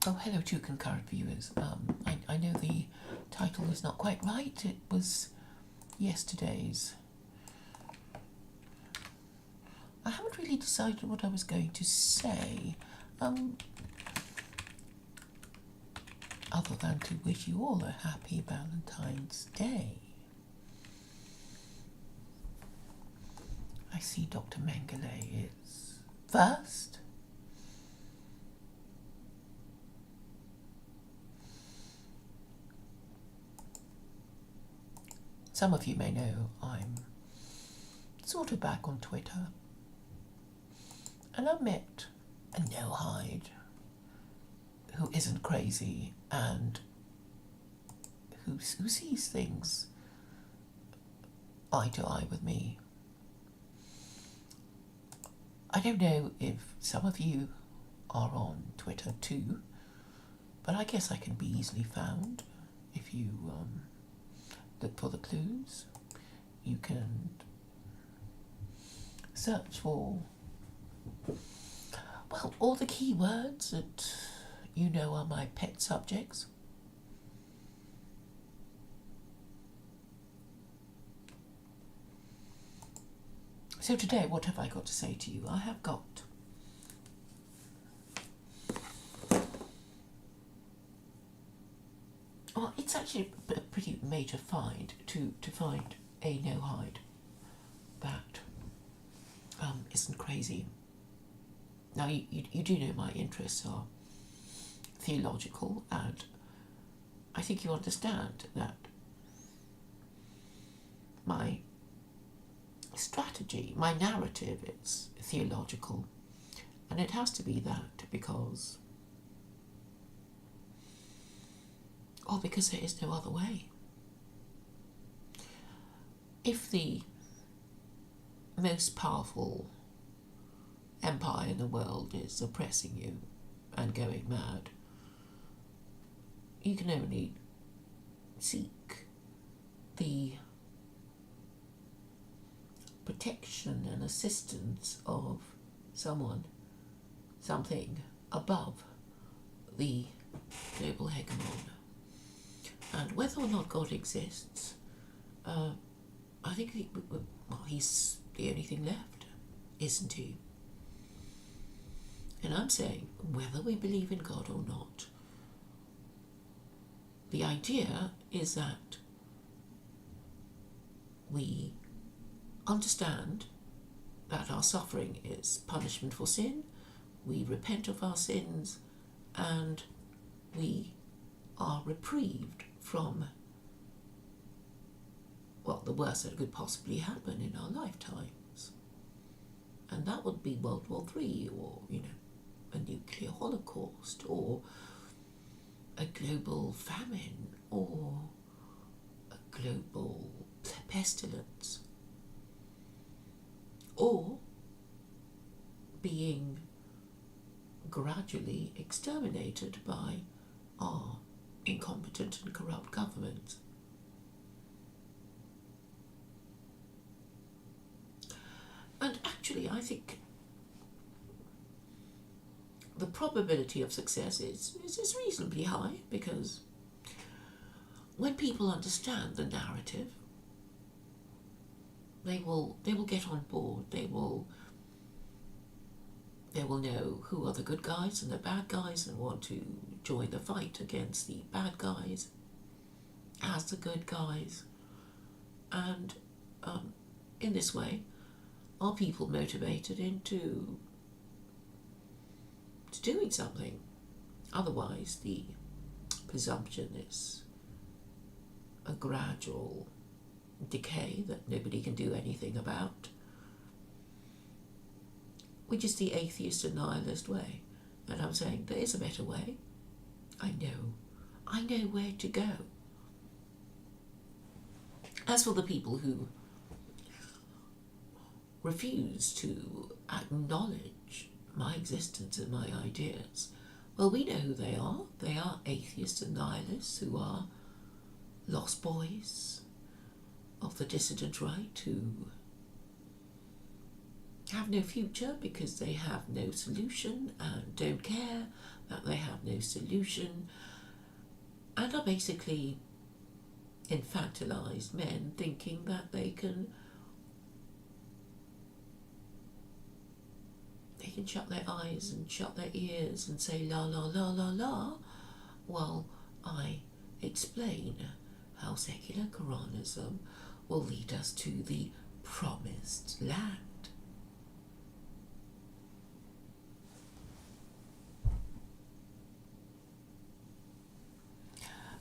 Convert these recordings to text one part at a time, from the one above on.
Oh, hello to concurrent viewers. I know the title is not quite right. It was yesterday's. I haven't really decided what I was going to say, other than to wish you all a happy Valentine's Day. I see Dr. Mengele is first. Some of you may know I'm sort of back on Twitter, and I met a no-hide who isn't crazy and who sees things eye to eye with me. I don't know if some of you are on Twitter too, but I guess I can be easily found if you look for the clues. You can search for, well, all the keywords that you know are my pet subjects. So today, what have I got to say to you? I have got well, it's actually a pretty major find to find a no-hide that isn't crazy. Now, you do know my interests are theological, and I think you understand that my strategy, my narrative is theological, and it has to be that because there is no other way. If the most powerful empire in the world is oppressing you and going mad, you can only seek the protection and assistance of someone, something above the global hegemon. And whether or not God exists, I think he's the only thing left, isn't he? And I'm saying, whether we believe in God or not, the idea is that we understand that our suffering is punishment for sin, we repent of our sins, and we are reprieved from, well, the worst that could possibly happen in our lifetimes. And that would be World War III, or, a nuclear holocaust, or a global famine, or a global pestilence, or being gradually exterminated by our incompetent and corrupt government. And actually, I think the probability of success is reasonably high, because when people understand the narrative, they will get on board. They will know who are the good guys and the bad guys, and want to join the fight against the bad guys as the good guys. And in this way, are people motivated into doing something? Otherwise, the presumption is a gradual decay that nobody can do anything about, which is the atheist and nihilist way. And I'm saying there is a better way. I know where to go. As for the people who refuse to acknowledge my existence and my ideas, well, we know who they are. They are atheists and nihilists who are lost boys of the dissident right, who have no future because they have no solution and don't care that they have no solution, and are basically infantilized men thinking that they can shut their eyes and shut their ears and say la la la la la while I explain how secular Koranism will lead us to the promised land.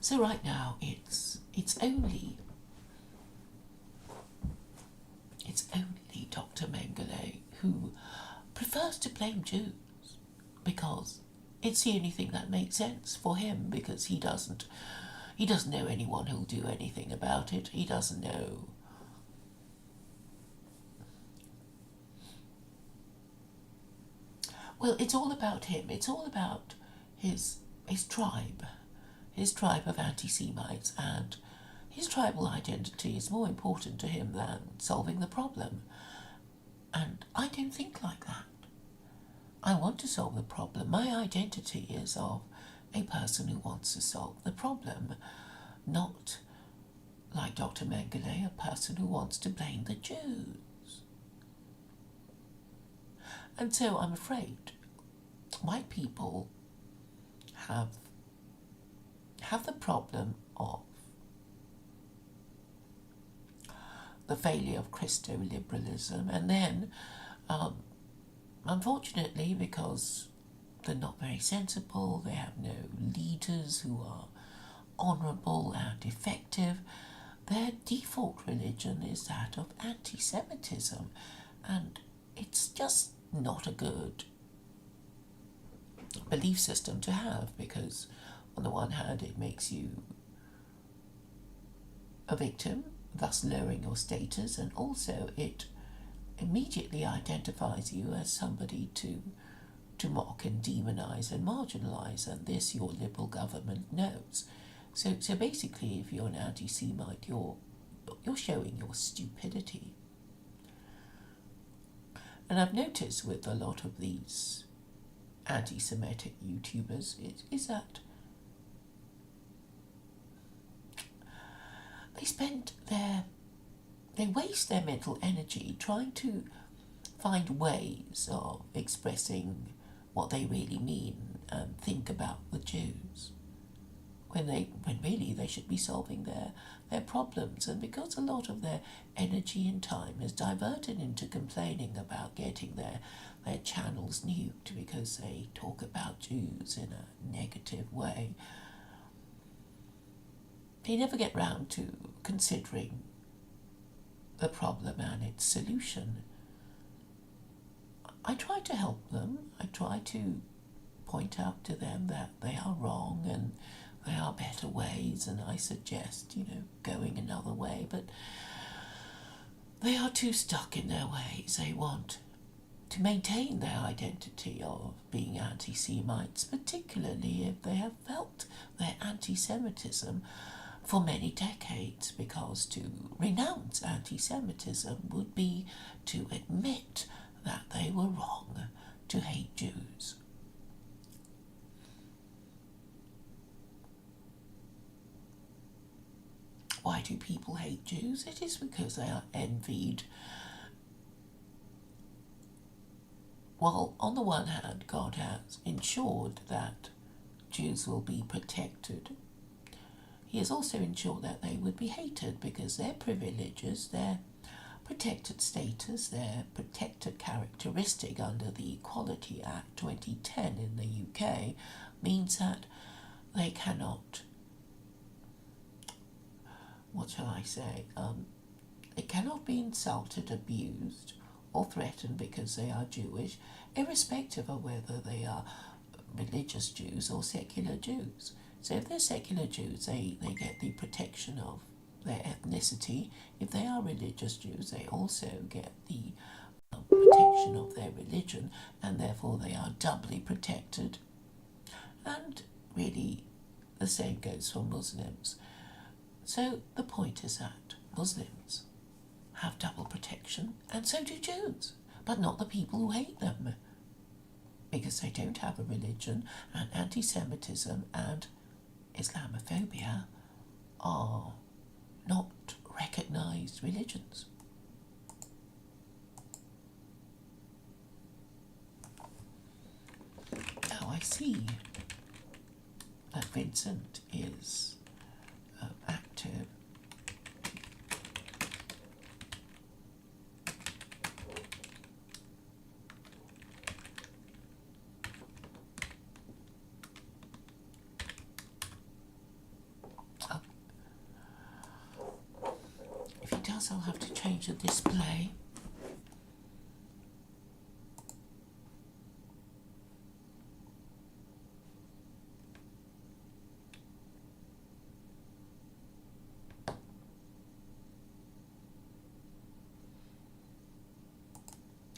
So right now it's only Dr. Mengele who prefers to blame Jews because it's the only thing that makes sense for him, because he doesn't know anyone who'll do anything about it. He doesn't know well, it's all about him. It's all about his tribe of anti-Semites, and his tribal identity is more important to him than solving the problem. And I don't think like that. I want to solve the problem. My identity is of a person who wants to solve the problem, not like Dr. Mengele, a person who wants to blame the Jews. And so I'm afraid white people have the problem of the failure of Christo-liberalism, and then unfortunately, because they're not very sensible, they have no leaders who are honourable and effective, their default religion is that of anti-Semitism, and it's just not a good belief system to have, because on the one hand it makes you a victim, thus lowering your status, and also it immediately identifies you as somebody to mock and demonise and marginalise, and this your liberal government knows. So basically, if you're an anti-Semite, you're showing your stupidity. And I've noticed with a lot of these anti-Semitic YouTubers is that they waste their mental energy trying to find ways of expressing what they really mean and think about the Jews, when really they should be solving their problems. And because a lot of their energy and time is diverted into complaining about getting their channels nuked because they talk about Jews in a negative way, they never get round to considering the problem and its solution. I try to help them. I try to point out to them that they are wrong and there are better ways, and I suggest, going another way, but they are too stuck in their ways. They want to maintain their identity of being anti-Semites, particularly if they have felt their anti-Semitism for many decades, because to renounce anti-Semitism would be to admit that they were wrong to hate Jews. Why do people hate Jews? It is because they are envied. Well, on the one hand, God has ensured that Jews will be protected. He has also ensured that they would be hated, because their privileges, their protected status, their protected characteristic under the Equality Act 2010 in the UK means that they cannot, what shall I say, they cannot be insulted, abused or threatened because they are Jewish, irrespective of whether they are religious Jews or secular Jews. So if they're secular Jews, they get the protection of their ethnicity. If they are religious Jews, they also get the protection of their religion, and therefore they are doubly protected. And really, the same goes for Muslims. So the point is that Muslims have double protection, and so do Jews. but not the people who hate them, because they don't have a religion, and anti-Semitism and Islamophobia are not recognised religions. Now I see that Vincent is active. If he does, I'll have to change the display.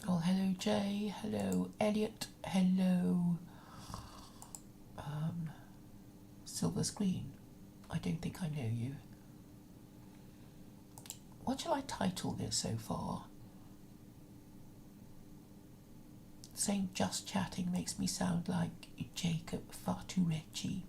Oh, hello Jay, hello Elliot, hello Silver Screen. I don't think I know you. What shall I title this so far? Saying just chatting makes me sound like Jacob Faturecci.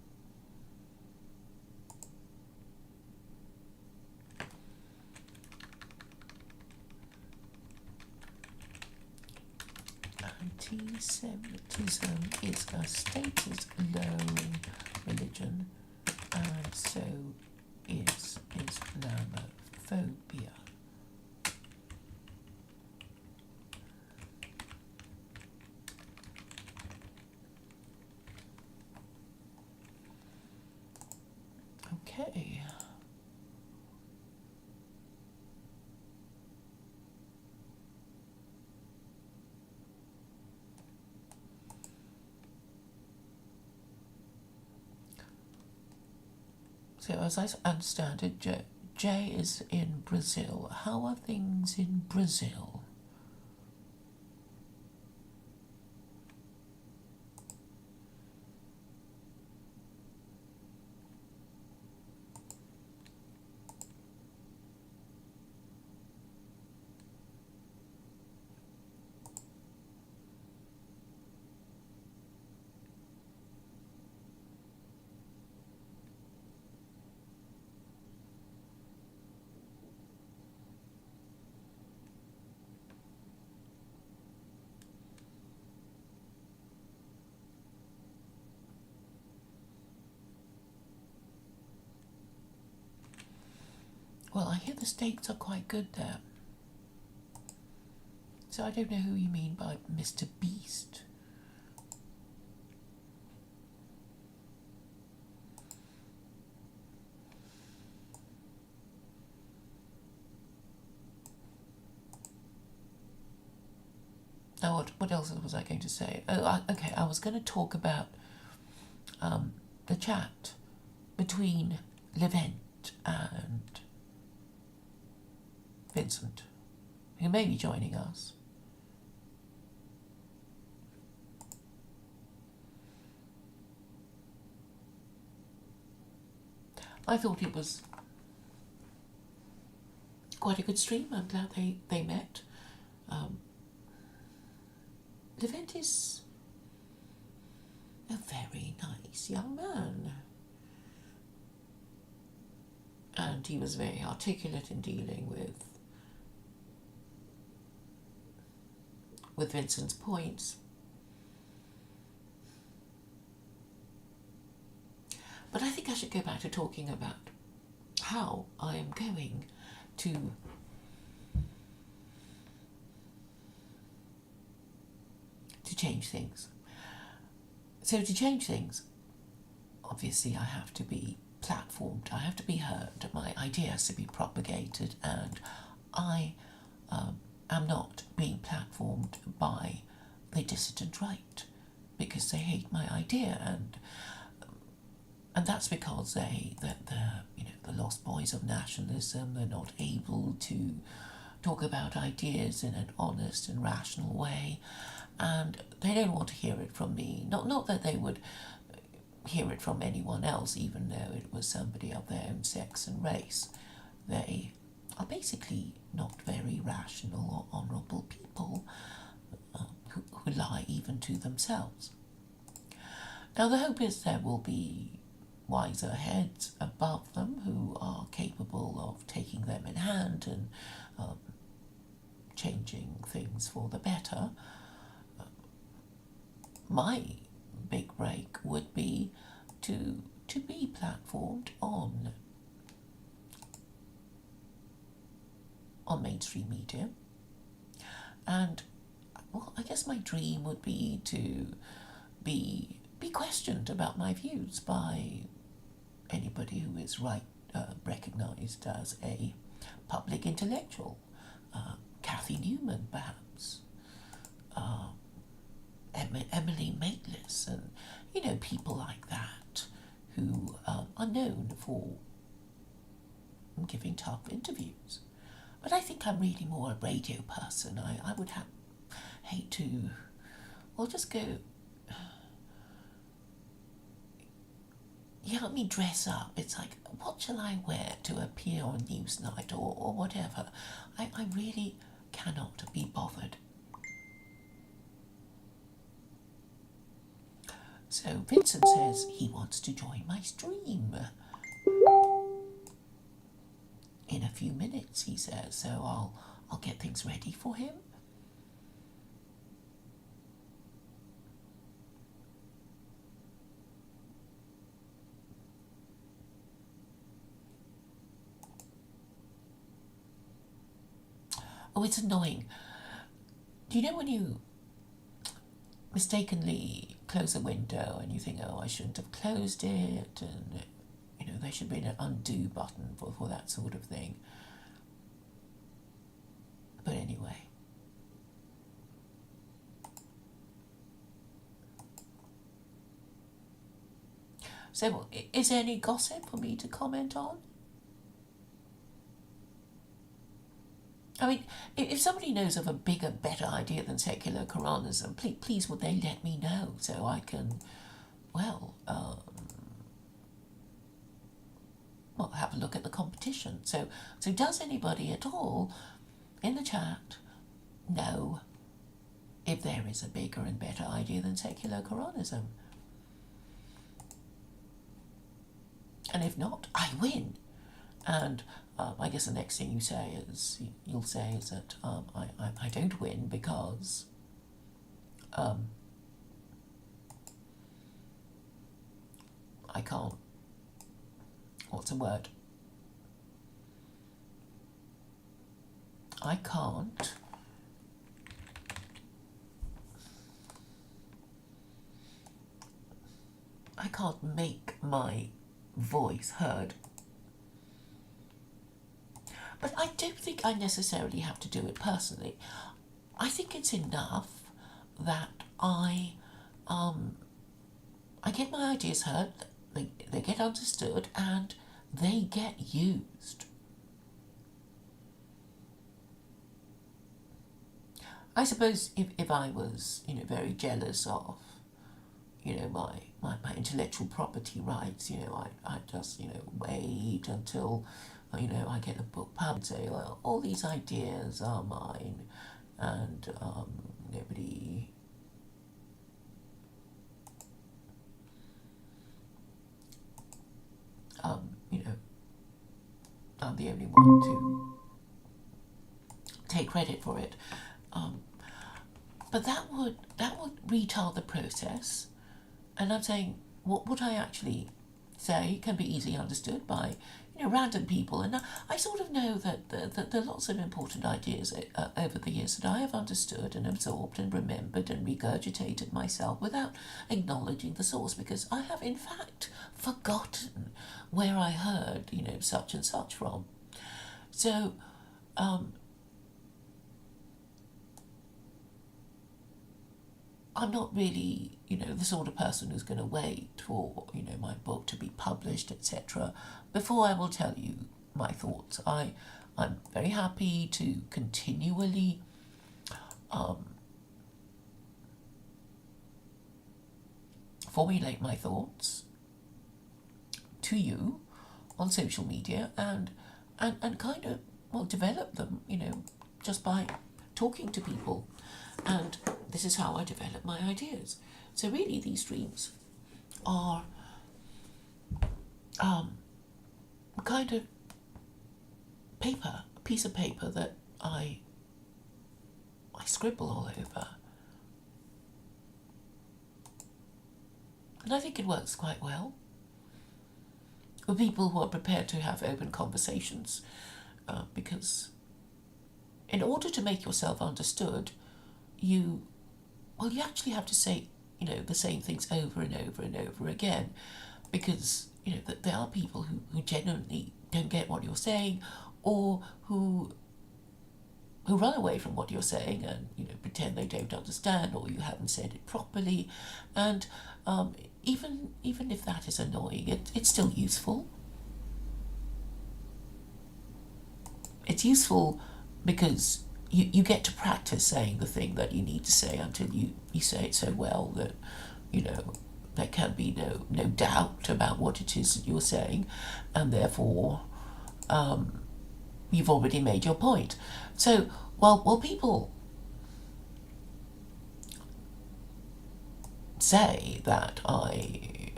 Anti-Semitism is a status-lowering religion, and so is Islamophobia. Okay. So as I understand it, Jay is in Brazil. How are things in Brazil? Well, I hear the steaks are quite good there. So I don't know who you mean by Mr. Beast. Now, what else was I going to say? Oh, okay, I was going to talk about the chat between Levent and Vincent, who may be joining us. I thought it was quite a good stream. I'm glad they met. Levent is a very nice young man. And he was very articulate in dealing with Vincent's points. But I think I should go back to talking about how I am going to change things. So to change things, obviously I have to be platformed, I have to be heard, my ideas to be propagated, and I am not being platformed by the dissident right because they hate my idea, and that's because they're the lost boys of nationalism. They're not able to talk about ideas in an honest and rational way, and they don't want to hear it from me. Not that they would hear it from anyone else, even though it was somebody of their own sex and race. They are basically not very rational or honourable people, would lie even to themselves. Now the hope is there will be wiser heads above them who are capable of taking them in hand and changing things for the better. My big break would be to be platformed on mainstream media, and well, I guess my dream would be to be questioned about my views by anybody who is recognised as a public intellectual, Cathy Newman perhaps, Emily Maitlis, and people like that who are known for giving tough interviews. But I think I'm really more a radio person. I would hate to, well, just go, dress up. It's like, what shall I wear to appear on Newsnight or whatever? I really cannot be bothered. So Vincent says he wants to join my stream in a few minutes, he says, so I'll get things ready for him. Oh, it's annoying. Do you know when you mistakenly close a window and you think, oh, I shouldn't have closed it, and there should be an undo button for that sort of thing. But anyway. So, is there any gossip for me to comment on? I mean, if somebody knows of a bigger, better idea than secular Koranism, please would they let me know so I can, well, have a look at the competition. So does anybody at all in the chat know if there is a bigger and better idea than secular Koranism? And if not, I win. And I guess the next thing you'll say is that I don't win because I can't. What's the word? I can't make my voice heard. But I don't think I necessarily have to do it personally. I think it's enough that I get my ideas heard, they get understood, and they get used. I suppose if I was, very jealous of, my intellectual property rights, I'd just, wait until, I get a book published and say, well, all these ideas are mine, and nobody... I'm the only one to take credit for it. But that would retard the process. And I'm saying what I actually say can be easily understood by random people. And I sort of know that there are lots of important ideas over the years that I have understood and absorbed and remembered and regurgitated myself without acknowledging the source, because I have in fact forgotten where I heard such and such from. So I'm not really, the sort of person who's going to wait for, my book to be published, etc., before I will tell you my thoughts. I'm very happy to continually formulate my thoughts to you on social media and kind of, develop them, just by talking to people. And this is how I develop my ideas. So really these streams are a kind of paper, a piece of paper that I scribble all over. And I think it works quite well with people who are prepared to have open conversations, because in order to make yourself understood, you actually have to say, the same things over and over and over again, because, that there are people who genuinely don't get what you're saying, or who run away from what you're saying and, pretend they don't understand, or you haven't said it properly. And even if that is annoying, it's still useful. It's useful because you get to practice saying the thing that you need to say until you say it so well that, there can be no doubt about what it is that you're saying, and therefore you've already made your point. So while people say that I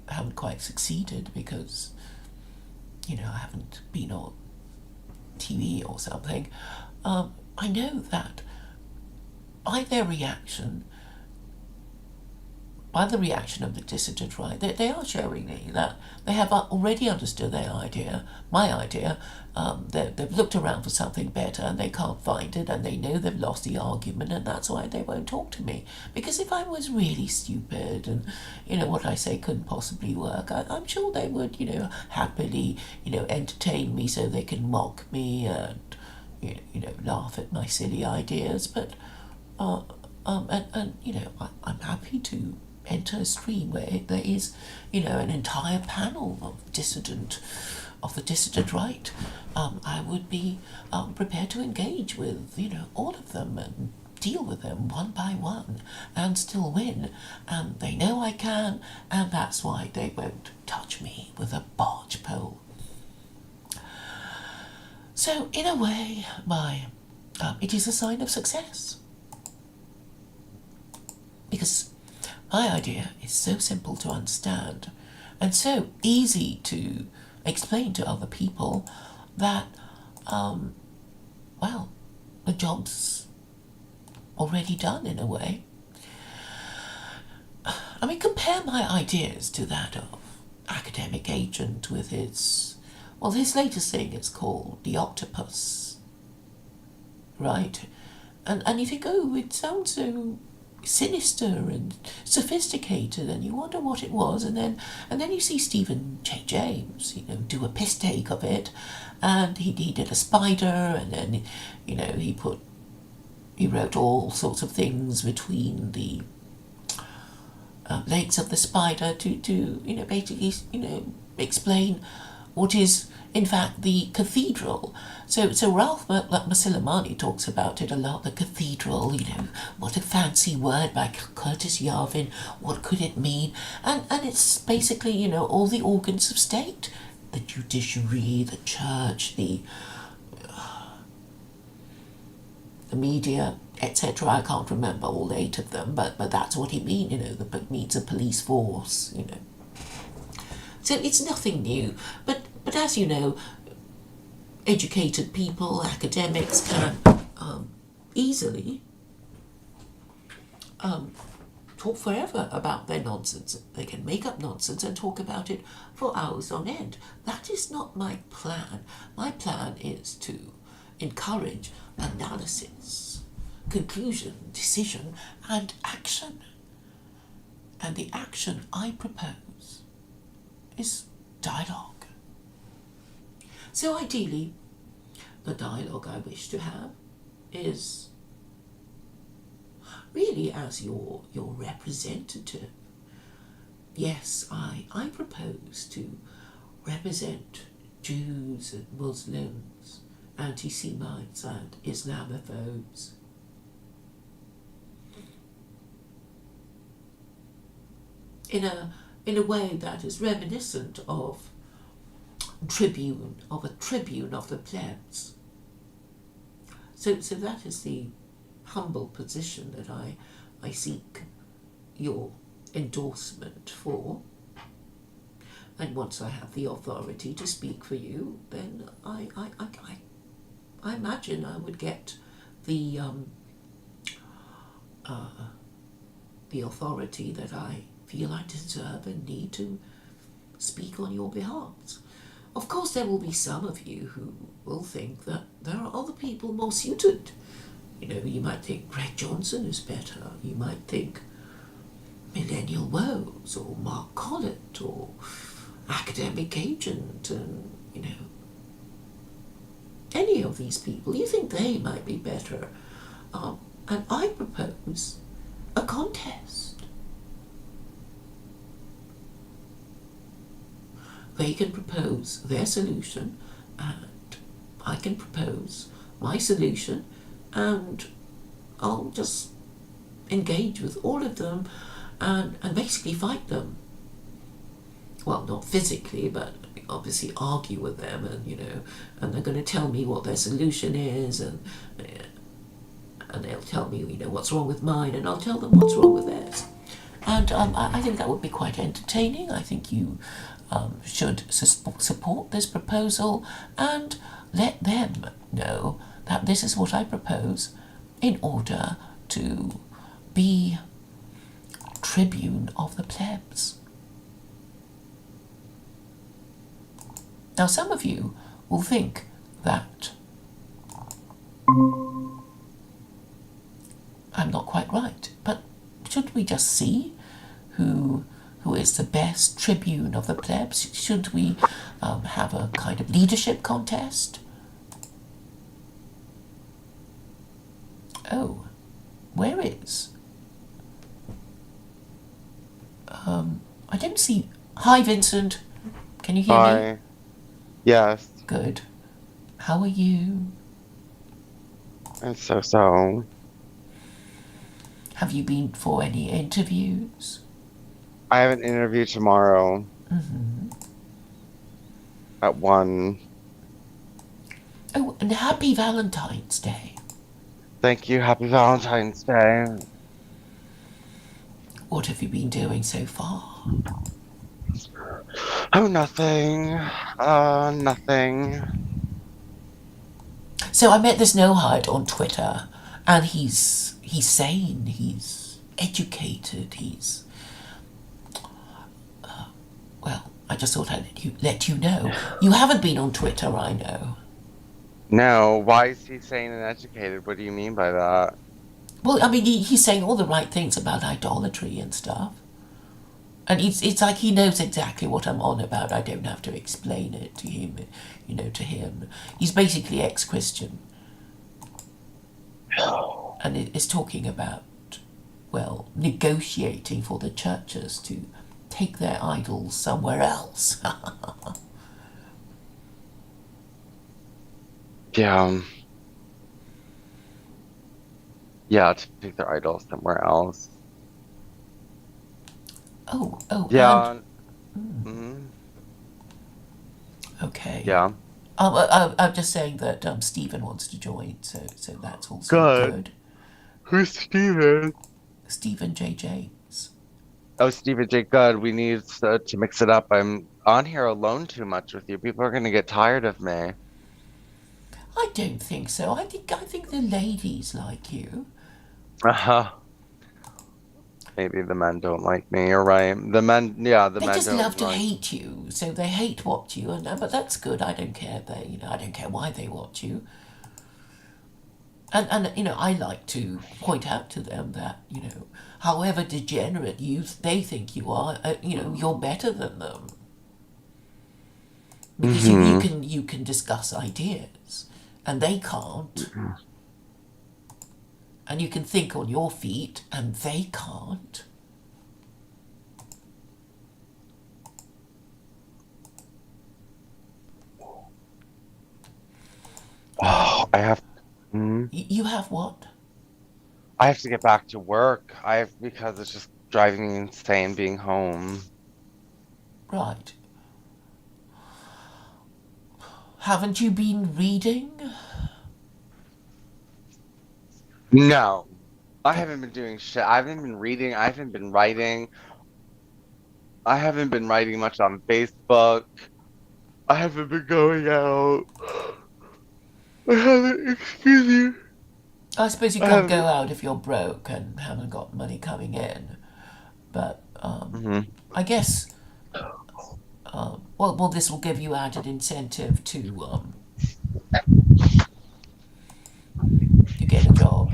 haven't quite succeeded because, I haven't been on TV or something, I know that by the reaction of the dissident right, they are showing me that they have already understood my idea. They've looked around for something better and they can't find it, and they know they've lost the argument, and that's why they won't talk to me. Because if I was really stupid and, what I say couldn't possibly work, I'm sure they would, happily, entertain me so they can mock me and, laugh at my silly ideas. But, I'm happy to enter a stream where there is, an entire panel of the dissident right. I would be prepared to engage with, all of them and deal with them one by one and still win. And they know I can, and that's why they won't touch me with a barge pole. So, in a way, it is a sign of success. Because my idea is so simple to understand and so easy to explain to other people that, the job's already done in a way. I mean, compare my ideas to that of Academic Agent with his latest thing is called The Octopus, right? And you think, oh, it sounds so sinister and sophisticated, and you wonder what it was, and then you see Stephen J. James, do a piss take of it, and he did a spider, and then, he wrote all sorts of things between the legs of the spider to basically, explain what is in fact the cathedral. So Ralph Masilamani talks about it a lot, the cathedral, what a fancy word by Curtis Yarvin, what could it mean? And it's basically, all the organs of state, the judiciary, the church, the media, etc. I can't remember all 8 of them, but that's what it means, it means a police force, So it's nothing new, but as you know, educated people, academics can easily talk forever about their nonsense. They can make up nonsense and talk about it for hours on end. That is not my plan. My plan is to encourage analysis, conclusion, decision, and action. And the action I propose is dialogue. So ideally, the dialogue I wish to have is really as your representative. Yes, I propose to represent Jews and Muslims, anti-Semites and Islamophobes. In a way that is reminiscent of a tribune of the plebs. So that is the humble position that I seek your endorsement for. And once I have the authority to speak for you, then I imagine I would get the authority that I feel I deserve and need to speak on your behalf. Of course, there will be some of you who will think that there are other people more suited. You might think Greg Johnson is better. You might think Millennial Woes or Mark Collett or Academic Agent and, any of these people. You think they might be better. And I propose a contest. They can propose their solution and I can propose my solution, and I'll just engage with all of them and basically fight them. Well, not physically, but obviously argue with them, and they're going to tell me what their solution is, and they'll tell me, what's wrong with mine, and I'll tell them what's wrong with theirs. And I think that would be quite entertaining. I think you should support this proposal and let them know that this is what I propose in order to be tribune of the plebs. Now, some of you will think that I'm not quite right, but shouldn't we just see who is the best tribune of the plebs? Shouldn't we have a kind of leadership contest? Oh, where is? I don't see. Hi, Vincent. Can you hear me? Hi. Yes. Good. How are you? It's so. Have you been for any interviews? I have an interview tomorrow at 1. Oh, and happy Valentine's Day. Thank you. Happy Valentine's Day. What have you been doing so far? Oh, nothing. Nothing. So I met this no-hide on Twitter, and he's sane, he's educated, he's... well, I just thought I'd let you know. You haven't been on Twitter, I know. No, why is he sane and educated? What do you mean by that? Well, I mean, he's saying all the right things about idolatry and stuff. And it's like he knows exactly what I'm on about. I don't have to explain it to him, to him. He's basically ex-Christian. And it's talking about, well, negotiating for the churches to take their idols somewhere else. Yeah. Yeah, to take their idols somewhere else. Oh, Yeah. okay. Yeah. I'm just saying that Stephen wants to join, so that's also good. Who's Steven? Stephen J. James. Oh, Stephen J. Good. We need to mix it up. I'm on here alone too much with you. People are going to get tired of me. I don't think so. I think the ladies like you. Uh-huh. Maybe the men don't like me. You're right. The men, yeah, the They men just don't love to like. hate you, so they hate watch you, but that's good. I don't care. I don't care why they watch you. And I like to point out to them that however degenerate they think you are, you're better than them because you can discuss ideas and they can't, and you can think on your feet and they can't. Oh, I have. Mhm. You have what? I have to get back to work. Because it's just driving me insane being home. Right. Haven't you been reading? No, I Okay. haven't been doing shit. I haven't been reading. I haven't been writing. I haven't been writing much on Facebook. I haven't been going out. I haven't, excuse me. I suppose you I can't go haven't. out if you're broke and haven't got money coming in. But Mhm. I guess, well, this will give you added incentive to get a job.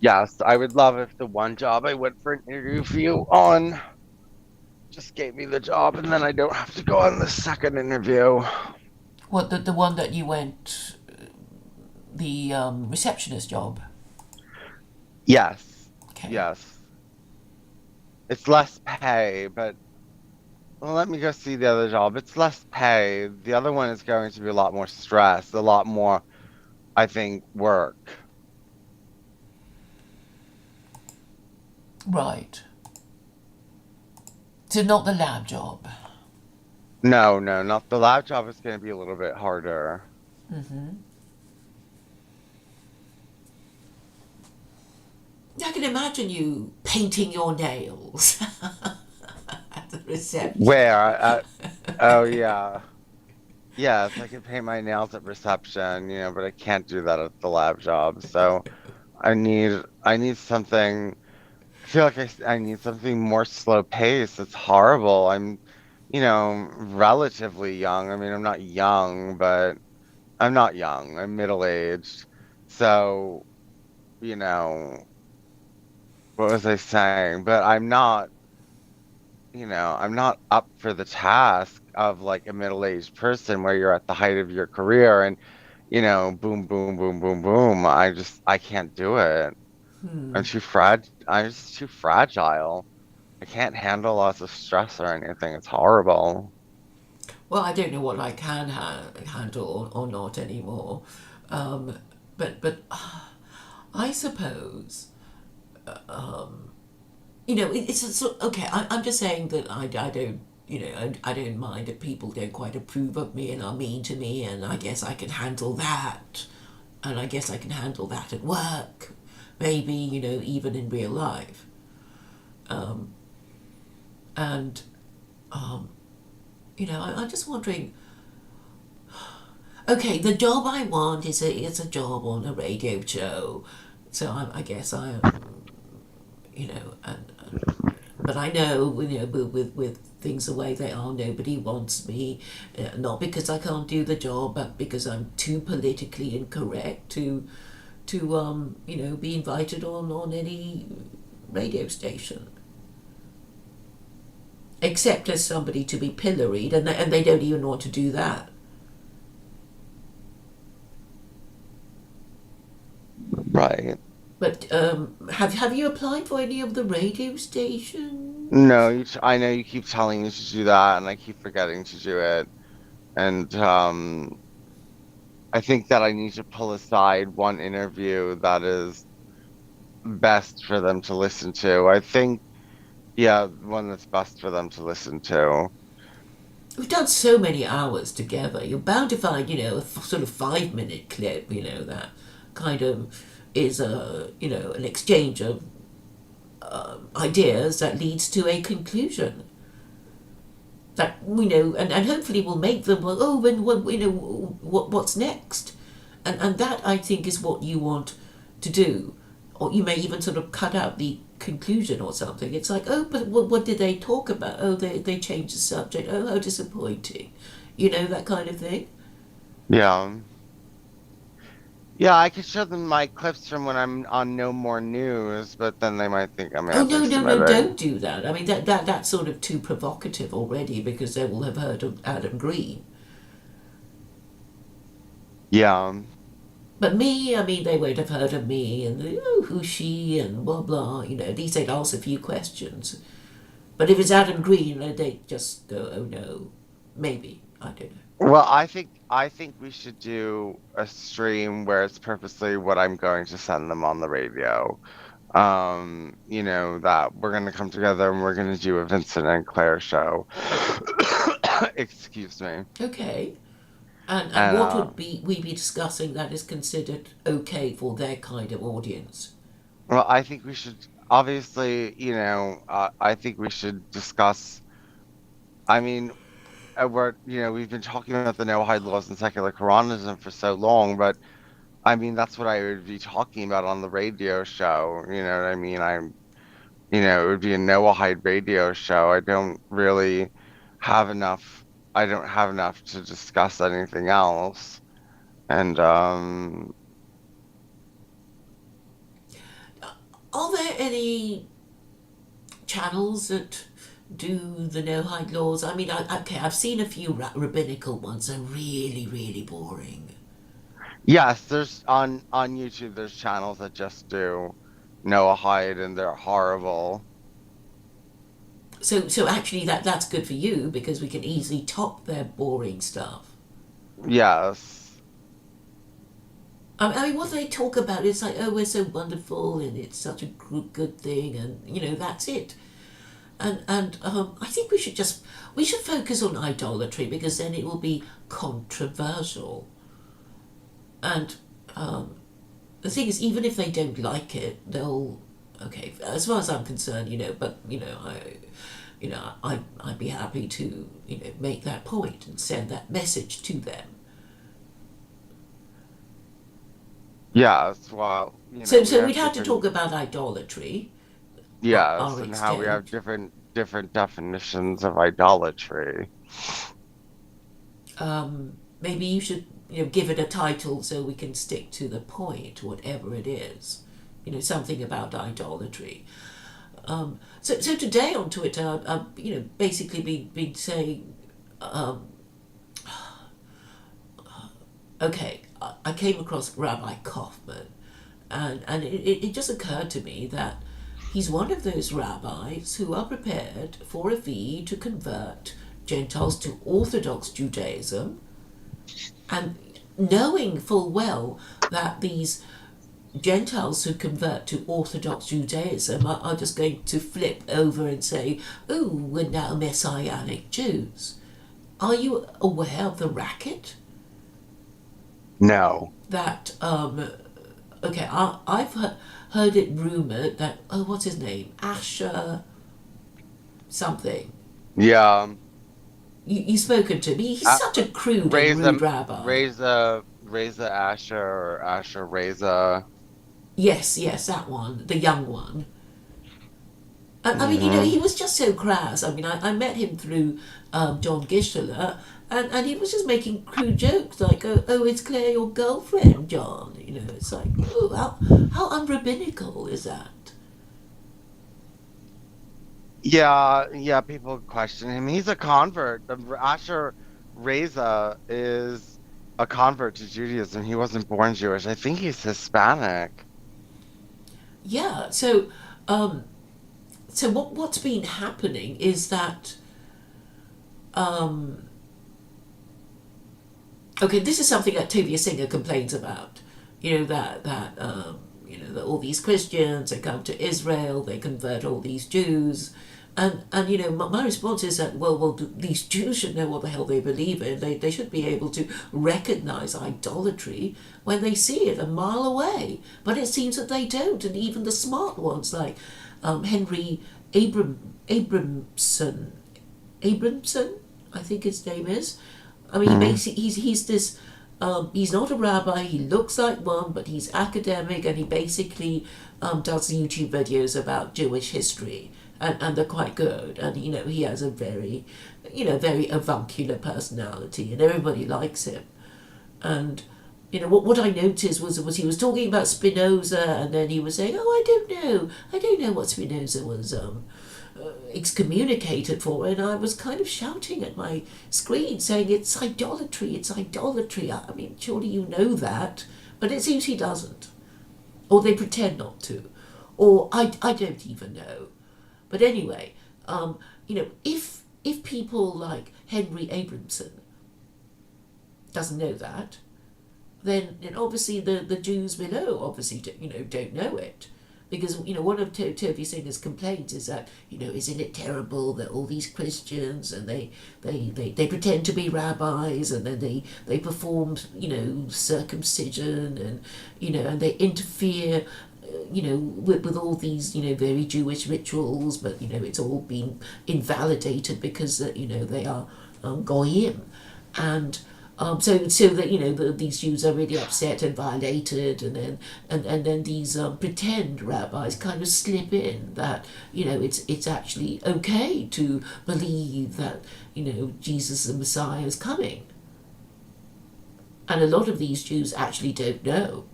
Yes, I would love if the one job I went for an interview on just gave me the job and then I don't have to go on the second interview. What the one that you went, the receptionist job? Yes, Okay. yes. It's less pay, but well, let me go see the other job. It's less pay. The other one is going to be a lot more stress, a lot more, I think, work. Right. So not the lab job. No, no, not the lab job is going to be a little bit harder. I can imagine you painting your nails at the reception. Where? Oh, yeah. Yes, I can paint my nails at reception, but I can't do that at the lab job. So I need something. I feel like I need something more slow paced. It's horrible. I'm relatively young. I mean, I'm not young, but I'm not young. I'm middle aged. So, you know, what was I saying? But I'm not up for the task of like a middle aged person where you're at the height of your career and, boom, boom, boom, boom, boom. I can't do it. I'm just too fragile. I can't handle lots of stress or anything. It's horrible. Well, I don't know what I can handle or not anymore. But I suppose it's okay. I'm just saying that I don't. I don't mind if people don't quite approve of me and are mean to me, and I guess I can handle that. And I guess I can handle that at work, maybe, even in real life. And, I'm just wondering, okay, the job I want is a job on a radio show. So I guess I am, but I know, with things the way they are, nobody wants me. Not because I can't do the job, but because I'm too politically incorrect to be invited on any radio station, except as somebody to be pilloried, and they don't even want to do that. Right. But have you applied for any of the radio No, stations? I know you keep telling me to do that, and I keep forgetting to do it. And I think that I need to pull aside one interview that is best for them to listen to. I think, yeah, one that's best for them to listen to. We've done so many hours together. You're bound to find, a sort of 5 minute clip, that kind of is an exchange of ideas that leads to a conclusion. That and hopefully will make them, well, oh, when what what's next, and that I think is what you want to do, or you may even sort of cut out the conclusion or something. It's like, oh, but what did they talk about? Oh, they changed the subject. Oh, how disappointing, that kind of thing. Yeah. Yeah, I could show them my clips from when I'm on No More News, but then they might think I'm Oh no, no, no! anti-Semitic. Don't do that. I mean, that's sort of too provocative already because they will have heard of Adam Green. Yeah. But me, I mean, they won't have heard of me and, oh, who's she and blah blah. At least they'd ask a few questions. But if it's Adam Green, they just go, oh no, maybe, I don't know. Well, I think we should do a stream where it's purposely what I'm going to send them on the radio. That we're gonna come together and we're gonna do a Vincent and Claire show. Excuse me. Okay. And And what would be we be discussing that is considered okay for their kind of audience? well, I think we should obviously, I think we should discuss. I mean, we've been talking about the no-hide laws and secular Quranism for so long, but I mean, that's what I would be talking about on the radio show. You know what I mean? It would be a no-hide radio show. Have enough. I don't have enough to discuss anything else. And Are there any channels that do the no hide laws? I mean, okay, I've seen a few rabbinical ones. They're really, really boring. yes, there's on YouTube. There's channels that just do no-hide, and they're horrible. So actually, that's good for you because we can easily top their boring stuff. Yes. I mean, what they talk about is like, oh, we're so wonderful and it's such a good thing, and that's it. And I think we should focus on idolatry because then it will be controversial. And the thing is, even if they don't like it, they'll okay. As far as I'm concerned, but I'd be happy to make that point and send that message to them. Yes. Well, we So we'd have have to different. talk about idolatry, Yes, our and how we have extent. different definitions of idolatry. Maybe you should give it a title so we can stick to the point, whatever it is. Something about idolatry. So today on Twitter, I've basically been saying, okay, I came across Rabbi Kaufman, and it just occurred to me that he's one of those rabbis who are prepared for a fee to convert Gentiles to Orthodox Judaism, and knowing full well that these Gentiles who convert to Orthodox Judaism are just going to flip over and say, oh, we're now Messianic Jews. Are you aware of the racket No. that, okay, I've heard it rumoured that, oh, what's his name? Asher something. Yeah. You've spoken to me. He's Uh, such a crude and Reza rude rabbi. Reza Asher or Asher Reza. Yes, that one, the young one. I mean, Hmm. he was just so crass. I mean, I met him through John Gischler, and he was just making crude jokes like, oh, it's Claire, your girlfriend, John. It's like, oh, how unrabbinical is that? Yeah, yeah, people question him. He's a convert. Asher Reza is a convert to Judaism. He wasn't born Jewish. I think he's Hispanic. Yeah, so what's been happening is that, okay, this is something that Tovia Singer complains about. That all these Christians they come to Israel, they convert all these Jews, and my response is that well, these Jews should know what the hell they believe in. They should be able to recognize idolatry when they see it a mile away. But it seems that they don't, and even the smart ones like Henry Abramson, Abramson, I think his name is. I mean, Hmm. he's this. He's not a rabbi. He looks like one, but he's academic, and he basically does YouTube videos about Jewish history, and they're quite good. And he has a very, very avuncular personality, and everybody likes him. And what I noticed was he was talking about Spinoza, and then he was saying, "Oh, I don't know what Spinoza was excommunicated for," and I was kind of shouting at my screen saying, "It's idolatry! It's idolatry!" I mean, surely you know that, but it seems he doesn't, or they pretend not to, or I don't even know. But anyway, if people like Henry Abramson doesn't know that, then obviously the Jews below obviously don't know it. Because, one of Toby Singer's complaints is that, isn't it terrible that all these Christians, and they pretend to be rabbis, and then they perform, circumcision, and they interfere, with all these, very Jewish rituals, but, it's all been invalidated because, they are goyim. And so that these Jews are really upset and violated, and then these pretend rabbis kind of slip in that it's actually okay to believe that Jesus the Messiah is coming, and a lot of these Jews actually don't know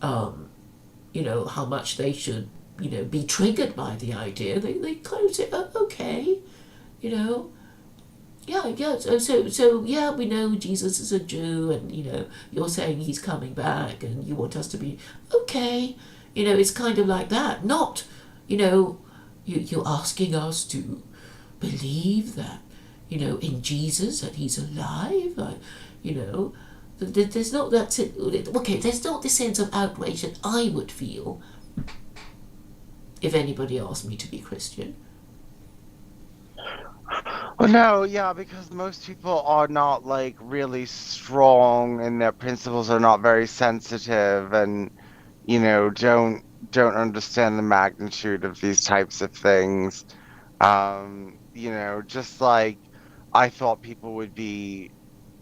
how much they should be triggered by the idea. They kind of say, oh, okay, yeah. So yeah, we know Jesus is a Jew, and you're saying he's coming back, and you want us to be okay. It's kind of like that. Not, you're asking us to believe that, in Jesus, that he's alive. There's not that. Okay, there's not the sense of outrage that I would feel if anybody asked me to be Christian. Well, no, yeah, because most people are not like really strong and their principles are not very sensitive and don't understand the magnitude of these types of things. Just like I thought people would be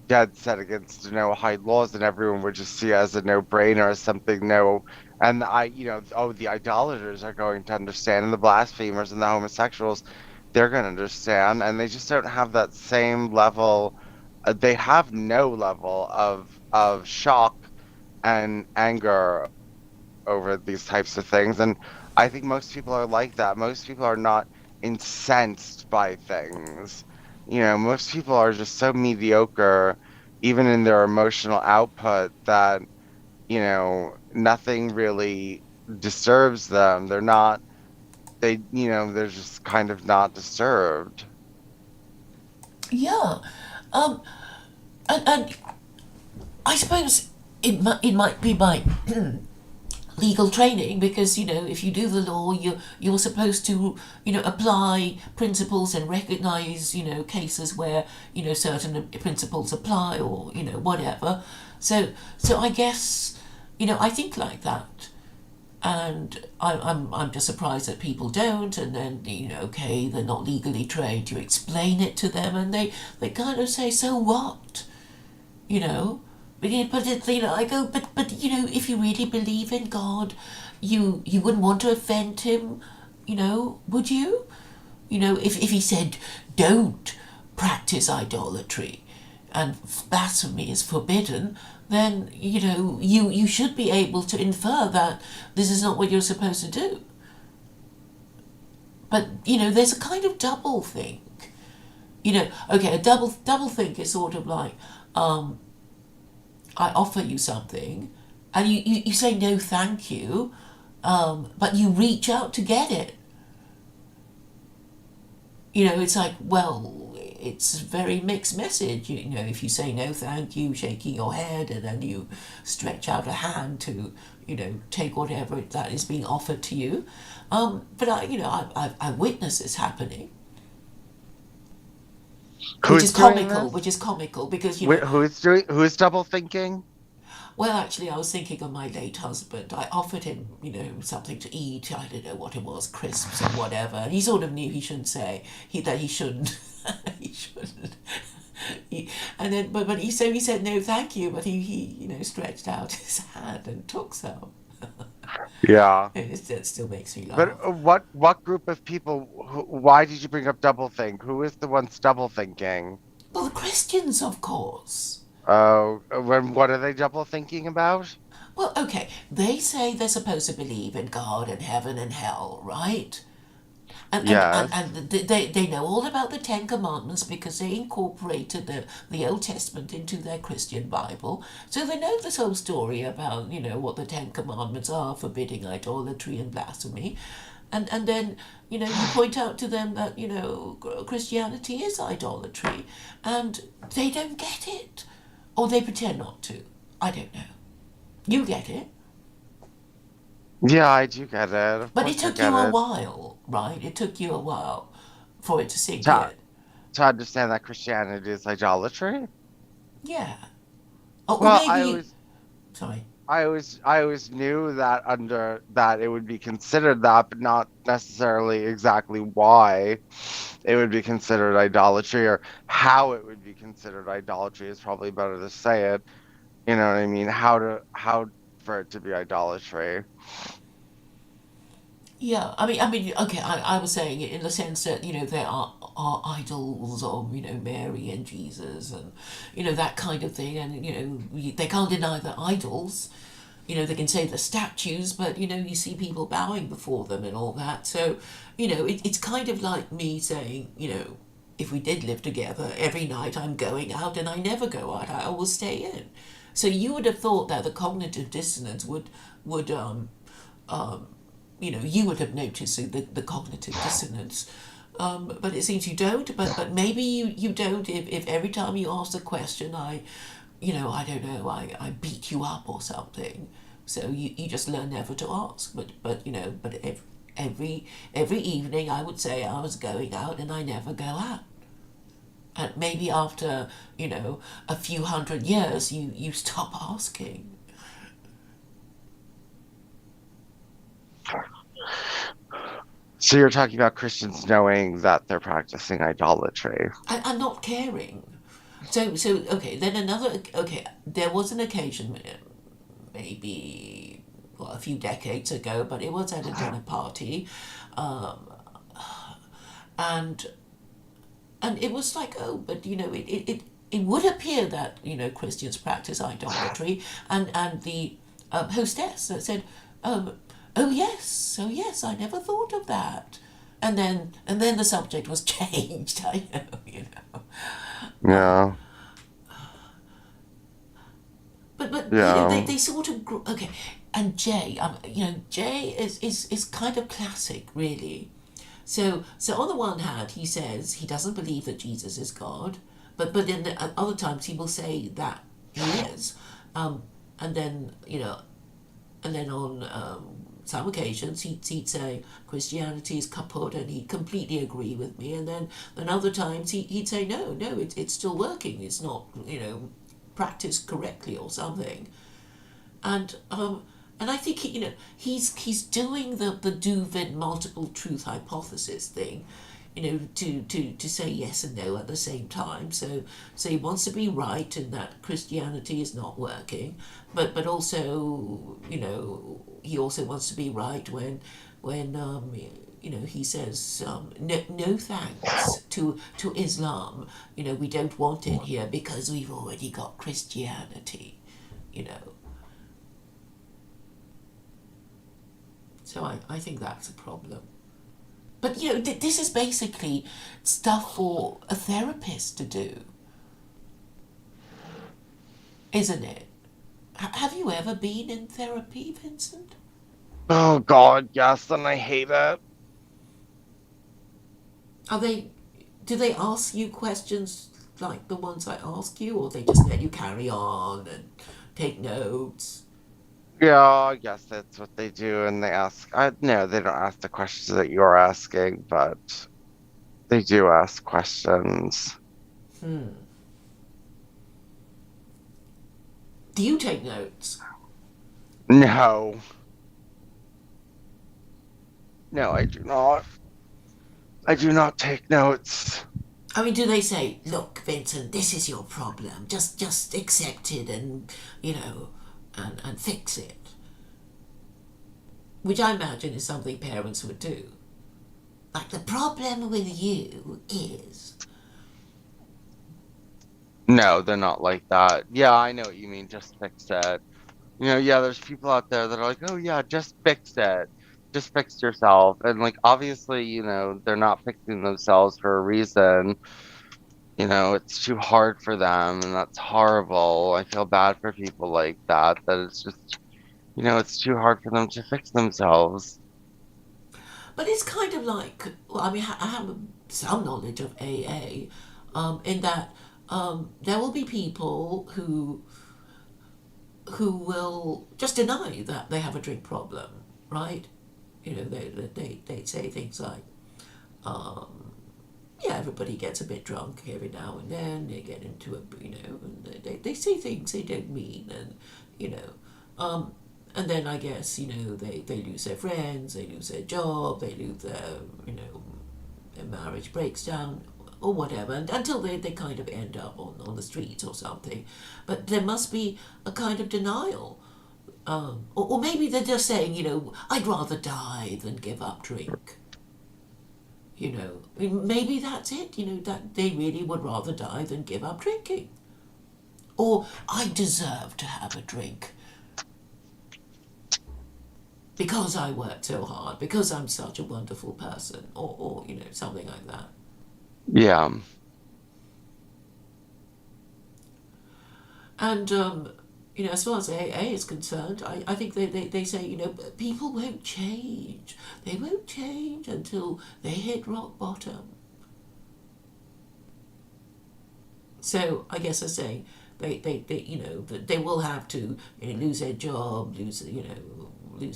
dead set against the Noahide laws and everyone would just see it as a no-brainer or something no and the idolaters are going to understand and the blasphemers and the homosexuals they're going to understand and they just don't have that same level they have no level of shock and anger over these types of things and I think most people are like that. Most people are not incensed by things. Most people are just so mediocre even in their emotional output that nothing really disturbs them. They're just kind of not disturbed. Yeah, and I suppose it might be my legal training, because if you do the law, you're supposed to apply principles and recognize cases where certain principles apply, or whatever. So I guess I think like that, and I'm just surprised that people don't. And then okay, they're not legally trained. You explain it to them, and they kind of say, so what, you know. But I go, but if you really believe in God, you wouldn't want to offend him, would you? If he said, don't practice idolatry, and blasphemy is forbidden, then you should be able to infer that this is not what you're supposed to do. But there's a kind of double think. Okay, a double think is sort of like, I offer you something, and you say no thank you, but you reach out to get it. It's like, well, it's a very mixed message. If you say no thank you, shaking your head, and then you stretch out a hand to take whatever that is being offered to you. But I witness this happening. Which is comical because who's double thinking? Well, actually, I was thinking of my late husband. I offered him, something to eat. I don't know what it was, crisps or whatever. And he sort of knew he shouldn't say that he shouldn't. He shouldn't. And then, but he said no, thank you. But he stretched out his hand and took some. Yeah. That still makes me laugh. But what group of people? Why did you bring up double think? Who is the ones double thinking? Well, the Christians, of course. Oh, what are they double thinking about? Well, okay, they say they're supposed to believe in God and heaven and hell, right? Yes. And they know all about the Ten Commandments because they incorporated the Old Testament into their Christian Bible. So they know this whole story about, what the Ten Commandments are, forbidding idolatry and blasphemy. And then, you point out to them that, Christianity is idolatry. And they don't get it. Or they pretend not to. I don't know. You get it. Yeah, I do get it. Of But it course I took get you a it. while, right? It took you a while for it to sink To, in. to understand that Christianity is idolatry. Yeah. Or Well, maybe you. Sorry. I always knew that under that it would be considered that, but not necessarily exactly why it would be considered idolatry or how it would be considered idolatry is probably better to say it. You know what I mean? How for it to be idolatry. Yeah, I mean, okay. I was saying it in the sense that there are idols of Mary and Jesus and that kind of thing, and they can't deny that idols. They can say the statues, but you see people bowing before them and all that. So, it's kind of like me saying, if we did live together, every night I'm going out and I never go out. I always stay in. So you would have thought that the cognitive dissonance would you would have noticed the cognitive dissonance. But it seems you don't. But maybe you don't if every time you ask the question, I don't know, I beat you up or something. So you just learn never to ask. But every evening I would say I was going out and I never go out. And maybe after, a few hundred years, you stop asking. So you're talking about Christians knowing that they're practicing idolatry. I'm not caring. So okay. Then another okay. There was an occasion, maybe a few decades ago, but it was at a dinner party, um, and it was like, oh, but it would appear that Christians practice idolatry, and the hostess said, um, oh yes, I never thought of that. And then the subject was changed. I know, Yeah. but Yeah. they sort of okay. And Jay, Jay is kind of classic, really. So on the one hand, he says he doesn't believe that Jesus is God, but then at other times he will say that he is, and then on some occasions he'd say Christianity is kaput, and he'd completely agree with me, and then other times he'd say no, it's still working, it's not practiced correctly or something, and I think he's doing the Duvid multiple truth hypothesis thing, to say yes and no at the same time. So he wants to be right in that Christianity is not working, but also he also wants to be right when he says no thanks to Islam. We don't want it here because we've already got Christianity. You know, so I think that's a problem. But this is basically stuff for a therapist to do, isn't it? Have you ever been in therapy, Vincent? Oh God, yes, and I hate it. Are they? Do they ask you questions like the ones I ask you, or they just let you carry on and take notes? Yeah, I guess that's what they do, and they ask. No, they don't ask the questions that you're asking, but they do ask questions. Hmm. Do you take notes? No, no, I do not. I do not take notes. I mean, do they say, "Look, Vincent, this is your problem. Just accept it and and fix it," which I imagine is something parents would do. Like, the problem with you is. No, they're not like that. Yeah, I know what you mean. Just fix it. Yeah, there's people out there that are like, oh yeah, just fix it. Just fix yourself. And like obviously, they're not fixing themselves for a reason. It's too hard for them and that's horrible. I feel bad for people like that, that it's just, it's too hard for them to fix themselves. But it's kind of like, well, I mean, I have some knowledge of AA, in that there will be people who will just deny that they have a drink problem. right? They say things like, yeah, everybody gets a bit drunk every now and then. They get into and they say things they don't mean, and you know, and then I guess they lose their friends, they lose their job, they lose their marriage breaks down or whatever, and until they kind of end up on the streets or something. But there must be a kind of denial. Or maybe they're just saying, I'd rather die than give up drink. I mean, maybe that's it, that they really would rather die than give up drinking. Or I deserve to have a drink because I worked so hard, because I'm such a wonderful person, or something like that. Yeah. And, as far as AA is concerned, I think they say, people won't change. They won't change until they hit rock bottom. So I guess they're saying that they will have to lose their job, lose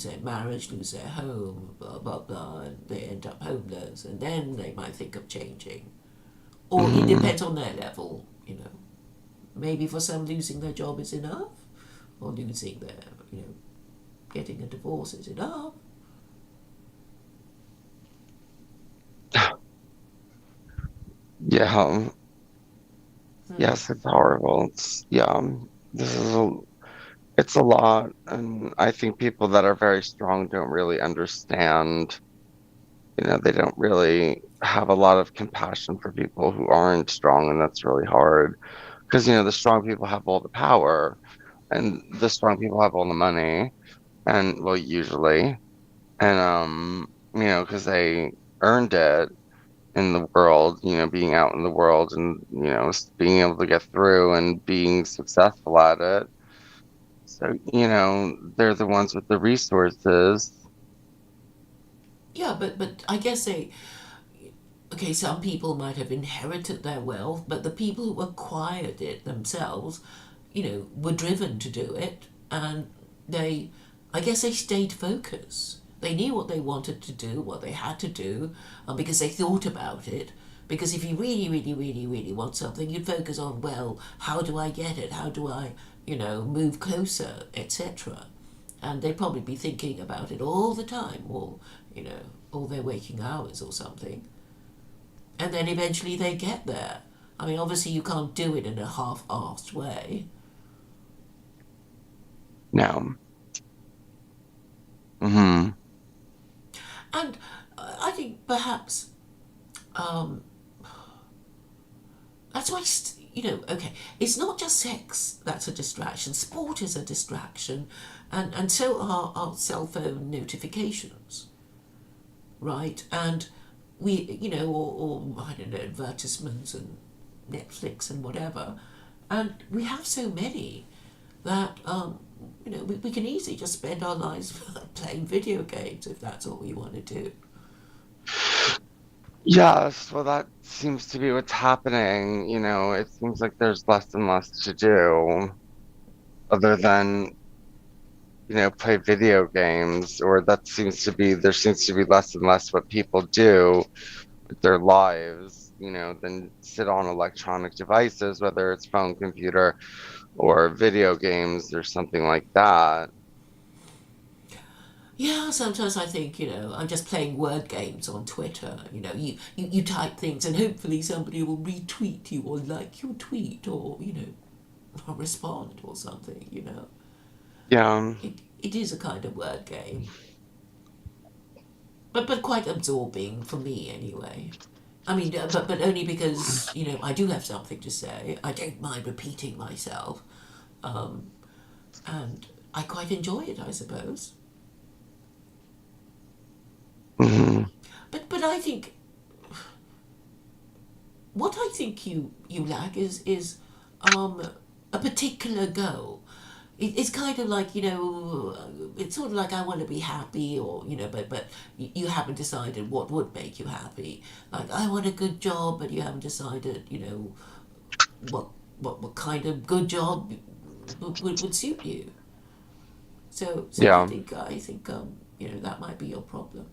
their marriage, lose their home, blah, blah, blah, and they end up homeless, and then they might think of changing. Or it Hmm. depends on their level. Maybe for some, losing their job is enough, or losing getting a divorce is enough. Yeah. Hmm. Yes, it's horrible. Yeah. This is it's a lot, and I think people that are very strong don't really understand. They don't really have a lot of compassion for people who aren't strong, and that's really hard. Because, the strong people have all the power, and the strong people have all the money, and well, usually, and because they earned it in the world, being out in the world and, being able to get through and being successful at it. So, they're the ones with the resources. Yeah, but I guess okay, some people might have inherited their wealth, but the people who acquired it themselves, were driven to do it, and they, I guess, they stayed focused. They knew what they wanted to do, what they had to do, because they thought about it. Because if you really, really, really, really want something, you'd focus on, well, how do I get it? How do I, move closer, etc. And they'd probably be thinking about it all the time, or, all their waking hours or something. And then eventually they get there. I mean, obviously, you can't do it in a half assed way. No. Hmm. And I think perhaps um, that's why, okay, it's not just sex that's a distraction, sport is a distraction, and so are our cell phone notifications, right? And or I don't know, advertisements and Netflix and whatever. And we have so many that we can easily just spend our lives playing video games if that's all we want to do. Yes, well, that seems to be what's happening. It seems like there's less and less to do other than, play video games, or there seems to be less and less what people do with their lives, than sit on electronic devices, whether it's phone, computer, or video games or something like that. Yeah, sometimes I think, I'm just playing word games on Twitter. You type things and hopefully somebody will retweet you or like your tweet or, or respond or something. Yeah. It is a kind of word game. But quite absorbing for me anyway. I mean, but only because, I do have something to say. I don't mind repeating myself. Um, and I quite enjoy it, I suppose. Hmm. But I think what I think you lack is um, a particular goal. It's kind of like it's sort of like I want to be happy, or but you haven't decided what would make you happy. Like I want a good job, but you haven't decided what what kind of good job would suit you. So Yeah. I think that might be your problem.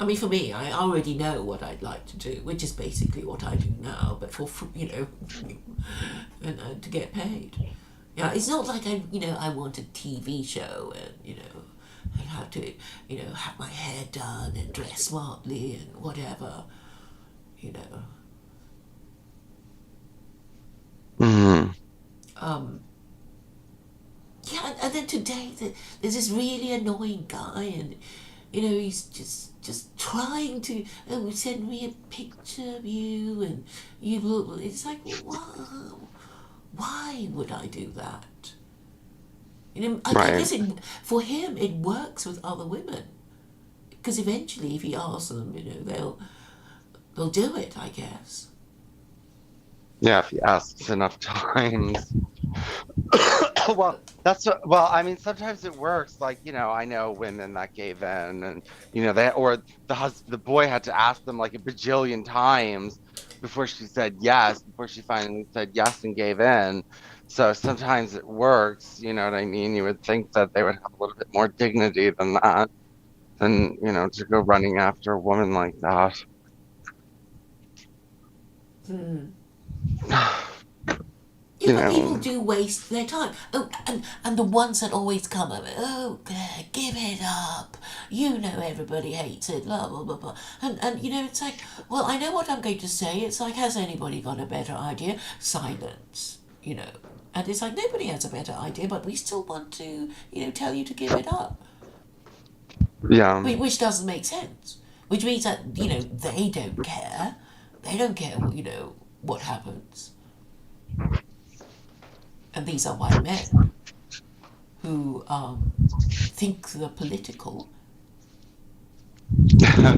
I mean, for me, I already know what I'd like to do, which is basically what I do now, but for and to get paid. Yeah, it's not like I want a TV show and I have to have my hair done and dress smartly and whatever, you know. Mm-hmm. Um, yeah, and then today there's this really annoying guy, and he's just trying to send me a picture of you, and you look. It's like, why would I do that? I Right. guess for him it works with other women because eventually, if he asks them, they'll do it. I guess. Yeah, if he asks enough times. Well, well, I mean, sometimes it works. Like, I know women that gave in, and or the boy had to ask them like a bajillion times before she said yes, before she finally said yes and gave in. So sometimes it works, you know what I mean? You would think that they would have a little bit more dignity than that, than, to go running after a woman like that. Hmm. Yeah, You but people know, do waste their time. Oh, and the ones that always come over, oh, give it up. Everybody hates it, blah, blah, blah, blah. And it's like, well, I know what I'm going to say. It's like, has anybody got a better idea? Silence, And it's like, nobody has a better idea, but we still want to, tell you to give it up. yeah. Which doesn't make sense. Which means that, they don't care. They don't care, what happens. And these are white men who think they're political.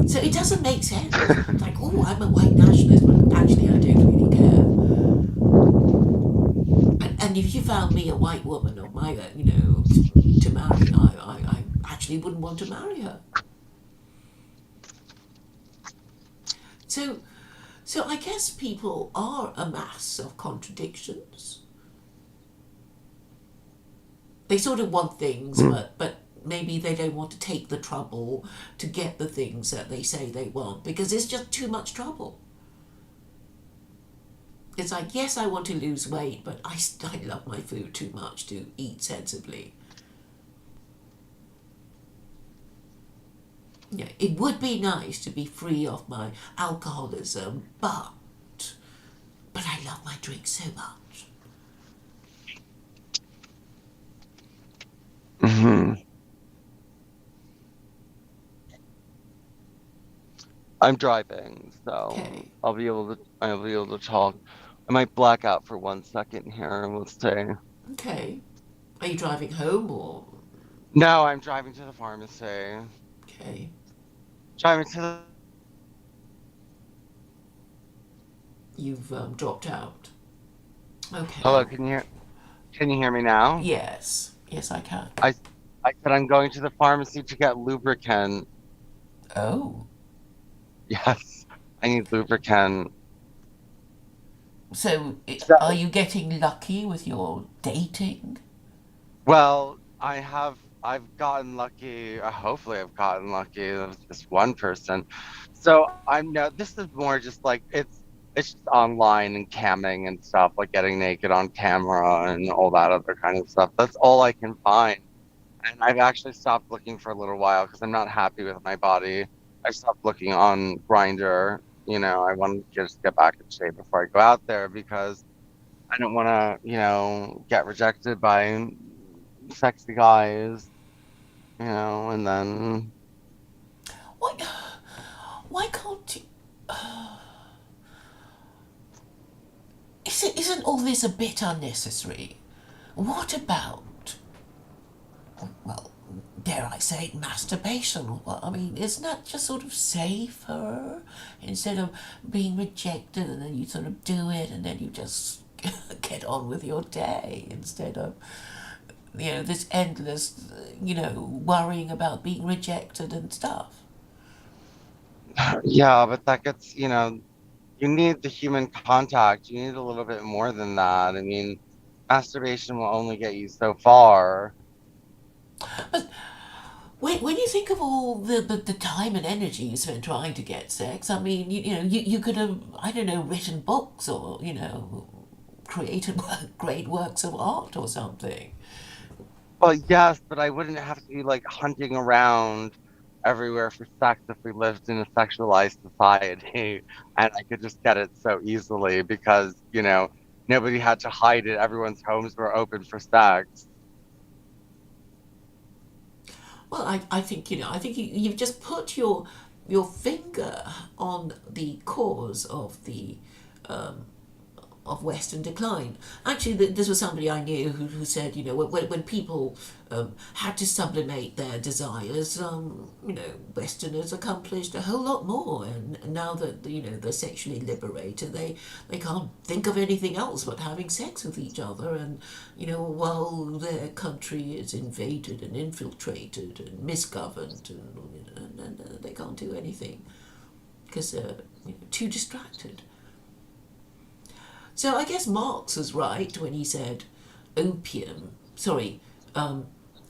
So it doesn't make sense. It's like, oh, I'm a white nationalist, but actually I don't really care. And if you found me a white woman of my, to marry, I actually wouldn't want to marry her. So, so I guess people are a mass of contradictions. They sort of want things, but maybe they don't want to take the trouble to get the things that they say they want because it's just too much trouble. It's like, yes, I want to lose weight, but I love my food too much to eat sensibly. Yeah, it would be nice to be free of my alcoholism, but I love my drink so much. Hmm. I'm driving, so Okay, I'll be able to talk. I might black out for 1 second here. Let's say. okay. Are you driving home or No, I'm driving to the pharmacy. okay? Driving to the. You've dropped out. Hello, Okay. can you hear me now? Yes, yes, I can. I I said I'm going to the pharmacy to get lubricant. Oh, Yes, I need lubricant. so So, are you getting lucky with your dating? well, I've gotten lucky. Hopefully, I've gotten lucky with this one person. So I'm no. This is more just like it's just online and camming and stuff, like getting naked on camera and all that other kind of stuff. That's all I can find. And I've actually stopped looking for a little while because I'm not happy with my body. I stopped looking on Grinder. I want to just get back in shape before I go out there because I don't want to, get rejected by sexy guys, and then, Why, why can't you? Isn't all this a bit unnecessary? What about, well, dare I say, masturbation? Well, I mean, isn't that just sort of safer instead of being rejected and then you sort of do it and then you just get on with your day instead of this endless worrying about being rejected and stuff. yeah, but that gets, you need the human contact. You need a little bit more than that. I mean, masturbation will only get you so far. when you think of all the time and energy you spent trying to get sex, I mean, you could have, I don't know, written books or, created great works of art or something. Well, yes, but I wouldn't have to be like hunting around everywhere for sex if we lived in a sexualized society, and I could just get it so easily because, nobody had to hide it. Everyone's homes were open for sex. Well, I think, I think you've just put your finger on the cause of Western decline. Actually, this was somebody I knew who said, when people had to sublimate their desires, Westerners accomplished a whole lot more. And now that, they're sexually liberated, they can't think of anything else but having sex with each other. And, while their country is invaded and infiltrated and misgoverned, and they can't do anything because they're too distracted. So I guess Marx was right when he said opium, sorry,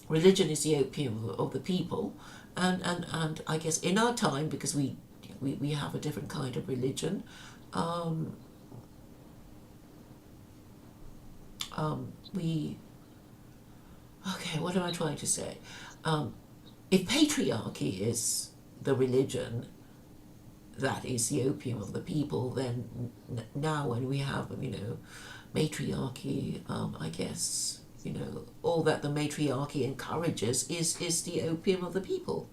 religion is the opium of the people. And I guess in our time, because we have a different kind of religion, we, okay, what am I trying to say? If patriarchy is the religion that is the opium of the people, then now when we have, matriarchy, I guess, all that the matriarchy encourages is the opium of the people.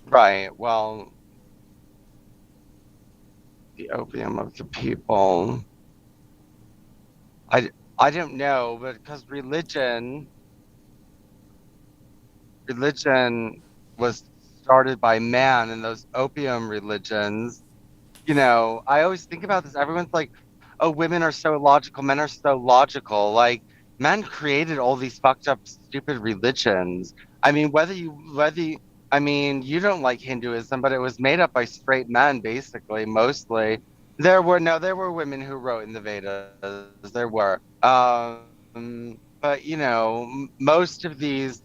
Right. Well, the opium of the people. I I don't know, but because religion was started by man, and those opium religions, I always think about this. Everyone's like, oh, women are so logical, men are so logical. Like, men created all these fucked up, stupid religions. I mean, I mean, you don't like Hinduism, but it was made up by straight men, basically, mostly. There were women who wrote in the Vedas. There were. But, most of these,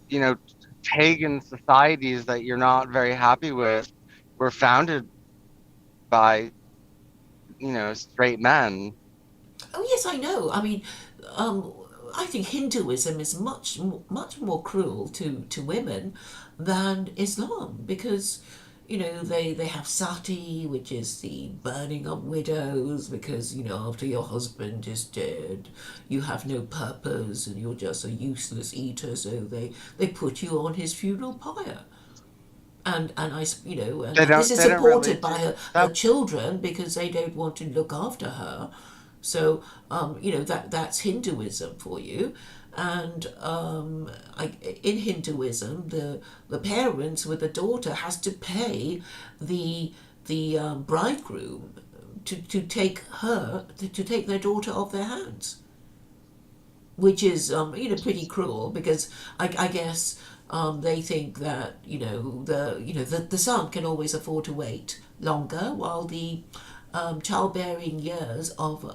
you know, pagan societies that you're not very happy with were founded by, straight men. Oh yes, I know. I mean, um, I think Hinduism is much more cruel to women than Islam because they have sati, which is the burning of widows, because after your husband is dead, you have no purpose and you're just a useless eater. So they put you on his funeral pyre. And I, and this is They don't really supported by do her that. children because they don't want to look after her. So, that's Hinduism for you. And in Hinduism, the parents with the daughter has to pay the bridegroom to take to take their daughter off their hands, which is pretty cruel because I guess they think that the son can always afford to wait longer while the childbearing years of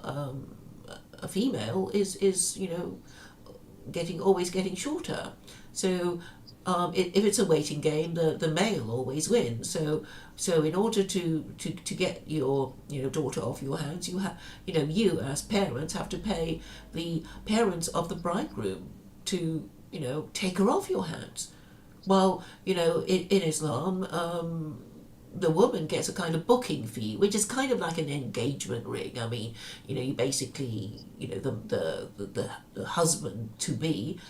a female is getting always getting shorter. So if it's a waiting game, the male always wins. So in order to get your daughter off your hands, you as parents have to pay the parents of the bridegroom to take her off your hands. Well, in Islam, the woman gets a kind of booking fee, which is kind of like an engagement ring. I mean, you basically, the husband to be,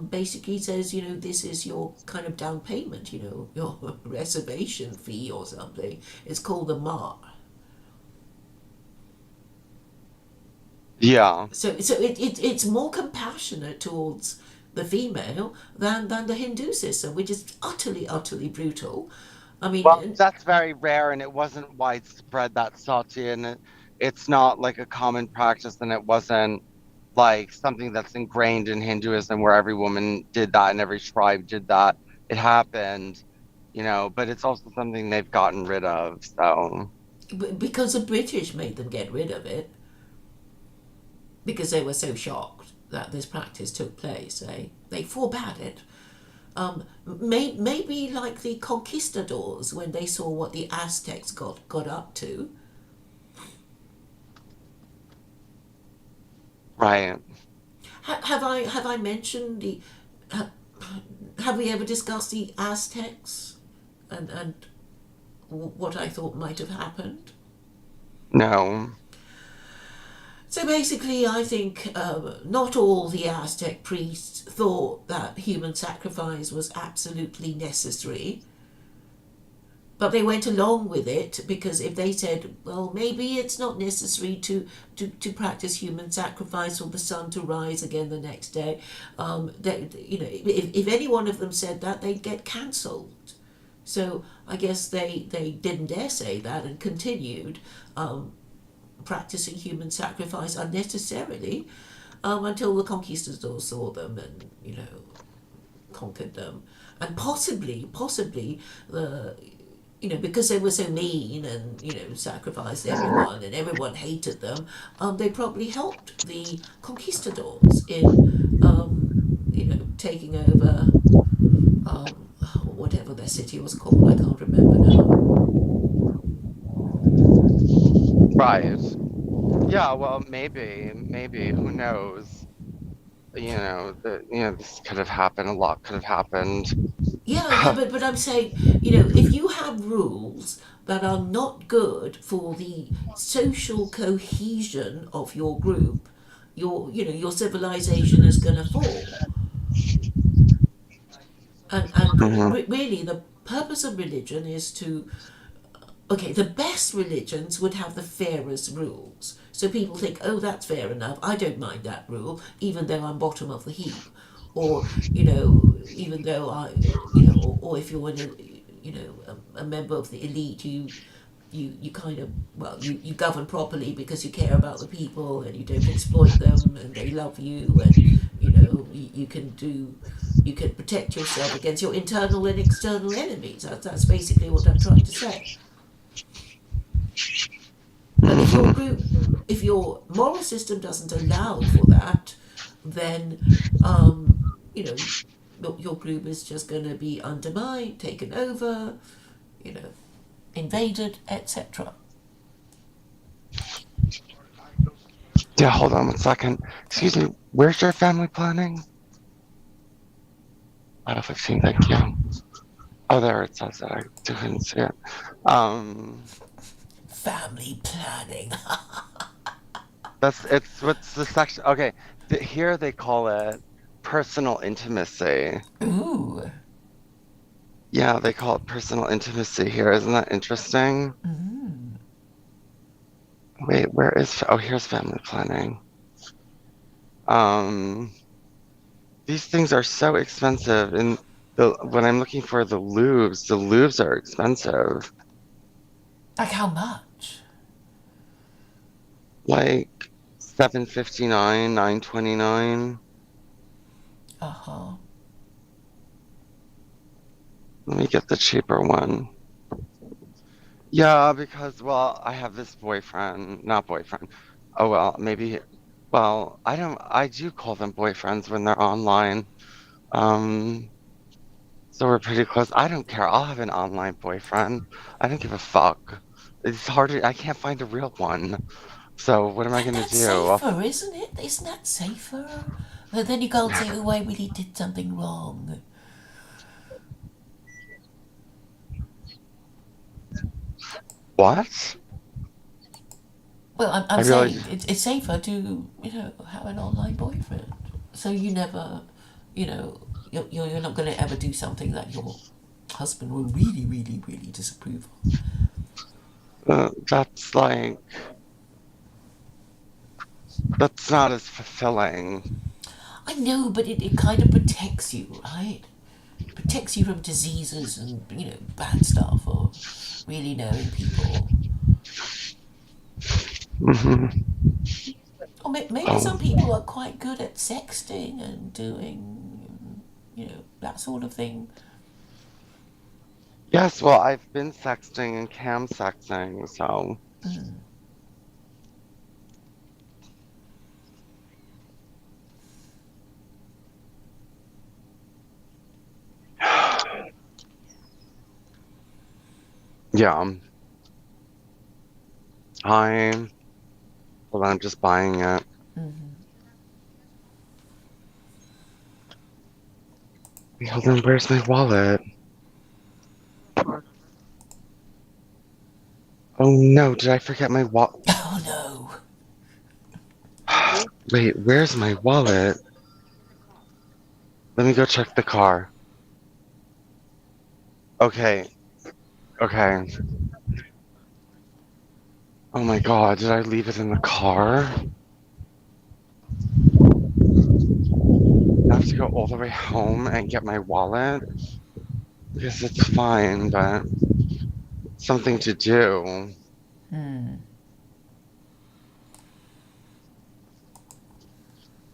basically says, this is your kind of down payment, your reservation fee or something. It's called a mar. Yeah. So it's more compassionate towards the female than the Hindu system, which is utterly brutal. I Well, mean, that's very rare, and it wasn't widespread, that sati, and it's not like a common practice, and it wasn't like something that's ingrained in Hinduism where every woman did that and every tribe did that. It happened, but it's also something they've gotten rid of. So, because the British made them get rid of it because they were so shocked. that this practice took place. They forbade it. Maybe like the conquistadors when they saw what the Aztecs got up to. Right. Have I mentioned the? Have we ever discussed the Aztecs and what I thought might have happened? No. So basically, I think not all the Aztec priests thought that human sacrifice was absolutely necessary, but they went along with it because if they said, well, maybe it's not necessary to practice human sacrifice for the sun to rise again the next day, if any one of them said that, they'd get cancelled. So I guess they didn't dare say that and continued practicing human sacrifice unnecessarily until the conquistadors saw them and conquered them, and possibly the because they were so mean and sacrificed everyone and everyone hated them, they probably helped the conquistadors in taking over whatever their city was called. I can't remember now. Right. Yeah, well, maybe, who knows? This could have happened, a lot could have happened. Yeah, but I'm saying, if you have rules that are not good for the social cohesion of your group, your civilization is going to fall. And Hmm. really, the purpose of religion is to, okay, the best religions would have the fairest rules. So people think, oh, that's fair enough. I don't mind that rule, even though I'm bottom of the heap, or even though or if you're a member of the elite, you kind of, well, you govern properly because you care about the people and you don't exploit them and they love you, and you can protect yourself against your internal and external enemies. That's basically what I'm trying to say. But if your moral system doesn't allow for that, then you know your group is just going to be undermined, taken over, you know, invaded, etc. Yeah, hold on one second. Excuse me, where's your family planning? I don't know if I've seen, thank you. Oh, there it says it. I couldn't see it. Um, Family planning. what's the section? Okay, here they call it personal intimacy. Ooh. Yeah, they call it personal intimacy here. Isn't that interesting? Wait, where is, oh, here's family planning. Um, these things are so expensive, and when I'm looking for the lubes are expensive. Like how much? Like 7.59, 9.29. Uh huh. Let me get the cheaper one. Yeah, because, well, I have this boyfriend, not boyfriend. Oh, well, maybe, well, I do call them boyfriends when they're online. Um, so we're pretty close. I don't care. I'll have an online boyfriend. I don't give a fuck. It's harder. I can't find a real one. So what am I gonna That's do? safer, isn't it? Isn't that safer? But then you can't say, oh, I really did something wrong. What? Well, I I'm really, saying it's safer to, have an online boyfriend. So you never, you're not going to ever do something that your husband will really, really, really disapprove of. that's like, that's not as fulfilling. I know, but it kind of protects you, right? Protects you from diseases and, bad stuff, or really knowing people. Hmm. Or maybe Oh, some people are quite good at sexting and doing, that sort of thing. yes, well, I've been sexting and cam sexting, so. Yeah. I Hold on, I'm just buying it. Hold on, where's my wallet? Oh no, did I forget my wallet? Oh no. Wait, where's my wallet? Let me go check the car. Okay, okay. Oh my god, did I leave it in the car? I have to go all the way home and get my wallet? Because it's fine, but something to do.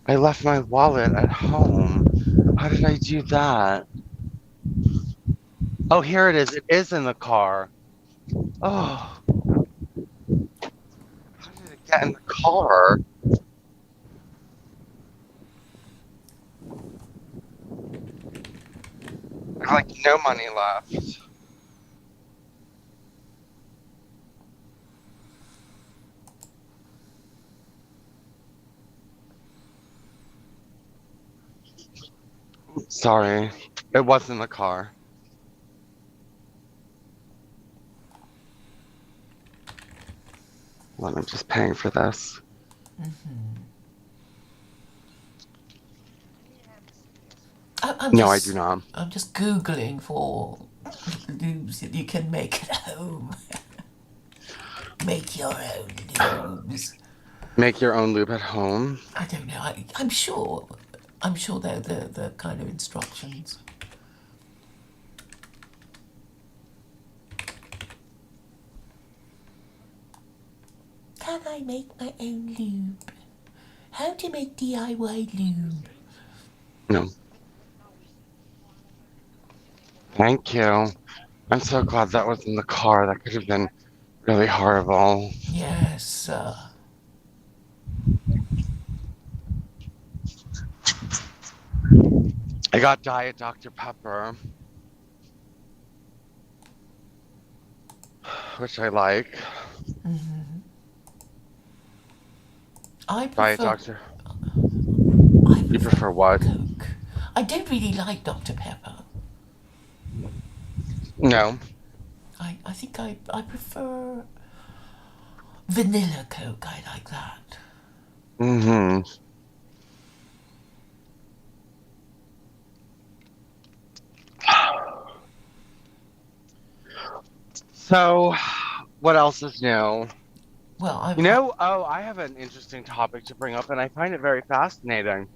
I left my wallet at home. How did I do that? Oh, here it is. It is in the car. Oh, how did it get in the car? I have like no money left. Sorry. It was in the car. Well, I'm just paying for this. I'm No, I do just not. I'm just googling for lubes that you can make at home. Make your own lubes. Make your own lube at home. I don't know. I'm sure. I'm sure they're the kind of instructions. Can I make my own lube? How to make DIY lube? No. Thank you. I'm so glad that was in the car. That could have been really horrible. Yes. I got Diet Dr. Pepper, which I like. I Diet prefer. Dr. I You prefer prefer what? Coke. I don't really like Dr Pepper. No. I think I prefer vanilla Coke. I like that. Mm-hmm. So, what else is new? Well, I have an interesting topic to bring up, and I find it very fascinating.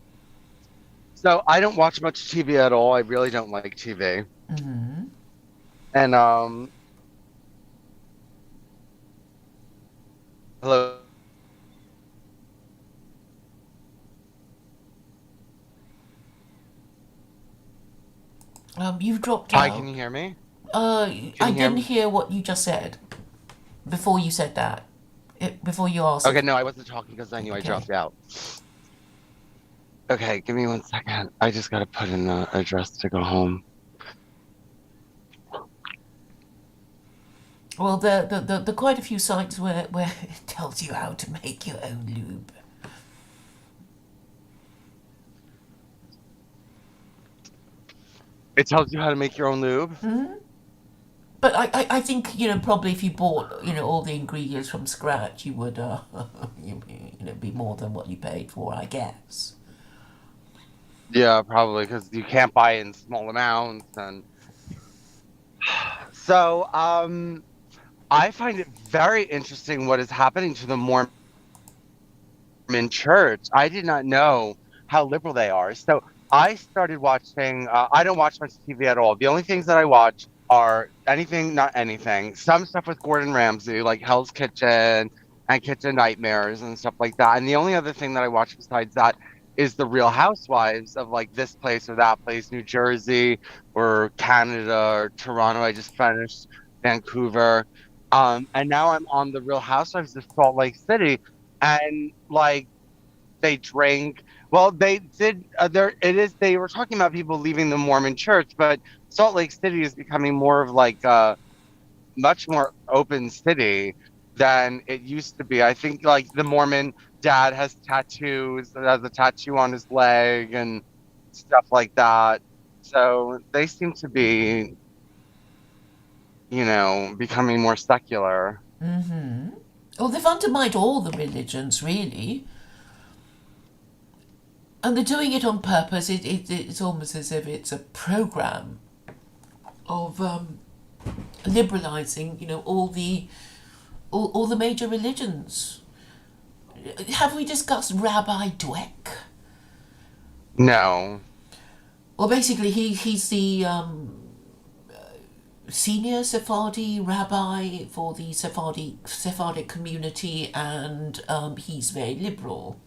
So, I don't watch much TV at all. I really don't like TV. And, hello. you've dropped Hi, can out. you hear me? Can I you hear didn't me? hear what you just said before you said that. Before you asked Okay, if. no, I wasn't talking because I knew I Okay. dropped out. Okay, give me 1 second. I just gotta put in the address to go home. Well, the quite a few sites where it tells you how to make your own lube. It tells you how to make your own lube? But I think probably if you bought all the ingredients from scratch, you would be more than what you paid for, I guess. Yeah, probably because you can't buy in small amounts and so I find it very interesting what is happening to the Mormon church. I did not know how liberal they are. So I started watching I don't watch much TV at all. The only things that I watch are anything, not anything. Some stuff with Gordon Ramsay, like Hell's Kitchen and Kitchen Nightmares and stuff like that. And the only other thing that I watch besides that is the Real Housewives of like this place or that place, New Jersey or Canada or Toronto. I just finished Vancouver. And now I'm on the Real Housewives of Salt Lake City, and like they drank. Well, they did. There it is. They were talking about people leaving the Mormon Church, but Salt Lake City is becoming more of like much more open city than it used to be. I think like the Mormon dad has tattoos, has a tattoo on his leg and stuff like that. So they seem to be, becoming more secular. Well, they've undermined all the religions, really. And they're doing it on purpose. It's almost as if it's a program of liberalizing, all the major religions. Have we discussed Rabbi Dweck? No. Well, basically, he's the senior Sephardi rabbi for the Sephardic community, and he's very liberal.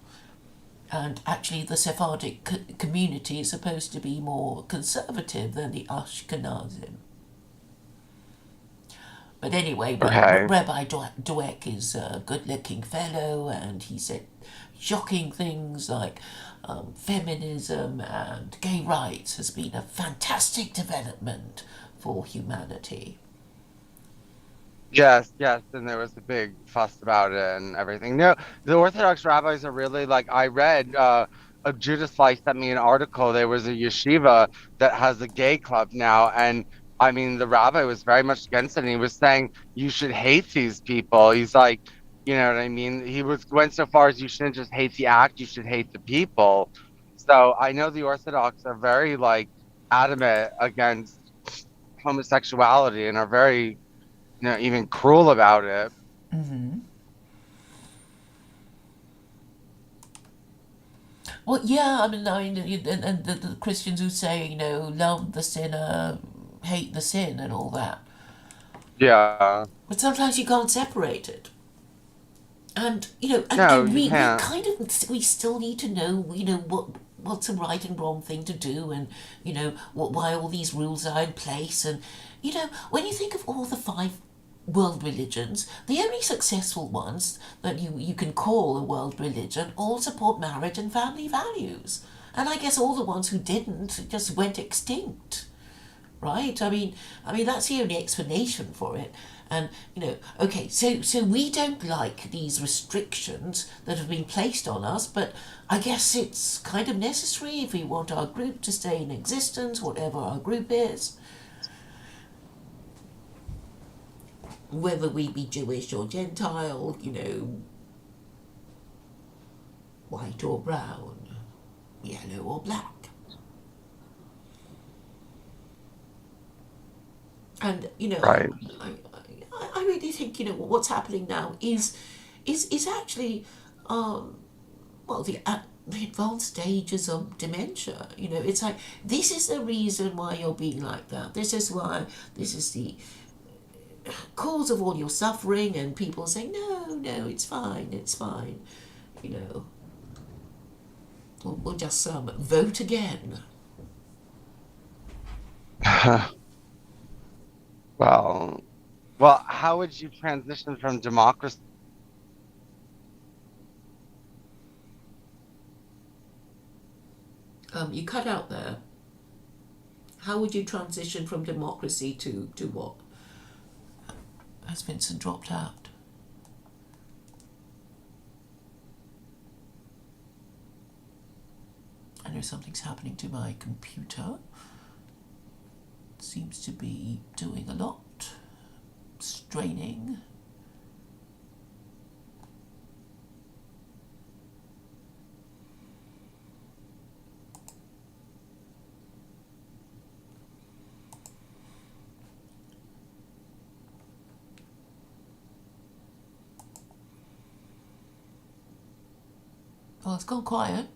And actually, the Sephardic community is supposed to be more conservative than the Ashkenazim. But anyway, Okay. Rabbi Dweck is a good-looking fellow, and he said shocking things like feminism and gay rights has been a fantastic development for humanity. Yes, yes, and there was a big fuss about it and everything. No, the Orthodox rabbis are really like I read Judah Slice sent me an article. There was a yeshiva that has a gay club now, and I mean the rabbi was very much against it, and he was saying you should hate these people. He's like, you know what I mean? He went so far as you shouldn't just hate the act, you should hate the people. So I know the Orthodox are very like adamant against homosexuality and are very even cruel about it. Well, yeah, and the Christians who say, love the sinner, hate the sin, and all that. Yeah. But sometimes you can't separate it. And No, and you we can't. kind of we still need to know what's a right and wrong thing to do, and why all these rules are in place. And when you think of all the five world religions, the only successful ones that you can call a world religion all support marriage and family values. And I guess all the ones who didn't just went extinct, right? I mean that's the only explanation for it. And okay, so we don't like these restrictions that have been placed on us, but I guess it's kind of necessary if we want our group to stay in existence, whatever our group is, whether we be Jewish or Gentile, white or brown, yellow or black. And Right. I really think what's happening now is actually well the advanced stages of dementia. It's like this is the reason why you're being like that. This is the cause of all your suffering, and people say no, it's fine. You know, we'll just vote again. Well, well, how would you transition from democracy? You cut out there. How would you transition from democracy to what? Has Vincent dropped out? I know something's happening to my computer. It seems to be doing a lot. Straining. Well, it's gone quiet.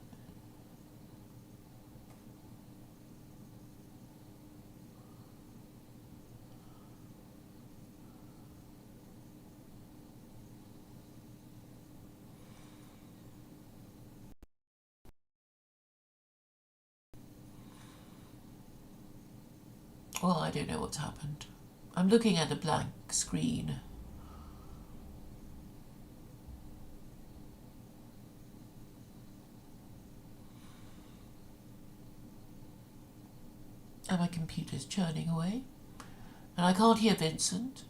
Well, I don't know what's happened. I'm looking at a blank screen. And my computer's churning away. And I can't hear Vincent.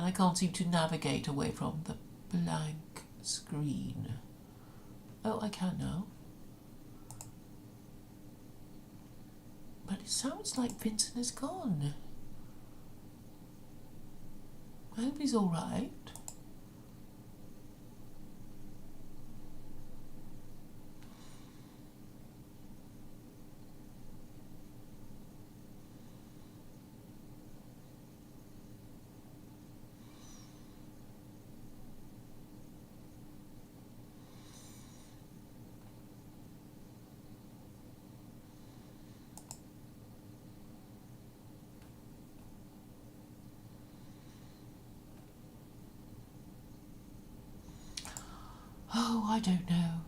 And I can't seem to navigate away from the blank screen. Oh, I can now. But it sounds like Vincent is gone. I hope he's alright. Oh, I don't know.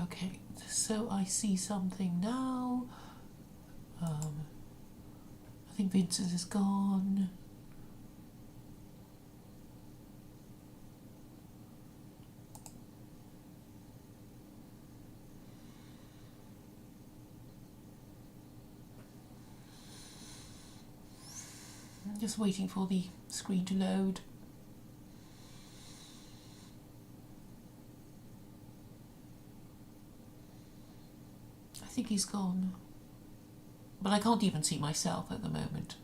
Okay, so I see something now. I think Vincent is gone. I'm just waiting for the screen to load. I think he's gone. But I can't even see myself at the moment.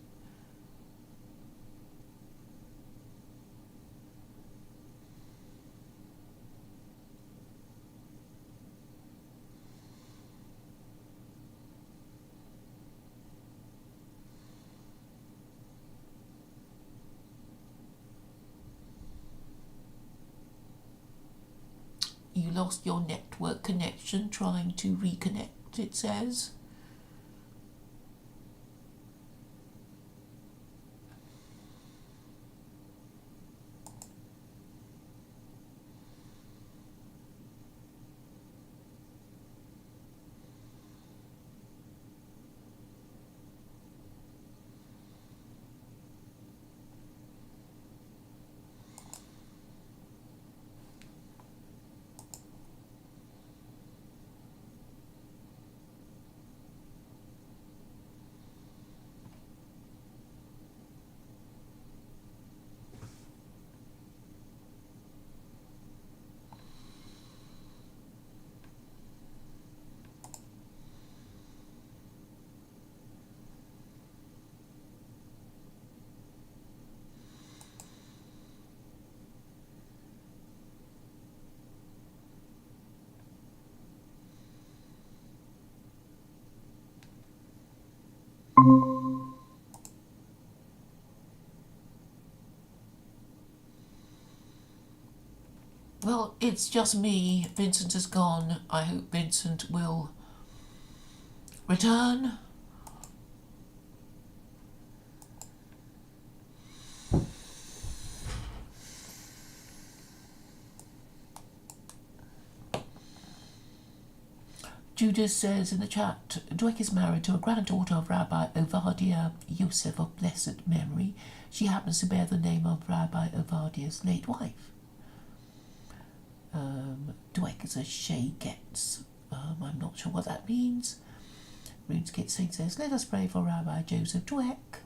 You lost your network connection trying to reconnect, it says. Well, it's just me. Vincent is gone. I hope Vincent will return. Judith says in the chat, Dweck is married to a granddaughter of Rabbi Ovadia Yosef of blessed memory. She happens to bear the name of Rabbi Ovadia's late wife. Dweck is a Shay Getz. I'm not sure what that means. RuneScape Singh says, let us pray for Rabbi Joseph Dweck.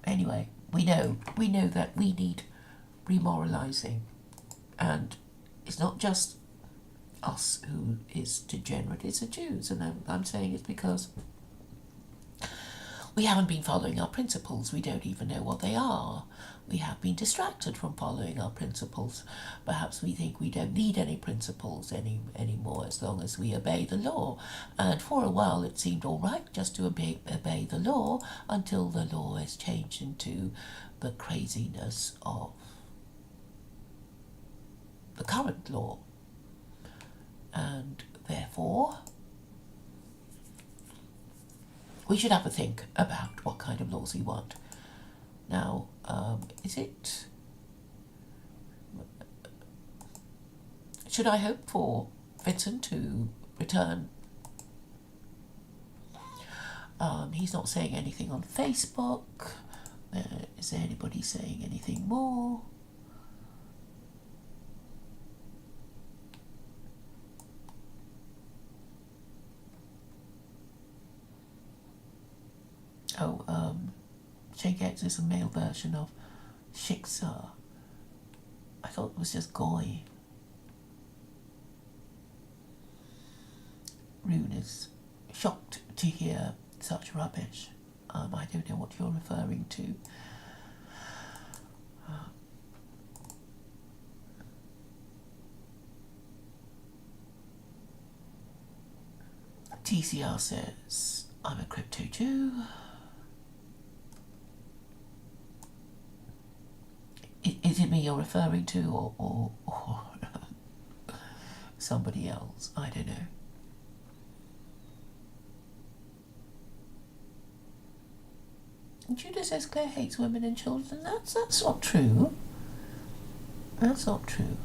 Anyway, we know that we need remoralizing, and it's not just us who is degenerate, it's the Jews, and I'm saying it's because we haven't been following our principles. We don't even know what they are. We have been distracted from following our principles. Perhaps we think we don't need any principles anymore as long as we obey the law. And for a while it seemed all right just to obey the law until the law has changed into the craziness of the current law. And therefore, we should have a think about what kind of laws we want. Now, should I hope for Vincent to return He's not saying anything on Facebook. Is there anybody saying anything more? Oh, Shakex is a male version of Shiksa. I thought it was just Goy. Rune is shocked to hear such rubbish. I don't know what you're referring to. TCR says, I'm a crypto Jew. Is it me you're referring to, or somebody else? I don't know. Judah says Claire hates women and children. That's not true. That's not true.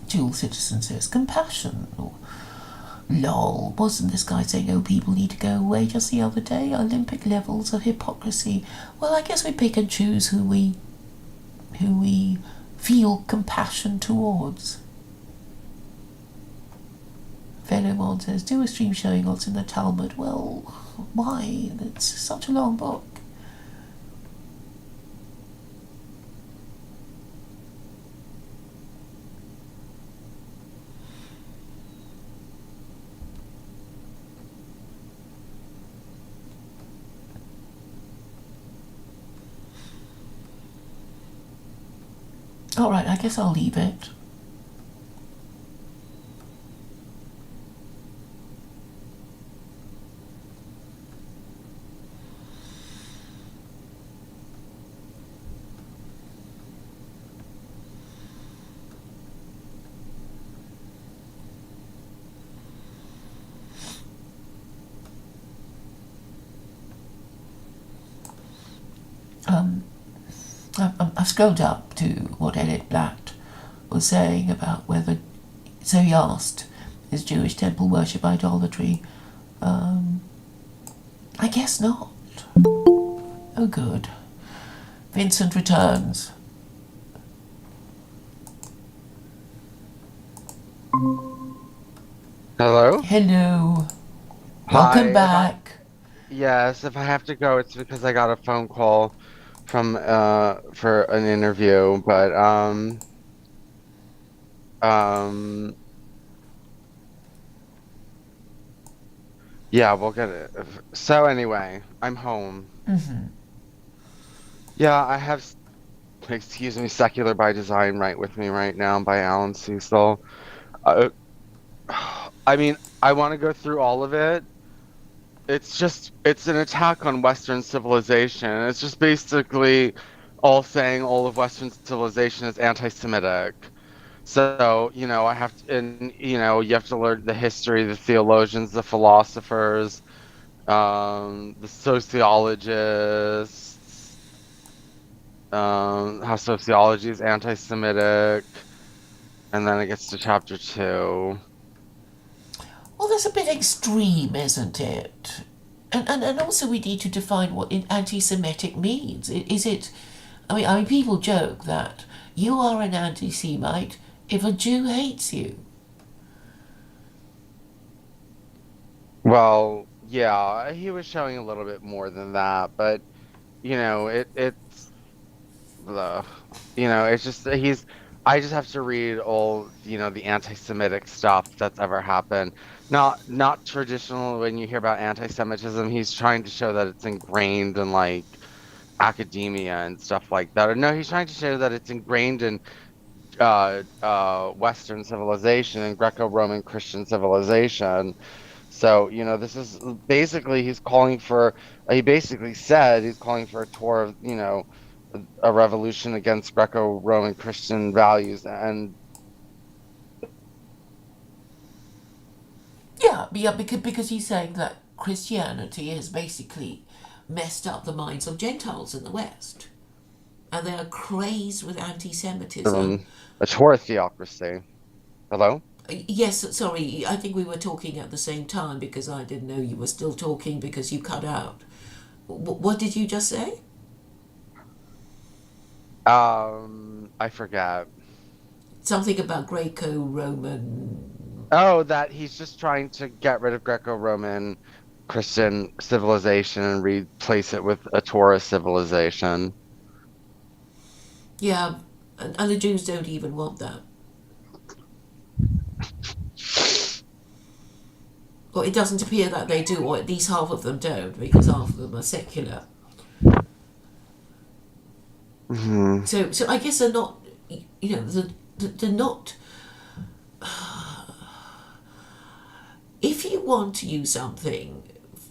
Dual Citizen says compassion. Lol, wasn't this guy saying, oh, people need to go away just the other day? Olympic levels of hypocrisy. Well, I guess we pick and choose who we feel compassion towards. Velomon says, do a stream showing what's in the Talmud. Well, why? It's such a long book. Alright, I guess I'll leave it. I've scrolled up to what Elliot Blatt was saying about whether, so he asked, is Jewish temple worship idolatry? I guess not. Oh, good. Vincent returns. Hello? Hello. Hi. Welcome back. Yes, if I have to go, it's because I got a phone call from for an interview, but um yeah, we'll get it. So anyway, I'm home. Yeah, I have excuse me, Secular by Design right with me right now by Alan Cecil. Uh, I mean, I want to go through all of it. It's an attack on Western civilization. It's just basically all saying all of Western civilization is anti-Semitic. So, I have to, and, you have to learn the history, the theologians, the philosophers, the sociologists, how sociology is anti-Semitic, and then it gets to chapter two. Well, that's a bit extreme, isn't it? And also we need to define what anti-Semitic means. Is it? I mean, people joke that you are an anti-Semite if a Jew hates you. Well, yeah, he was showing a little bit more than that, but it's the it's just that I just have to read all the anti-Semitic stuff that's ever happened. Not traditional. When you hear about anti-Semitism, he's trying to show that it's ingrained in like academia and stuff like that. Or no, he's trying to show that it's ingrained in Western civilization and Greco-Roman Christian civilization. So, this is basically he basically said he's calling for a tour of, a revolution against Greco-Roman Christian values. And Yeah, because he's saying that Christianity has basically messed up the minds of Gentiles in the West. And they are crazed with anti-Semitism. Um, a Torah theocracy. Hello? Yes, sorry, I think we were talking at the same time because I didn't know you were still talking because you cut out. What did you just say? I forget. Something about Greco-Roman. Oh, that he's just trying to get rid of Greco-Roman Christian civilization and replace it with a Torah civilization. Yeah, and the Jews don't even want that. Or it doesn't appear that they do, or at least half of them don't, because half of them are secular. Hmm. So I guess they're not, they're not. If you want to use something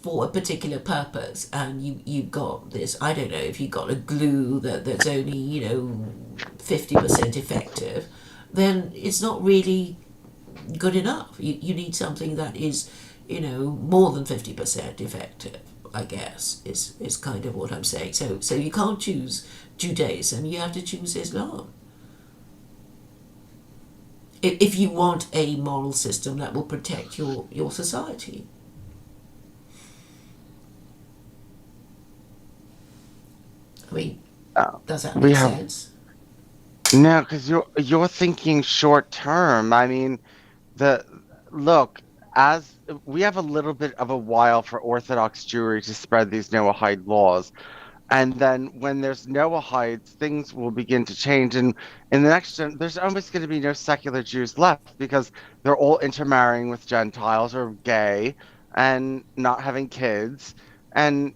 for a particular purpose and you've got this, I don't know, if you've got a glue that's only 50% effective, then it's not really good enough. You need something that is more than 50% effective, I guess, is kind of what I'm saying. So you can't choose Judaism, you have to choose Islam if you want a moral system that will protect your society. I mean, does that We make have sense? no, because you're thinking short term. I mean, the look, as we have a little bit of a while for Orthodox Jewry to spread these Noahide laws. And then when there's Noahides, things will begin to change. And in the next gen, there's almost going to be no secular Jews left because they're all intermarrying with Gentiles or gay and not having kids. And,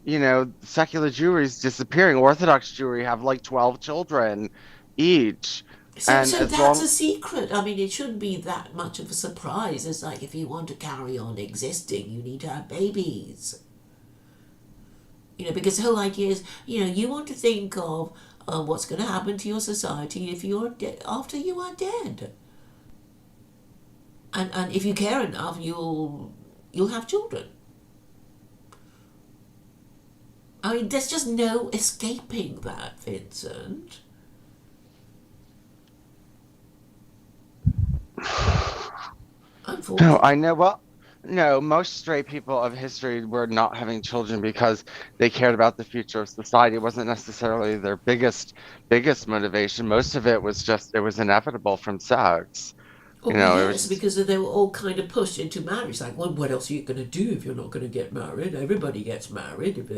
secular Jewry is disappearing. Orthodox Jewry have like 12 children each. So, And so as that's long, a secret. I mean, it shouldn't be that much of a surprise. It's like if you want to carry on existing, you need to have babies. Because the whole idea is, you want to think of what's going to happen to your society if you're after you are dead, and if you care enough, you'll have children. I mean, there's just no escaping that, Vincent. no, Unfortunately. I know. Well, no, most straight people of history were not having children because they cared about the future of society. It wasn't necessarily their biggest motivation. Most of it was just it was inevitable from sex. Oh It was yes, just because they were all kind of pushed into marriage. Like, well, what else are you going to do if you're not going to get married? Everybody gets married if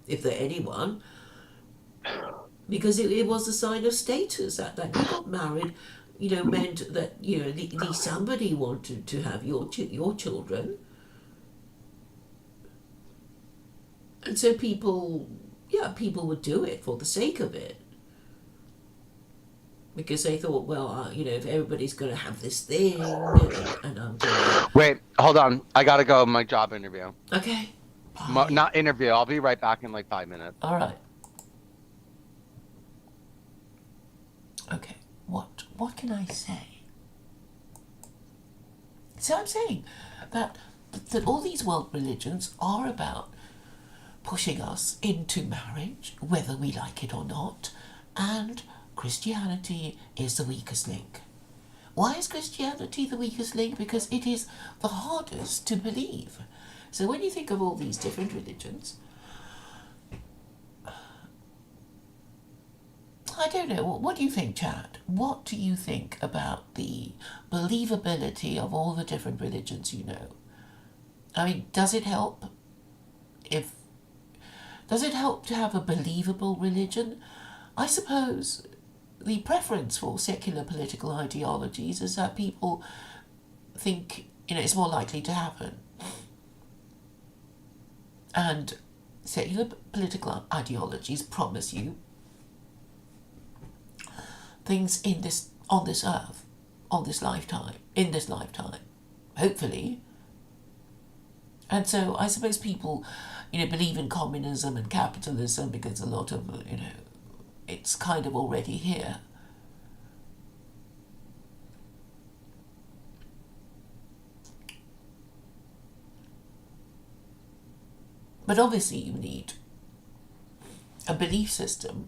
if they're anyone, because it was a sign of status that you got married. Meant that at least somebody wanted to have your children, and so people would do it for the sake of it because they thought, well, if everybody's going to have this thing, and I'm gonna. wait, hold on. I gotta go. My job interview. Okay, bye. Not interview. I'll be right back in like 5 minutes. All right. Okay. What can I say? So I'm saying that all these world religions are about pushing us into marriage, whether we like it or not, and Christianity is the weakest link. Why is Christianity the weakest link? Because it is the hardest to believe. So when you think of all these different religions, I don't know, what do you think, Chad? What do you think about the believability of all the different religions you know? I mean, if does it help to have a believable religion? I suppose the preference for secular political ideologies is that people think it's more likely to happen. And secular political ideologies promise you things on this earth, in this lifetime, hopefully. And so I suppose people, believe in communism and capitalism because a lot of, it's kind of already here. But obviously you need a belief system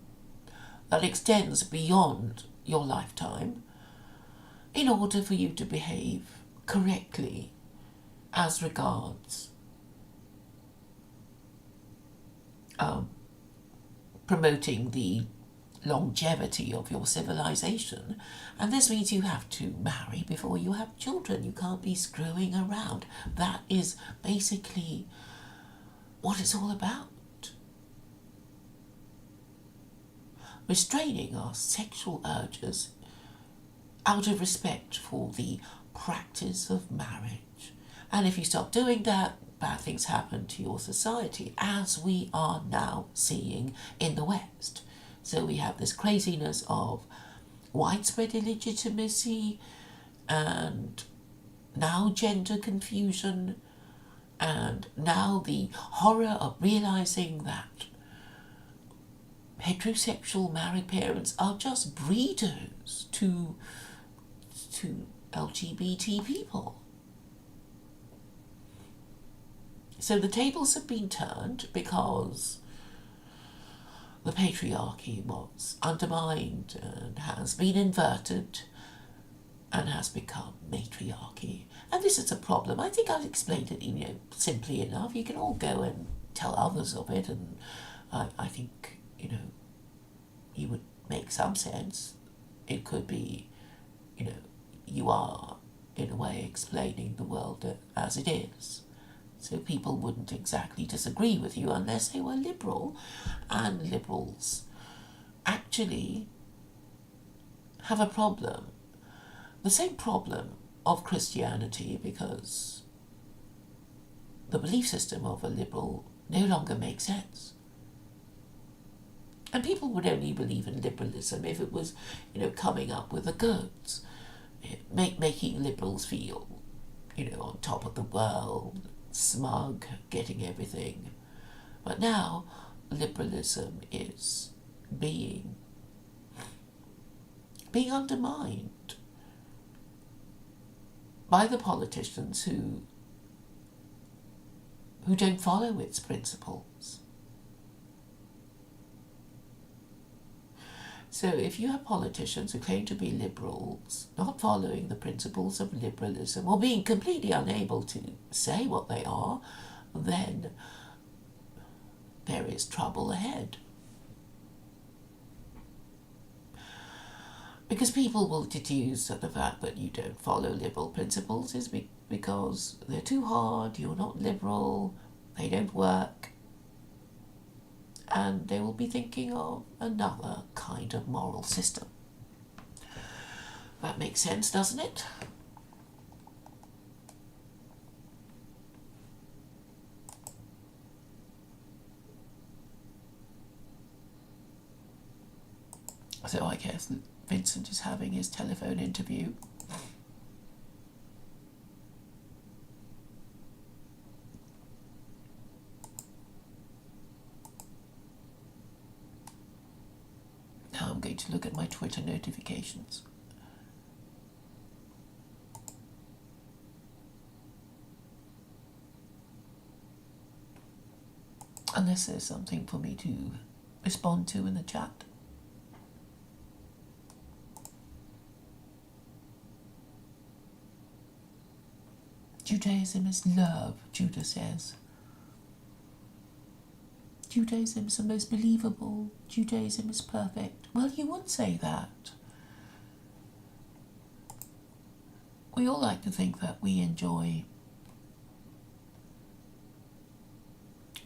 that extends beyond your lifetime in order for you to behave correctly as regards promoting the longevity of your civilization. And this means you have to marry before you have children. You can't be screwing around. That is basically what it's all about. Restraining our sexual urges out of respect for the practice of marriage. And if you stop doing that, bad things happen to your society, as we are now seeing in the West. So we have this craziness of widespread illegitimacy and now gender confusion and now the horror of realizing that heterosexual married parents are just breeders to LGBT people. So the tables have been turned because the patriarchy was undermined and has been inverted and has become matriarchy. And this is a problem. I think I've explained it, simply enough. You can all go and tell others of it, and I think, you would make some sense. It could be, you are, in a way, explaining the world as it is. So people wouldn't exactly disagree with you unless they were liberal. And liberals actually have a problem. The same problem of Christianity, because the belief system of a liberal no longer makes sense. And people would only believe in liberalism if it was, coming up with the goods, making liberals feel, on top of the world, smug, getting everything. But now, liberalism is being undermined by the politicians who don't follow its principles. So if you have politicians who claim to be liberals, not following the principles of liberalism, or being completely unable to say what they are, then there is trouble ahead. Because people will deduce that the fact that you don't follow liberal principles is because they're too hard, you're not liberal, they don't work, and they will be thinking of another kind of moral system. That makes sense, doesn't it? So I guess Vincent is having his telephone interview. Now I'm going to look at my Twitter notifications. Unless there's something for me to respond to in the chat. Judaism is love, Judah says. Judaism is the most believable. Judaism is perfect. Well, you would say that. We all like to think that we enjoy,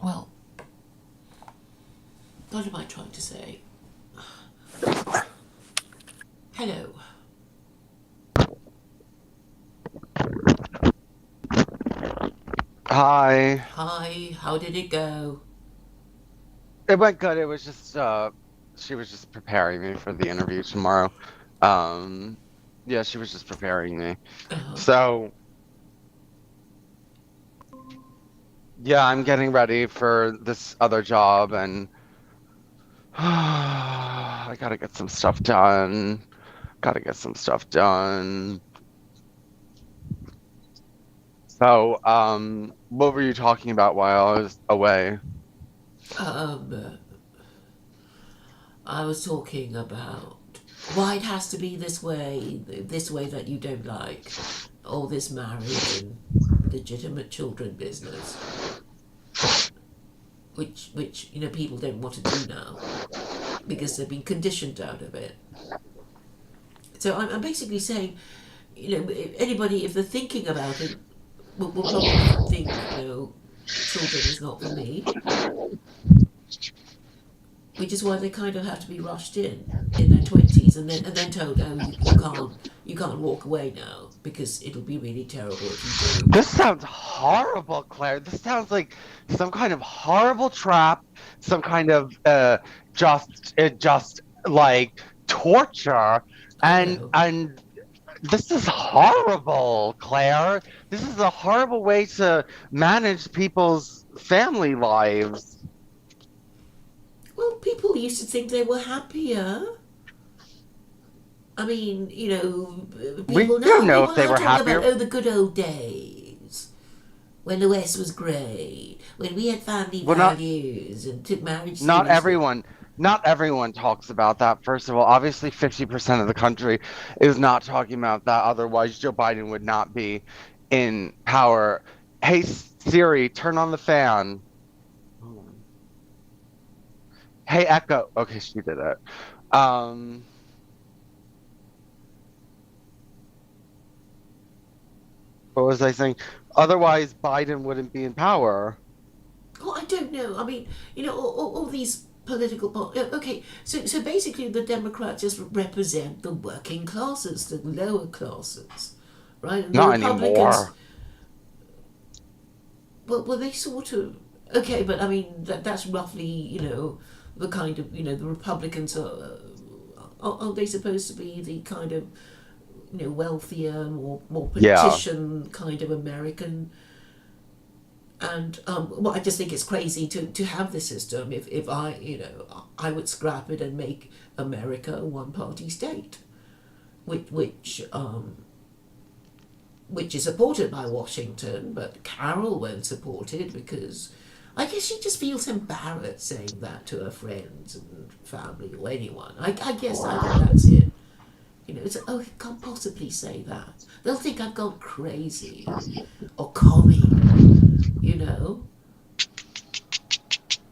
well, what am I trying to say? Hello. Hi. Hi, how did it go? It went good. It was just she was just preparing me for the interview tomorrow. Yeah, she was just preparing me. So yeah, I'm getting ready for this other job, and I gotta get some stuff done. Gotta get some stuff done. So, what were you talking about while I was away? I was talking about why it has to be this way that you don't like, all this marriage and legitimate children business, which people don't want to do now because they've been conditioned out of it. So I'm basically saying, anybody, if they're thinking about it, will probably think, children is not for me, which is why they kind of have to be rushed in their 20s and then told, oh, you can't walk away now because it'll be really terrible if you do. This sounds horrible, Claire. This sounds like some kind of horrible trap, some kind of just like torture, I and know. and this is horrible, Claire. This is a horrible way to manage people's family lives. Well, people used to think they were happier. I mean, We people don't now know people if they now were talk about, happier. oh, the good old days when the West was great, when we had family Well, not values and took marriage not seriously. everyone. Not everyone talks about that. First of all, obviously, 50% of the country is not talking about that. Otherwise, Joe Biden would not be in power. Hey Siri, turn on the fan. Hold on. Hey Echo. Okay, she did it. Um, what was I saying? Otherwise, Biden wouldn't be in power. Oh, I don't know. I mean, all these political. Okay, so basically, the Democrats just represent the working classes, the lower classes, right? And the Not Republicans, anymore. well, they sort of. Okay, but I mean, that's roughly, the kind of, the Republicans are they supposed to be the kind of, wealthier, more Yeah. petition kind of American. And well, I just think it's crazy to have this system. If I would scrap it and make America a one party state, which is supported by Washington, but Carol won't support it because I guess she just feels embarrassed saying that to her friends and family or anyone. I guess I think that's it. It's, oh, he can't possibly say that. They'll think I've gone crazy or commie, you know.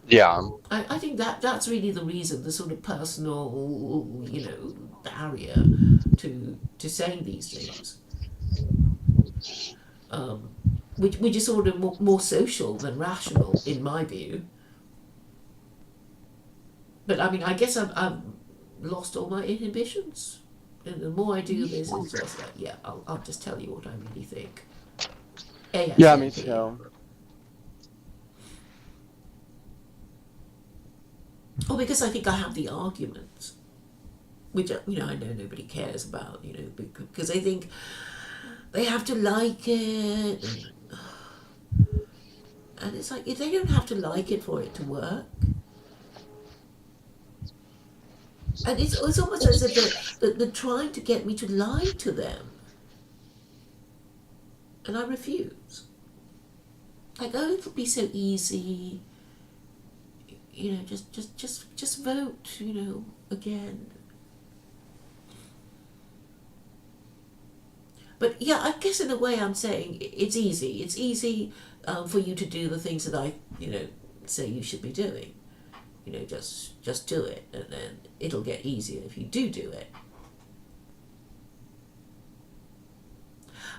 Yeah. I think that's really the reason, the sort of personal, barrier to saying these things, um, which is sort of more social than rational in my view. But I mean, I guess I've lost all my inhibitions, and the more I do this, it's just like, yeah, I'll just tell you what I really think, Yeah, me ASAP. too. Oh, because I think I have the arguments, which I know nobody cares about, because they think they have to like it, and it's like if they don't have to like it for it to work. And it's almost as if they're trying to get me to lie to them, and I refuse. Like, oh, it'll be so easy, just vote, again. But yeah, I guess in a way I'm saying it's easy. It's easy for you to do the things that I, say you should be doing. Just do it, and then it'll get easier if you do it.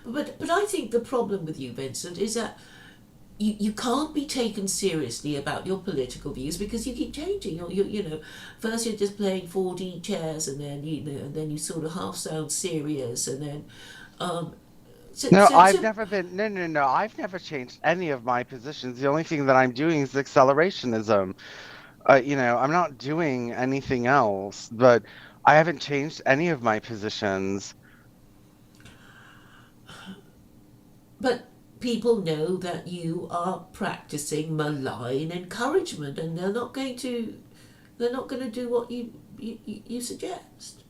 But I think the problem with you, Vincent, is that you can't be taken seriously about your political views because you keep changing. First you're just playing 4D chairs, and then and then you sort of half sound serious, and then um, so No, so I've so. never been. No, no, no. I've never changed any of my positions. The only thing that I'm doing is accelerationism. I'm not doing anything else, but I haven't changed any of my positions. But people know that you are practicing malign encouragement, and they're not going to do what you suggest.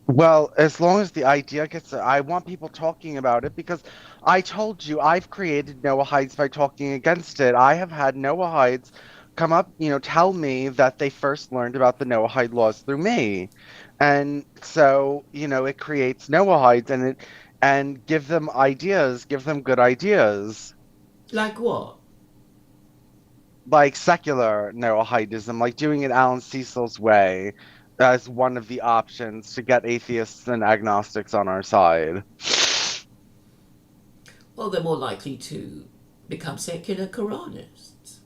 Well, as long as the idea gets, I want people talking about it because I told you I've created Noah Hides by talking against it. I have had Noah Hides come up, tell me that they first learned about the Noahide laws through me. And so, it creates Noahides and give them ideas, give them good ideas. Like what? Like secular Noahidism, like doing it Alan Cecil's way as one of the options to get atheists and agnostics on our side. Well, they're more likely to become secular Koranists.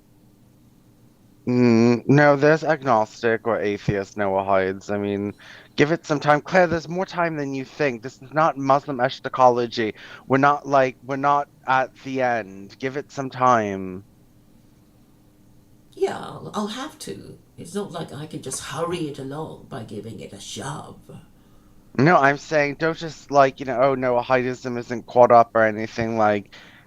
No, there's agnostic or atheist Noahides. I mean, give it some time. Claire, there's more time than you think. This is not Muslim eschatology. We're not at the end. Give it some time. Yeah, I'll have to. It's not like I can just hurry it along by giving it a shove. No, I'm saying don't just oh no, Noahidism isn't caught up or anything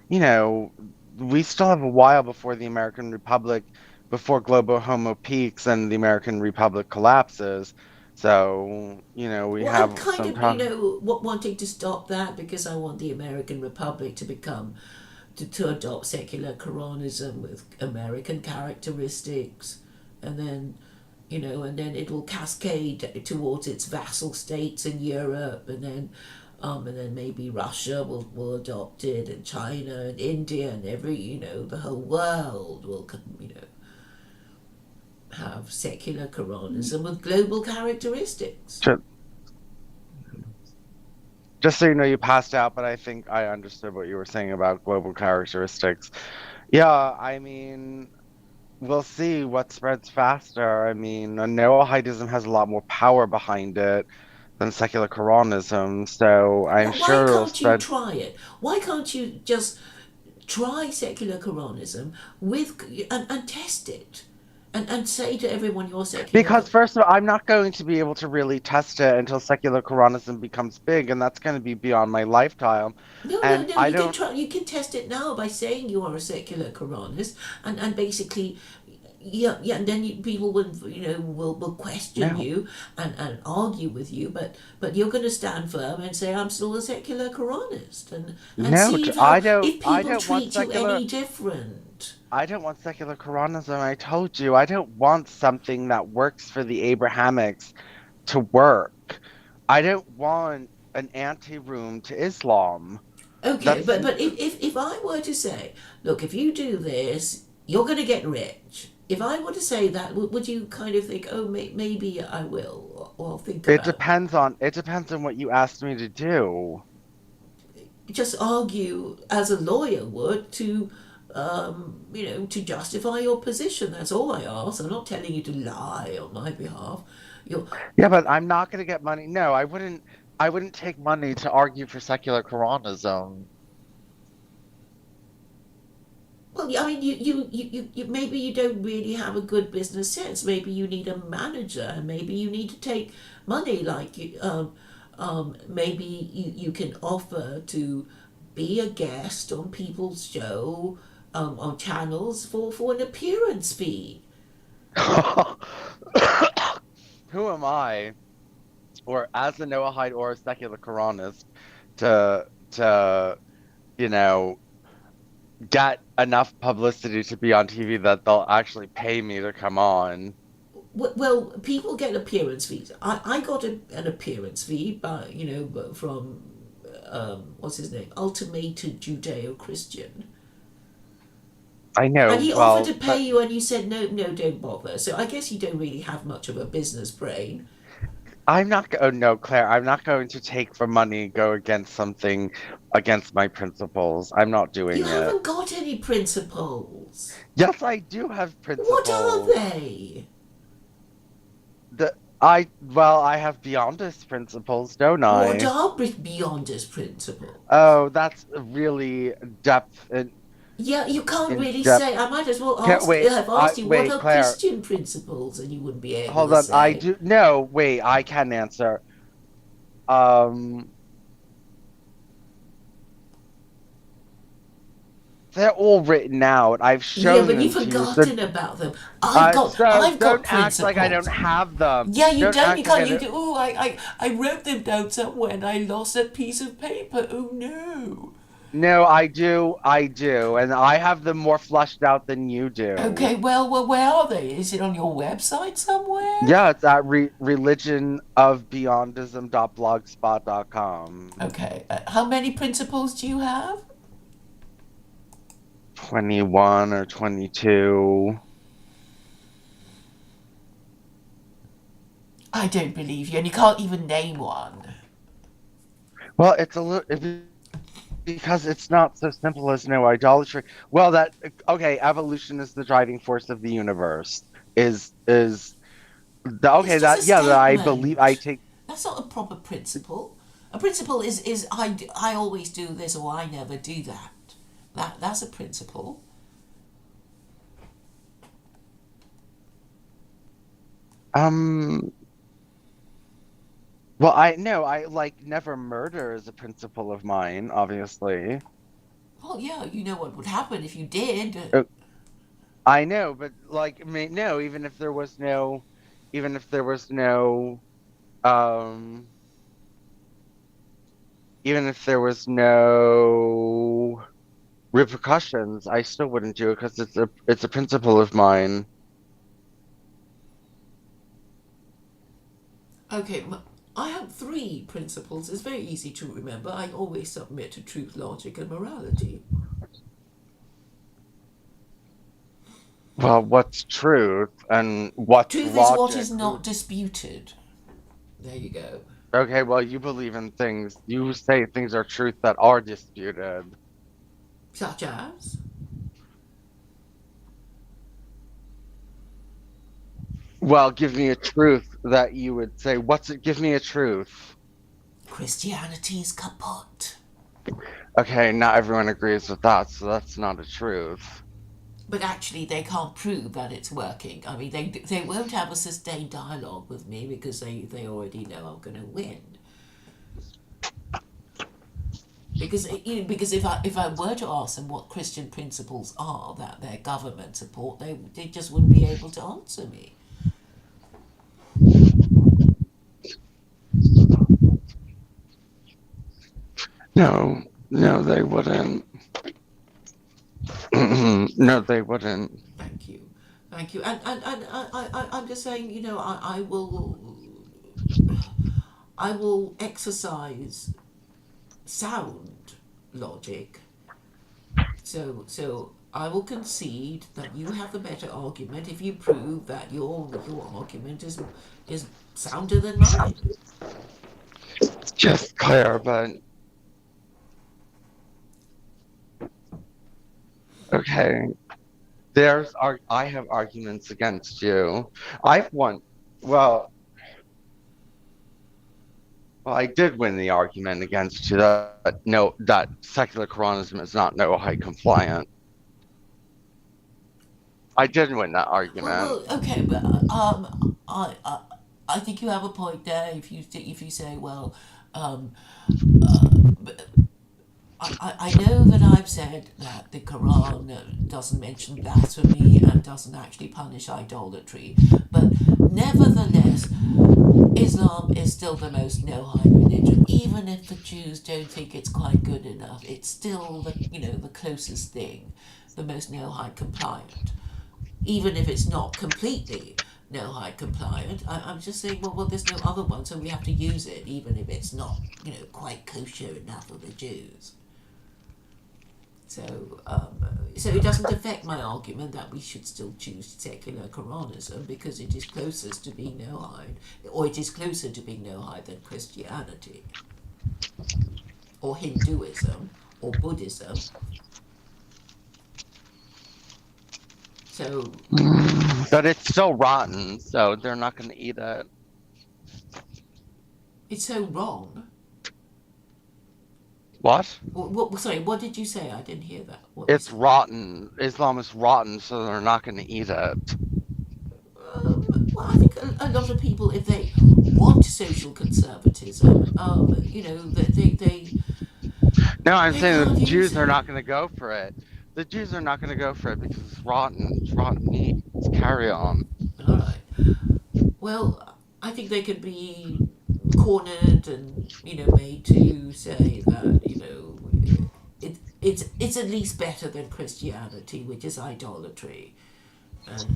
you know, we still have a while before the American Republic, before global homo peaks and the American Republic collapses. So, we Well, I'm have kind some of, time. wanting to stop that because I want the American Republic to become, to adopt secular Quranism with American characteristics, and then, and then it will cascade towards its vassal states in Europe, and then maybe Russia will adopt it, and China and India and the whole world will, have secular Quranism with global characteristics. Ju- Just so you know, you passed out, but I think I understood what you were saying about global characteristics. Yeah, I mean, we'll see what spreads faster. I mean, Noahidism has a lot more power behind it than secular Quranism, so I'm Why sure it'll can't you spread try it? Why can't you just try secular Quranism with and test it, and say to everyone you're secular. because first of all, I'm not going to be able to really test it until secular Quranism becomes big, and that's going to be beyond my lifetime. No, no, And no. I You can don't, try. You can test it now by saying you are a secular Quranist, and basically, yeah, yeah. And then people will, will question no, you and argue with you, but you're going to stand firm and say I'm still a secular Quranist, and no, see if I people don't want treat you secular. any different. I don't want secular Quranism. I told you, I don't want something that works for the Abrahamics to work. I don't want an anti-room to Islam. Okay, That's but if I were to say, look, if you do this, you're going to get rich. If I were to say that, would you kind of think, oh, maybe I will, or I'll think about it? it depends on what you asked me to do. Just argue as a lawyer would to, to justify your position. That's all I ask. I'm not telling you to lie on my behalf. You're, Yeah, but I'm not going to get money. No, I wouldn't take money to argue for secular Quranism. Well, I mean, maybe you don't really have a good business sense. Maybe you need a manager, and maybe you need to take money. Maybe you can offer to be a guest on people's show, on channels for an appearance fee. Who am I, or as a Noahide or a secular Quranist, to you know get enough publicity to be on TV that they'll actually pay me to come on? Well, people get appearance fees. I got an appearance fee, from what's his name, Ultimated Judeo Christian, I and know, he offered to well, pay you, and you said no, no, don't bother. So I guess you don't really have much of a business brain. I'm not. Oh no, Claire, I'm not going to take for money, go against something, against my principles. I'm not You doing it. haven't got any principles. Yes, I do have What are principles. they? I have beyondist principles, don't What I? are beyondist principles? Oh, that's really depth Yeah, you can't in really depth. say. I might as well Can't wait. have I asked you what wait, are Claire. Christian principles, and you wouldn't be able Hold to on. I say. do. No, wait. I can answer. Um, they're all written out. I've Yeah, shown but you've them to you. So, forgotten about them. I've got so I've got don't act like I principles. don't have them. Yeah, you Don't don't. You act like I can't. You don't. do. Oh, I wrote them down somewhere and I lost that piece of paper. Oh no. No, I do, and I have them more fleshed out than you do. Okay, well, where are they? Is it on your website somewhere? Yeah, it's at religionofbeyondism.blogspot.com. Okay, how many principles do you have? 21 or 22. I don't believe you, and you can't even name one. Well, it's a little because it's not so simple as no idolatry. Well, that okay, evolution is the driving force of the universe. It's Okay, just a that yeah, that I believe I statement. take. That's not a proper principle. A principle is I always do this or I never do that. That's a principle. Um, well, I no, I like never murder is a principle of mine, obviously. Well, yeah, you know what would happen if you did. Uh, I know, but like, I mean, no, even if there was no, um, even if there was no repercussions, I still wouldn't do it because it's a principle of mine. Okay, I have three principles. It's very easy to remember. I always submit to truth, logic, and morality. Well, what's truth and what's Truth is what logic? is not disputed. There you go. Okay, well, you believe in things. You say things are truth that are disputed. Such as Well, give me a truth that you would say. What's it? Give me a truth. Christianity's kaput. Okay, not everyone agrees with that, so that's not a truth. But actually, they can't prove that it's working. I mean, they won't have a sustained dialogue with me because they already know I'm going to win. Because if I were to ask them what Christian principles are that their government support, they just wouldn't be able to answer me. No, no, they wouldn't. No, they wouldn't. Thank you, thank you. I'm just saying, I will exercise sound logic. So I will concede that you have the better argument if you prove that your argument is sounder than mine. Just Claire, but okay. I have arguments against you. I've won. Well, well, I did win the argument against you that no, that secular Koranism is not Noahide compliant. I did win that argument. Okay, but I think you have a point there. If you say, well, um, but I know that I've said that the Quran doesn't mention blasphemy and doesn't actually punish idolatry, but nevertheless, Islam is still the most no-hide religion. Even if the Jews don't think it's quite good enough, it's still the closest thing, the most no-hide compliant. Even if it's not completely no-hide compliant, I'm just saying, well, there's no other one, so we have to use it, even if it's not quite kosher enough for the Jews. So, so it doesn't affect my argument that we should still choose secular Koranism because it is closest to being no-hide, or it is closer to being no-hide than Christianity, or Hinduism, or Buddhism. So, But it's still rotten, so they're not going to eat it. it's so wrong. What? Sorry, what did you say? I didn't hear that. What It's was? rotten. Islam is rotten, so they're not going to eat it. Well, I think a lot of people, if they want social conservatism, No, I'm they saying can't the use Jews are it. not going to go for it. The Jews are not going to go for it because it's rotten. It's rotten meat. It's carry on. All right. Well, I think they could be cornered and made to say that it's at least better than Christianity, which is idolatry.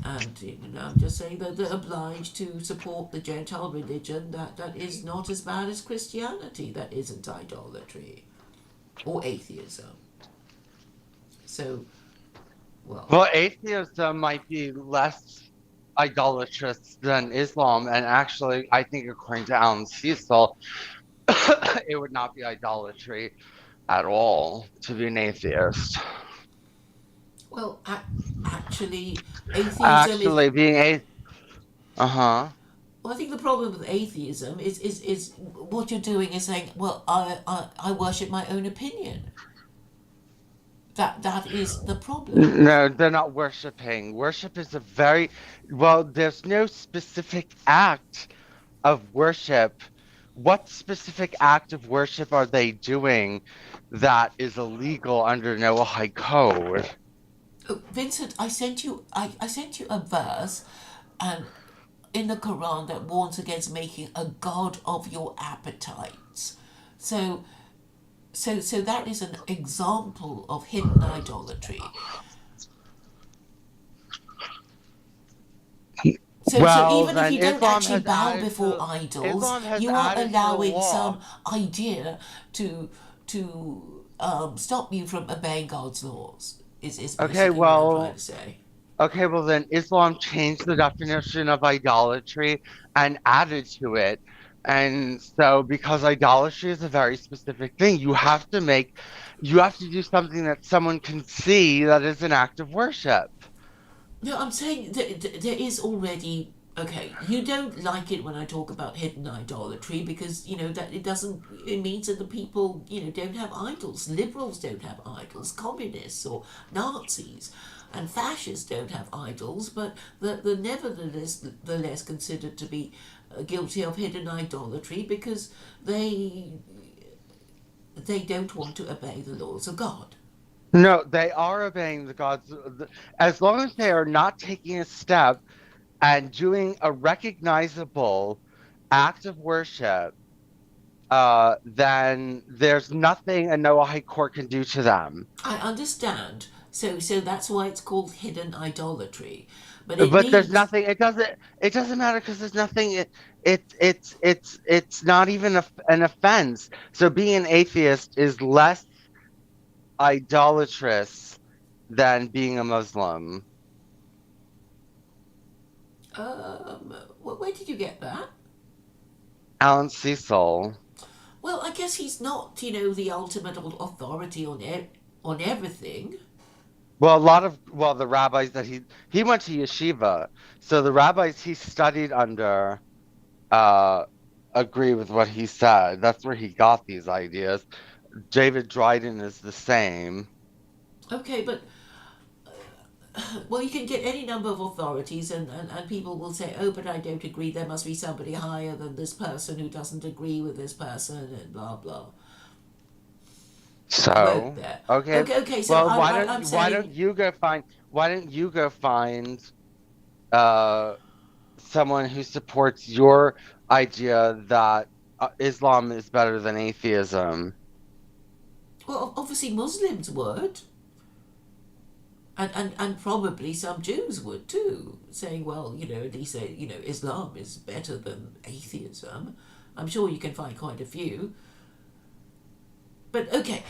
And you know, I'm just saying that they're obliged to support the Gentile religion that is not as bad as Christianity, that isn't idolatry or atheism. So, well, Well, atheism might be less idolatrous than Islam, and actually, I think according to Alan Cecil, it would not be idolatry at all to be an atheist. well, actually, atheism is. Actually, being a uh-huh. Well, I think the problem with atheism is what you're doing is saying, well, I worship my own opinion. That is the problem. No, they're not worshiping. Worship is a very well, there's no specific act of worship. What specific act of worship are they doing that is illegal under Noahide code? Oh, Vincent, I sent you a verse, and in the Quran that warns against making a god of your appetites. So so that is an example of hidden idolatry. So Well, even if then you don't Islam actually has bow added before to idols, Islam has you are added to the allowing law. some idea to stop you from obeying God's laws. Is Okay, basically what I'm trying to well, say. okay, well then Islam changed the definition of idolatry and added to it. And so because idolatry is a very specific thing, you have to do something that someone can see that is an act of worship. No, I'm saying that there is already. Okay, you don't like it when I talk about hidden idolatry because you know that it doesn't. It means that the people don't have idols. Liberals don't have idols. Communists or Nazis and fascists don't have idols, but the nevertheless the less considered to be guilty of hidden idolatry because they don't want to obey the laws of God. No, they are obeying the gods as long as they are not taking a step and doing a recognizable act of worship, then there's nothing a Noahide court can do to them. I understand. So that's why it's called hidden idolatry. But it But there's means nothing. It doesn't matter because there's nothing. It's not even an offense. So being an atheist is less idolatrous than being a Muslim. where did you get that? Alan Cecil. Well, I guess he's not, the ultimate authority on everything. Well, a lot of the rabbis that he went to yeshiva, so the rabbis he studied under uh agree with what he said. That's where he got these ideas. David Dryden is the same. Okay, but well, you can get any number of authorities, and people will say, oh, but I don't agree. There must be somebody higher than this person who doesn't agree with this person, and blah blah. Won't So, there? okay, Okay. So well, I'm why don't saying you go find uh someone who supports your idea that Islam is better than atheism? well, obviously Muslims would. And probably some Jews would too, saying, well, at least Islam is better than atheism. I'm sure you can find quite a few. But okay,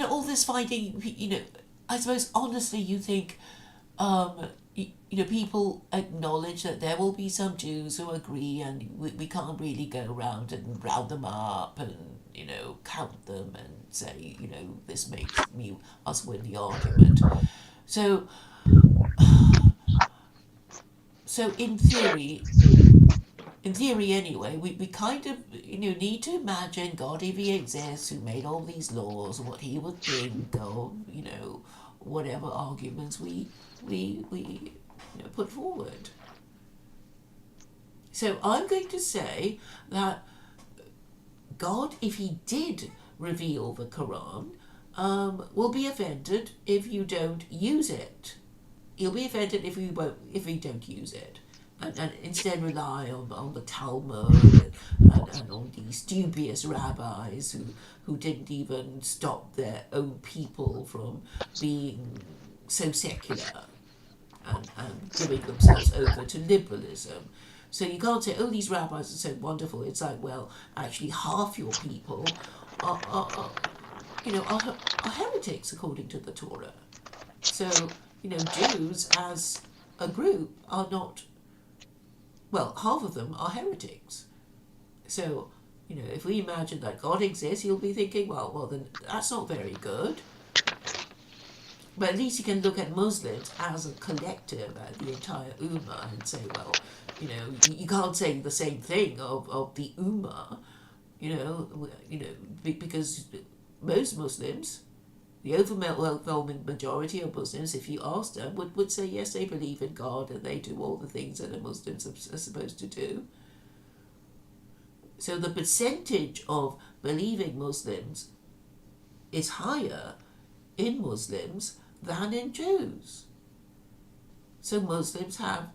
all this fighting, I suppose honestly you think, people acknowledge that there will be some Jews who agree, and we can't really go around and round them up and count them and say this makes us win the argument. So so in theory anyway, we kind of need to imagine God, if he exists, who made all these laws, what he would think of whatever arguments we put forward. So I'm going to say that God, if he did reveal the Quran, will be offended if you don't use it. He'll be offended if we don't use it. and instead rely on the Talmud and on these dubious rabbis who didn't even stop their own people from being so secular and giving themselves over to liberalism. So you can't say, oh, these rabbis are so wonderful. It's like, well, actually, half your people are heretics according to the Torah. So, Jews as a group are not, well, half of them are heretics. So, if we imagine that God exists, you'll be thinking, well, then that's not very good. But at least you can look at Muslims as a collective, at the entire Ummah, and say, well, you can't say the same thing of the Ummah, because most Muslims, the overwhelming majority of Muslims, if you asked them, would say yes, they believe in God and they do all the things that a Muslim are supposed to do. So the percentage of believing Muslims is higher in Muslims than in Jews. So Muslims have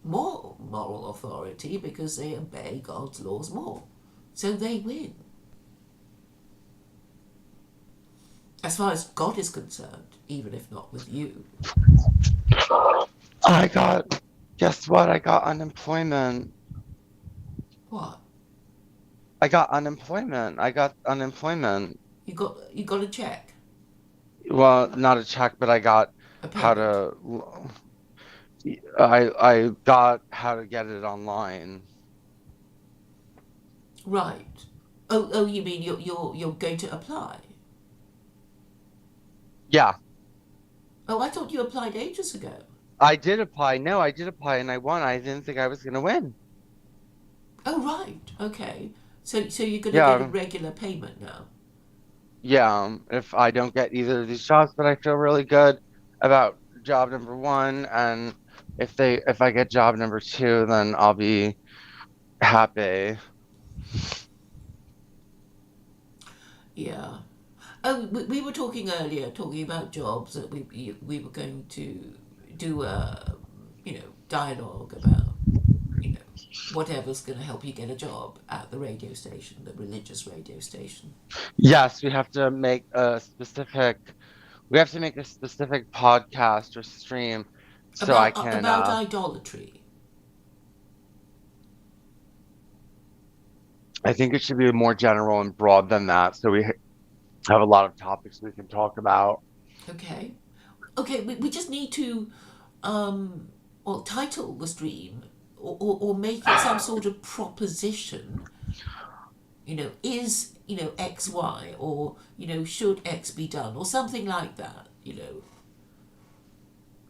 more moral authority because they obey God's laws more. So they win. As far as God is concerned, even if not with you. Guess what? I got unemployment. What? I got unemployment. You got a check, Well, not a check, but I got a how payment. to, I got how to get it online. Right. Oh, you mean you're going to apply? Yeah, Oh, I thought you applied ages ago. I did apply. No, I did apply and I won. I didn't think I was gonna win. Oh, right. Okay. So you're going to get a Yeah, regular payment now. yeah. If I don't get either of these jobs, but I feel really good about job number one, and if I get job number two, then I'll be happy. Yeah. Oh, we were talking earlier, talking about jobs that we were going to do a dialogue about whatever's going to help you get a job at the radio station, the religious radio station. Yes, we have to make a specific podcast or stream so I can About idolatry. I think it should be more general and broad than that so we have a lot of topics we can talk about. Okay. Okay, we just need to um title the stream, or make it some sort of proposition. Is X Y, or should X be done, or something like that.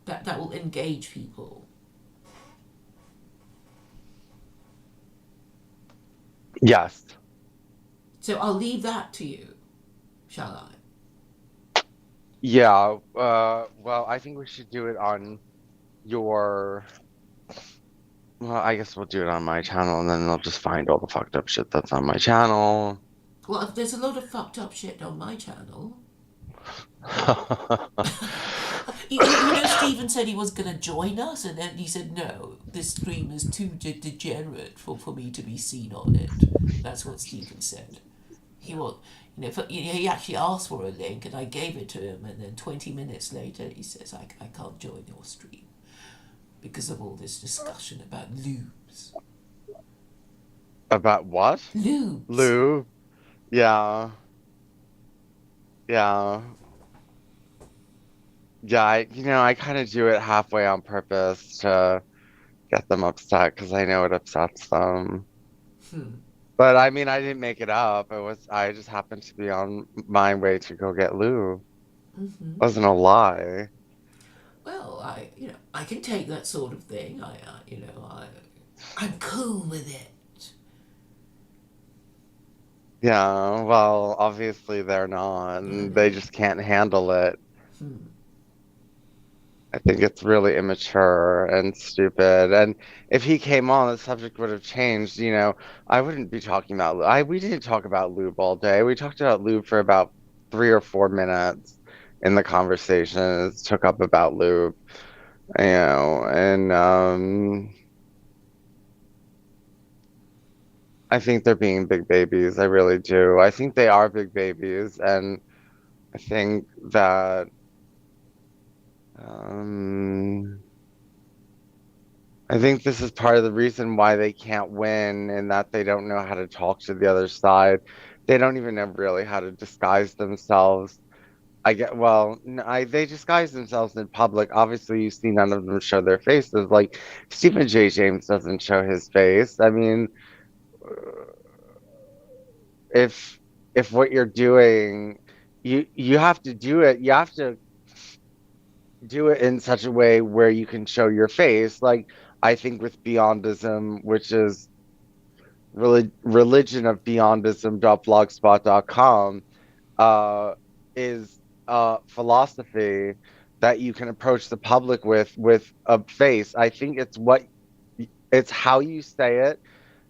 That will engage people. Yes. So I'll leave that to you, shall I? Yeah, well, I think we should do it on your, well, I guess we'll do it on my channel and then they'll just find all the fucked up shit that's on my channel. Well, if there's a lot of fucked up shit on my channel. Stephen said he was going to join us, and then he said, no, this stream is too degenerate for me to be seen on it. That's what Stephen said. He was, he actually asked for a link, and I gave it to him, and then 20 minutes later, he says, I can't join your stream because of all this discussion about lubes. About what? Lubes. Lou? Yeah. Yeah. Yeah, I kind of do it halfway on purpose to get them upset because I know it upsets them. Hmm. But I mean, I didn't make it up. I just happened to be on my way to go get Lou. Mm-hmm. Wasn't a lie. Well, I can take that sort of thing. I'm cool with it. Yeah, well, obviously they're not, I and they know. just can't handle it. Hmm. I think it's really immature and stupid. And if he came on, the subject would have changed. I wouldn't be talking about. We didn't talk about lube all day. We talked about lube for about 3 or 4 minutes in the conversation. It took up about lube, and I think they're being big babies. I really do. I think they are big babies, and I think that um, I think this is part of the reason why they can't win, and that they don't know how to talk to the other side. They don't even know really how to disguise themselves. I get well, they disguise themselves in public. Obviously, you see none of them show their faces. Like Stephen J. James doesn't show his face. I mean, if if what you're doing, you have to do it. You have to do it in such a way where you can show your face. Like I think with Beyondism, which is religion of beyondism.blogspot.com, uh, is philosophy that you can approach the public with a face. I think it's how you say it.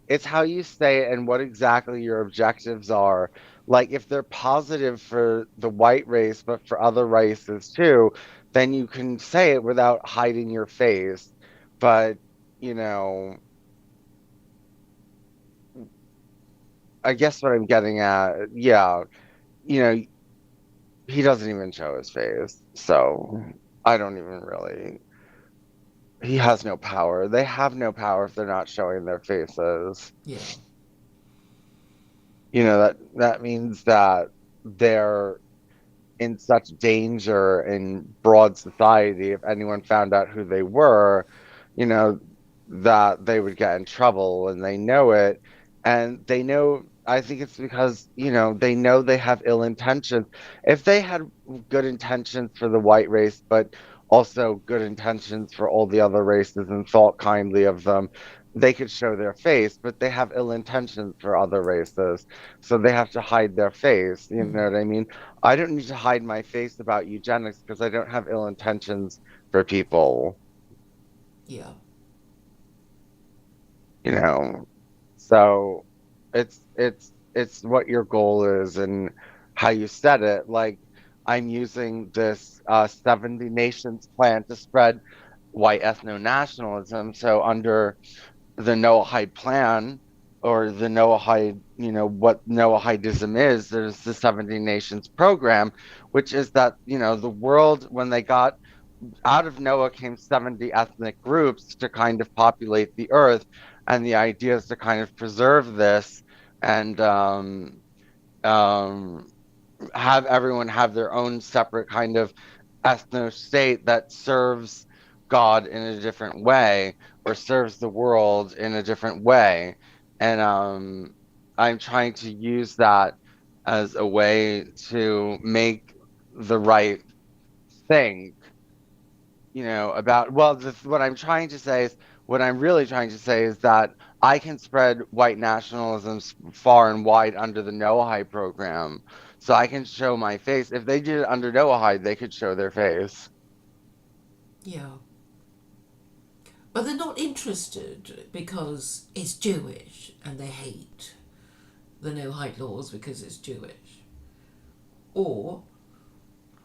It's how you say it and what exactly your objectives are. Like if they're positive for the white race, but for other races too, then you can say it without hiding your face. But, you know, I guess what I'm getting at, yeah, you know, he doesn't even show his face. So I don't even really, he has no power. They have no power if they're not showing their faces. Yeah. That means that they're in such danger in broad society if anyone found out who they were, you know, that they would get in trouble and they know it. And they know, I think it's because, they know they have ill intentions. If they had good intentions for the white race, but also good intentions for all the other races and thought kindly of them, they could show their face, but they have ill intentions for other races. So they have to hide their face. You know what I mean? I don't need to hide my face about eugenics because I don't have ill intentions for people, Yeah. you know. So it's what your goal is and how you set it. Like I'm using this 70 nations plan to spread white ethno-nationalism. So under the Noahide plan or the Noahide, what Noahidism is, there's the 70 nations program, which is that, the world, when they got out of Noah came 70 ethnic groups to kind of populate the earth. And the idea is to kind of preserve this and um, have everyone have their own separate kind of ethno state that serves God in a different way or serves the world in a different way. And I'm trying to use that as a way to make the right thing, well, what I'm trying to say is, what I'm really trying to say is that I can spread white nationalism far and wide under the Noahide program. So I can show my face. If they did it under Noahide, they could show their face. Yeah. But they're not interested because it's Jewish and they hate the no height laws because it's Jewish. Or,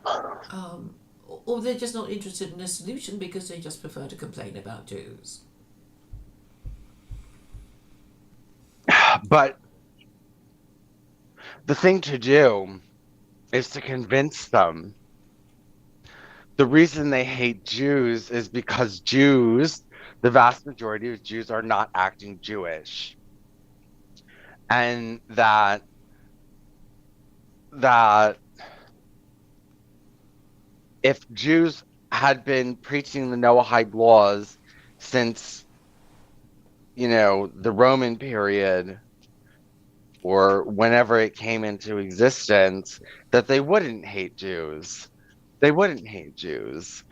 um, or they're just not interested in a solution because they just prefer to complain about Jews. But the thing to do is to convince them. The reason they hate Jews is because the vast majority of Jews are not acting Jewish. And that if Jews had been preaching the Noahide laws since, the Roman period or whenever it came into existence, that they wouldn't hate Jews. They wouldn't hate Jews.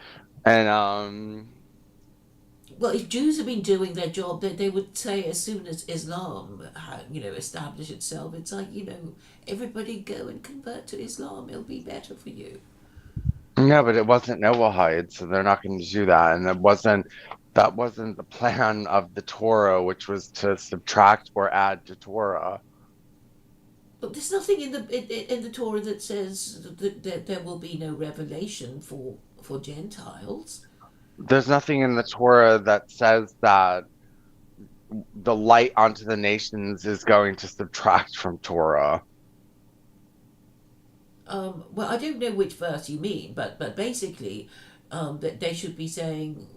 And Well, if Jews have been doing their job, they would say as soon as Islam, established itself, it's like, everybody go and convert to Islam. It'll be better for you. no, but it wasn't Noahide, so they're not going to do that. And that wasn't the plan of the Torah, which was to subtract or add to Torah. But there's nothing in the Torah that says that there will be no revelation for Gentiles. There's nothing in the Torah that says that the light onto the nations is going to subtract from Torah. Well, I don't know which verse you mean, but basically, that they should be saying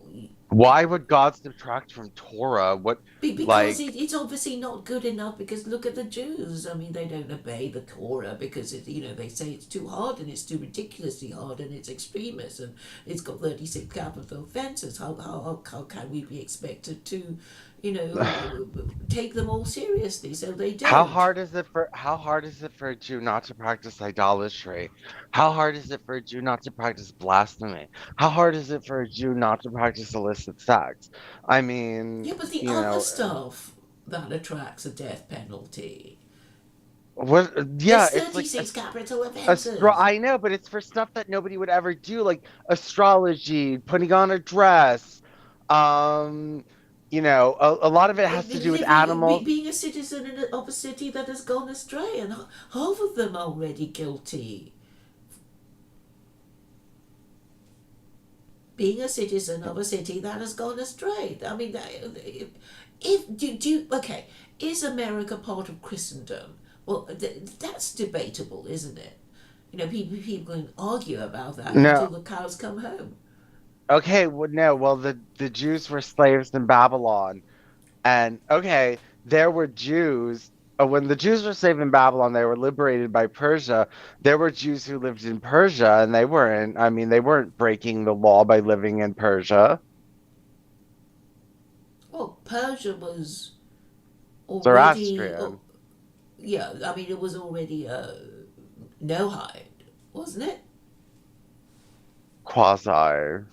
Why would God subtract from Torah? What, because like, it's obviously not good enough. Because look at the Jews. I mean, they don't obey the Torah because they say it's too hard and it's too ridiculously hard and it's extremist and it's got 36 capital offences. How can we be expected to, take them all seriously? So they don't. how hard is it for a Jew not to practice idolatry? How hard is it for a Jew not to practice blasphemy? How hard is it for a Jew not to practice illicit sex? I mean, Yeah, but the you other know, stuff that attracts a death penalty. what, yeah, There's it's like 36 capital offences. I know, but it's for stuff that nobody would ever do, like astrology, putting on a dress. Um, a lot of it has to do with animals. Being a citizen of a city that has gone astray, and half of them are already guilty. Being a citizen of a city that has gone astray. I mean, if okay, is America part of Christendom? Well, that's debatable, isn't it? People can argue about that No, until the cows come home. okay, well, no, well, the Jews were slaves in Babylon, and okay, there were Jews. When the Jews were slaves in Babylon, they were liberated by Persia. There were Jews who lived in Persia, and they weren't. I mean, they weren't breaking the law by living in Persia. Well, Persia was already, Zoroastrian, yeah. I mean, it was already Noahide, wasn't it? quasi.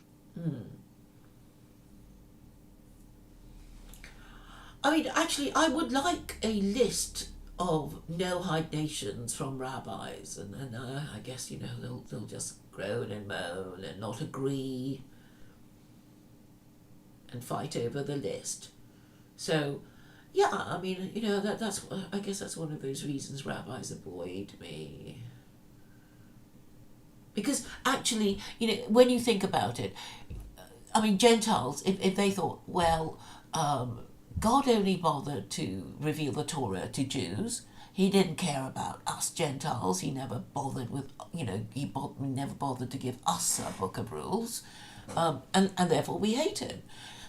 I mean, actually, I would like a list of Noahide nations from rabbis, and I guess they'll just groan and moan and not agree and fight over the list. So, yeah, I mean, that's I guess that's one of those reasons rabbis avoid me. Because actually, when you think about it, I mean, Gentiles, if they thought, well, God only bothered to reveal the Torah to Jews. He didn't care about us Gentiles. He never bothered with, never bothered to give us a book of rules. And therefore we hate him.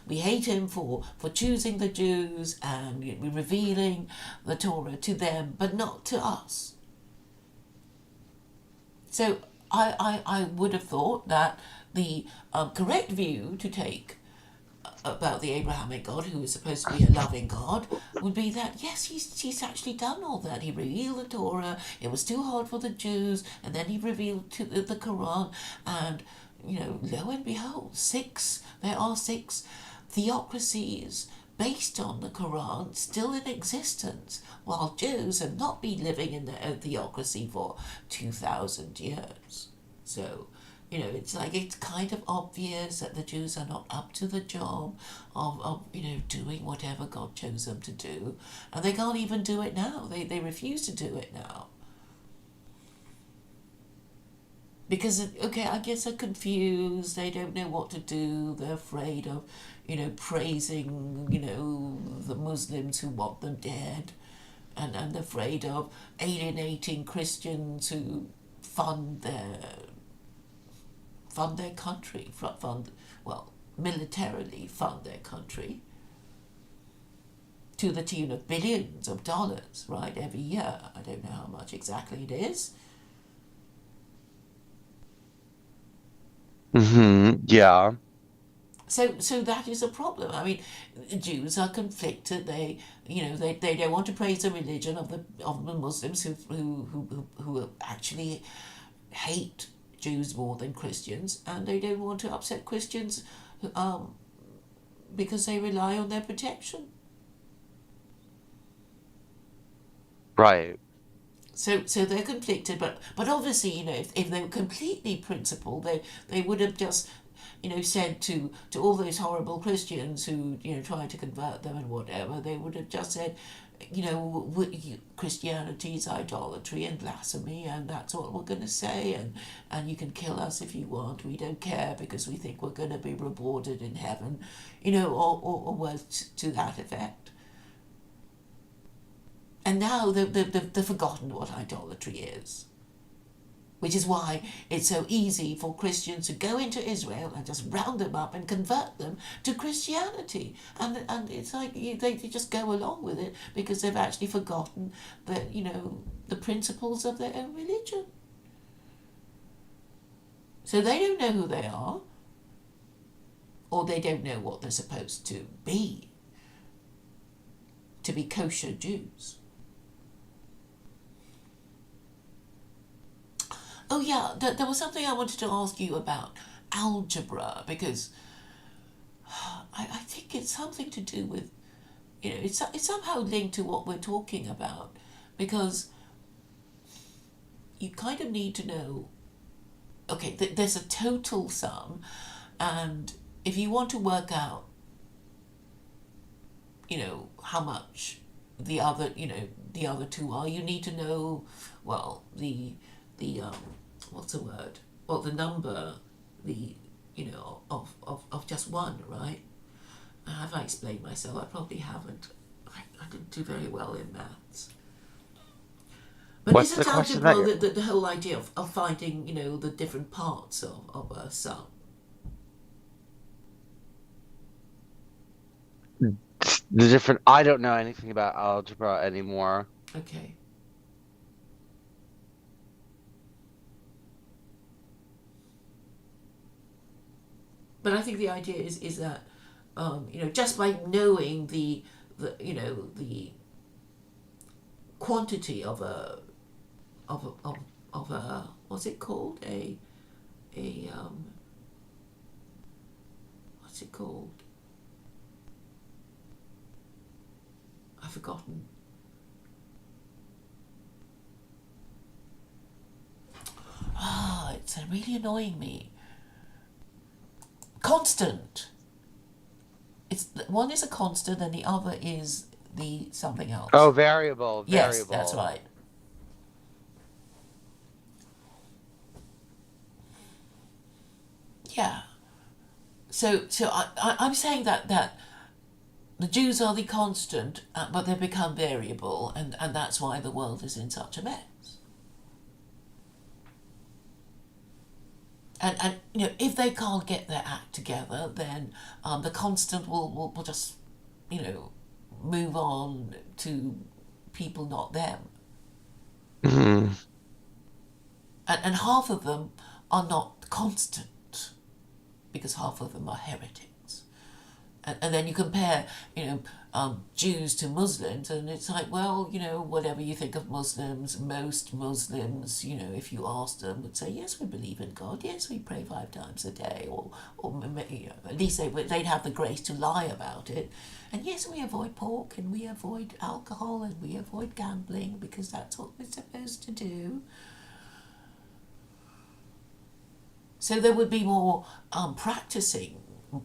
We hate him for choosing the Jews and revealing the Torah to them, but not to us. So I would have thought that the correct view to take about the Abrahamic God, who is supposed to be a loving God, would be that yes, he's actually done all that. He revealed the Torah. It was too hard for the Jews, and then he revealed to the Quran, and lo and behold, there are six theocracies based on the Quran still in existence, while Jews have not been living in their theocracy for 2,000 years. So, it's like it's kind of obvious that the Jews are not up to the job of doing whatever God chose them to do. And they can't even do it now. They refuse to do it now. Because, okay, I guess they're confused. They don't know what to do. They're afraid of, praising, the Muslims who want them dead. And afraid of alienating Christians who fund their country, militarily fund their country to the tune of billions of dollars, right, every year. I don't know how much exactly it is. Yeah. So that is a problem. I mean, Jews are conflicted. They don't want to praise the religion of the Muslims who actually hate Jews more than Christians, and they don't want to upset Christians because they rely on their protection. Right. So they're conflicted, but obviously, if they were completely principled, they would have just said to all those horrible Christians who tried to convert them and whatever, they would have just said, Christianity is idolatry and blasphemy, and that's what we're going to say, and you can kill us if you want. We don't care because we think we're going to be rewarded in heaven, or words to that effect. And now they've forgotten what idolatry is. Which is why it's so easy for Christians to go into Israel and just round them up and convert them to Christianity. And it's like they just go along with it because they've actually forgotten that, the principles of their own religion. So they don't know who they are, or they don't know what they're supposed to be kosher Jews. Oh yeah, there was something I wanted to ask you about algebra, because I think it's something to do with, it's somehow linked to what we're talking about, because you kind of need to know, okay, there's a total sum, and if you want to work out, how much the other two are, you need to know, well, the what's the word? Well, the number, of just one, right? Have I explained myself? I probably haven't. I didn't do very well in maths. But What's the isn't question algebra that the whole idea of finding, the different parts of a sum? the different? I don't know anything about algebra anymore. Okay. But I think the idea is that, just by knowing the quantity of a what's it called, a what's it called? I've forgotten. It's really annoying me. Constant. It's one is a constant and the other is the something else. Oh, variable. Yes, that's right. Yeah. So I'm saying that the Jews are the constant, but they become variable, and that's why the world is in such a mess. And if they can't get their act together, then the constant will just move on to people not them. Mm-hmm. And half of them are not constant because half of them are heretics. And then you compare, Jews to Muslims, and it's like, well, whatever you think of Muslims, most Muslims, if you ask them, would say, yes, we believe in God, yes, we pray 5 times a day, or at least they'd have the grace to lie about it. And yes, we avoid pork, and we avoid alcohol, and we avoid gambling, because that's what we're supposed to do. So there would be more practicing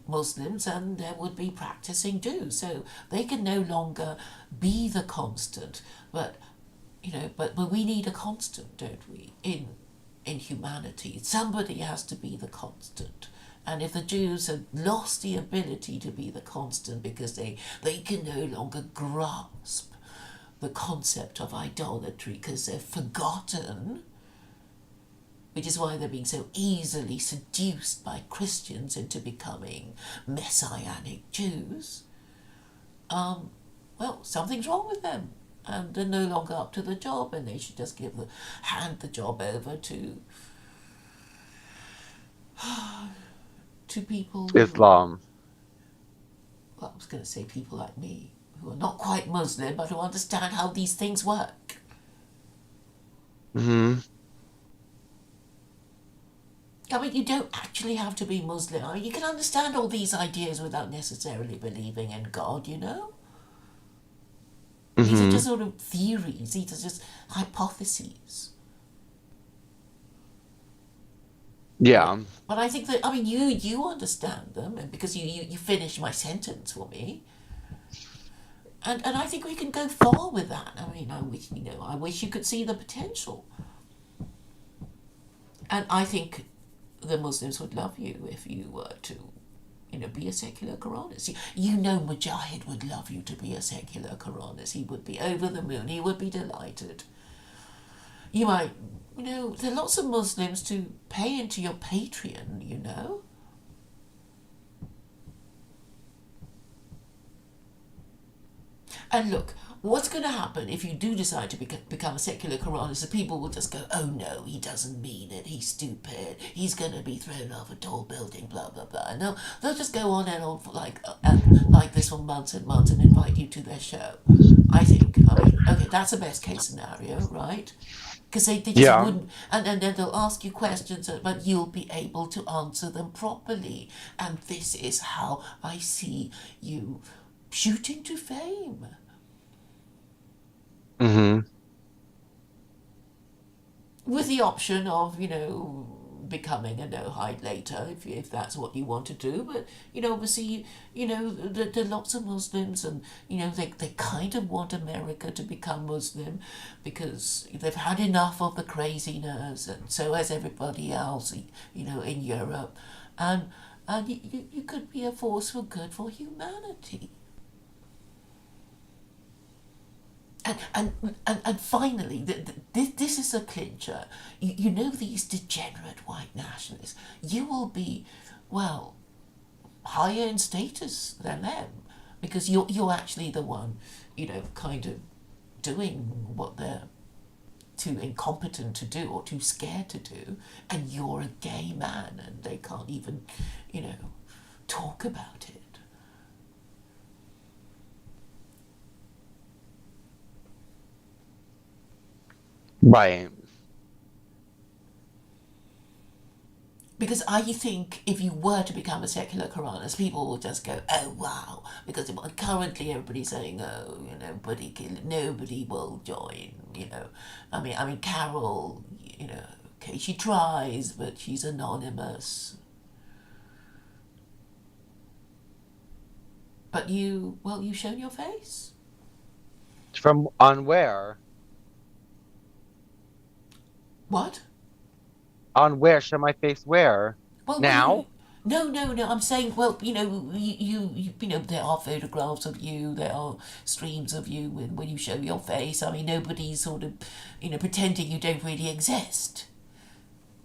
Muslims and there would be practicing Jews. So they can no longer be the constant. But we need a constant, don't we, in humanity. Somebody has to be the constant. And if the Jews have lost the ability to be the constant because they can no longer grasp the concept of idolatry because they've forgotten, which is why they're being so easily seduced by Christians into becoming messianic Jews, well, something's wrong with them. And they're no longer up to the job, and they should just hand the job over to people Islam. Well, I was going to say people like me, who are not quite Muslim, but who understand how these things work. Mm-hmm. I mean, you don't actually have to be Muslim. I mean, you can understand all these ideas without necessarily believing in God, Mm-hmm. These are just sort of theories. These are just hypotheses. Yeah. But I think that, I mean, you understand them, and because you finished my sentence for me. And I think we can go far with that. I mean, I wish you could see the potential. And I think the Muslims would love you if you were to be a secular Koranist. You know Mujahid would love you to be a secular Koranist. He would be over the moon. He would be delighted. You might, there are lots of Muslims to pay into your Patreon. And look, what's going to happen if you do decide to become a secular Koranist? The people will just go, oh no, he doesn't mean it, he's stupid, he's going to be thrown off a tall building, blah, blah, blah. And they'll just go on and on like this for months and months and invite you to their show. I mean, okay, that's a best case scenario, right? Because they just Yeah. wouldn't, and then they'll ask you questions, but you'll be able to answer them properly. And this is how I see you shooting to fame. Mm-hmm. With the option of, becoming a no-hide later, if that's what you want to do. But, obviously, there are lots of Muslims and, they kind of want America to become Muslim because they've had enough of the craziness, and so has everybody else, in Europe. And you could be a force for good for humanity. And finally, this is a clincher. These degenerate white nationalists, you will be, well, higher in status than them because you're actually the one, kind of doing what they're too incompetent to do or too scared to do, and you're a gay man and they can't even, talk about it. Right. Because I think if you were to become a secular Koranist, people will just go, "Oh wow!" Because currently everybody's saying, "Oh, nobody will join." I mean, Carol, okay, she tries, but she's anonymous. But you've shown your face. From on where? What? On where? Show my face where? Well, Now? no, no, no. I'm saying, well, there are photographs of you, there are streams of you when you show your face. I mean, nobody's sort of, pretending you don't really exist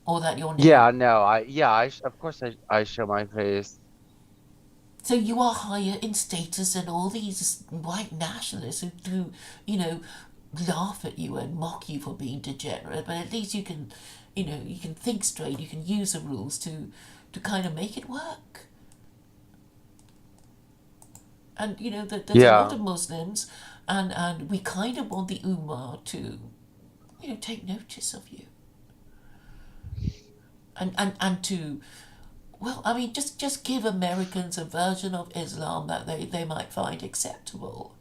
or that your name. Yeah, no, of course I show my face. So you are higher in status than all these white nationalists who laugh at you and mock you for being degenerate. But at least you can think straight. You can use the rules to kind of make it work. And there's a lot Yeah. of Muslims, and we kind of want the Ummah to take notice of you, and to, well, I mean, just give Americans a version of Islam that they might find acceptable.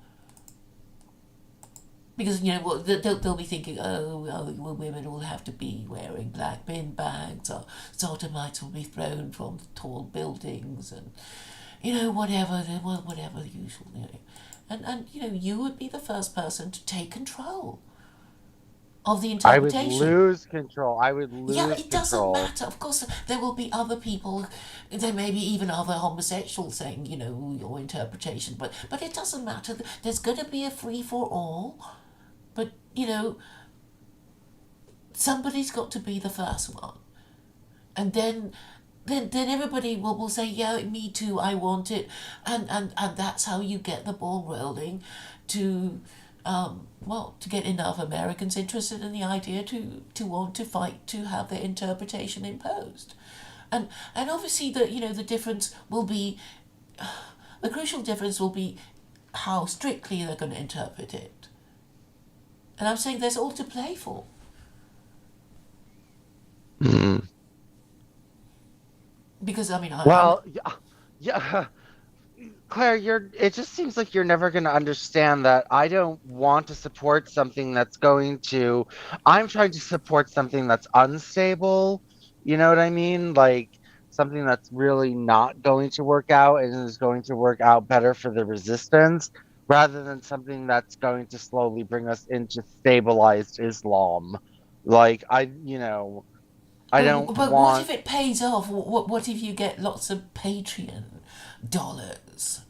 Because they'll be thinking, well, women will have to be wearing black bin bags, or sodomites will be thrown from tall buildings, and whatever the usual. And you would be the first person to take control of the I would interpretation. lose control. I would Yeah, lose it doesn't control. matter. Of course, there will be other people. There may be even other homosexuals saying, your interpretation. But it doesn't matter. There's going to be a free for all. But somebody's got to be the first one, and then everybody will say, yeah, me too, I want it, and that's how you get the ball rolling, to to get enough Americans interested in the idea to want to fight to have their interpretation imposed. And obviously the difference will be, the crucial difference will be how strictly they're going to interpret it. And I'm saying there's all to play for. Mm. Because, I mean, I'm. Well, yeah, yeah. Claire, it just seems like you're never going to understand that I don't want to support something I'm trying to support something that's unstable. You know what I mean? Like something that's really not going to work out and is going to work out better for the resistance rather than something that's going to slowly bring us into stabilized Islam. Like, I don't But what want. if it pays off? What if you get lots of Patreon? dollars.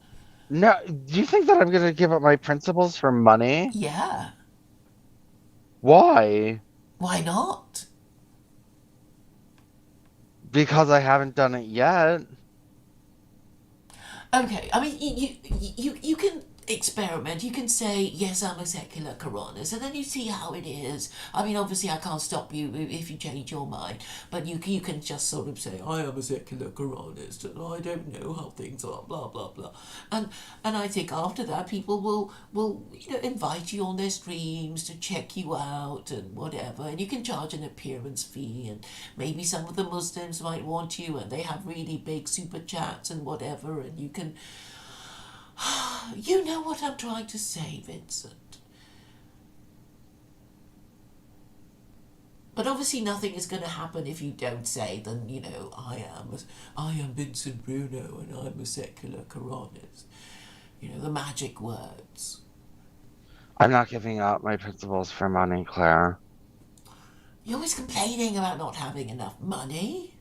No, do you think that I'm gonna give up my principles for money? Yeah, Why? why not? Because I haven't done it yet. Okay, I mean, you can experiment. You can say, yes, I'm a secular Koranist, and then you see how it is. I mean, obviously, I can't stop you if you change your mind, but you can just sort of say, I am a secular Koranist, and I don't know how things are, blah, blah, blah. And I think after that, people will invite you on their streams to check you out and whatever, and you can charge an appearance fee, and maybe some of the Muslims might want you, and they have really big super chats and whatever, and you can. You know what I'm trying to say, Vincent. But obviously, nothing is going to happen if you don't say, then, I am Vincent Bruno and I'm a secular Koranist. The magic words. I'm not giving up my principles for money, Claire. You're always complaining about not having enough money.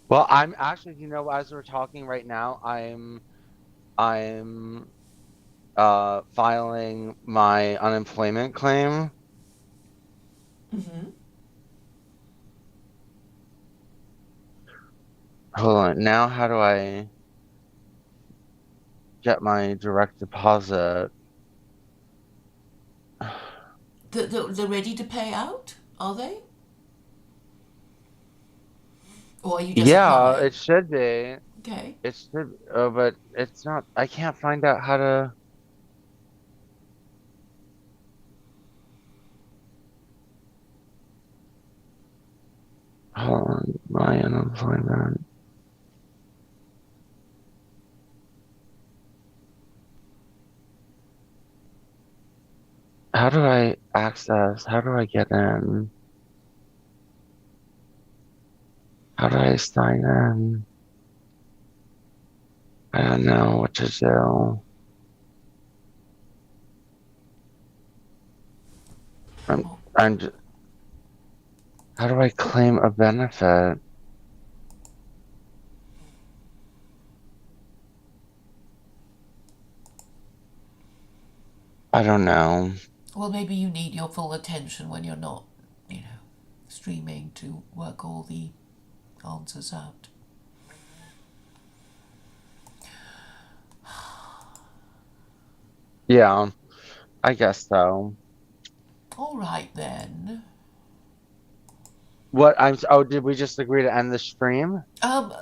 Well, I'm actually, as we're talking right now, I'm filing my unemployment claim. Mm-hmm. Hold on. Now how do I get my direct deposit? They're ready to pay out, are they? Or are you just Yeah, applying? it should be. Okay. It should, but it's not. I can't find out how to. Hold on, my unemployment. How do I access? How do I get in? How do I sign in? I don't know what to do. I'm, Oh, how do I claim a benefit? I don't know. well, maybe you need your full attention when you're not, streaming to work all the answers out. Yeah, I guess so. All right then. Oh, did we just agree to end the stream? Um,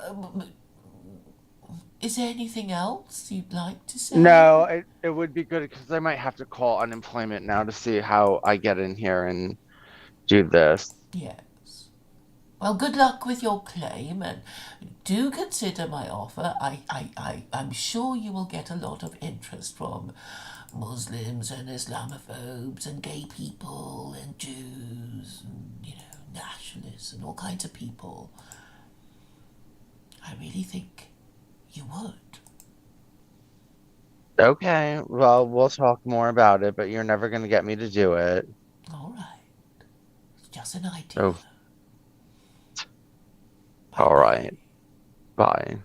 is there anything else you'd like to No, say? it would be good because I might have to call unemployment now to see how I get in here and do this. Yes. Well, good luck with your claim, and do consider my offer. I'm sure you will get a lot of interest from Muslims and Islamophobes and gay people and Jews and, nationalists and all kinds of people. I really think you would. Okay, well, we'll talk more about it, but you're never going to get me to do it. All right. It's just an idea. Oh, Bye all bye. right. Bye.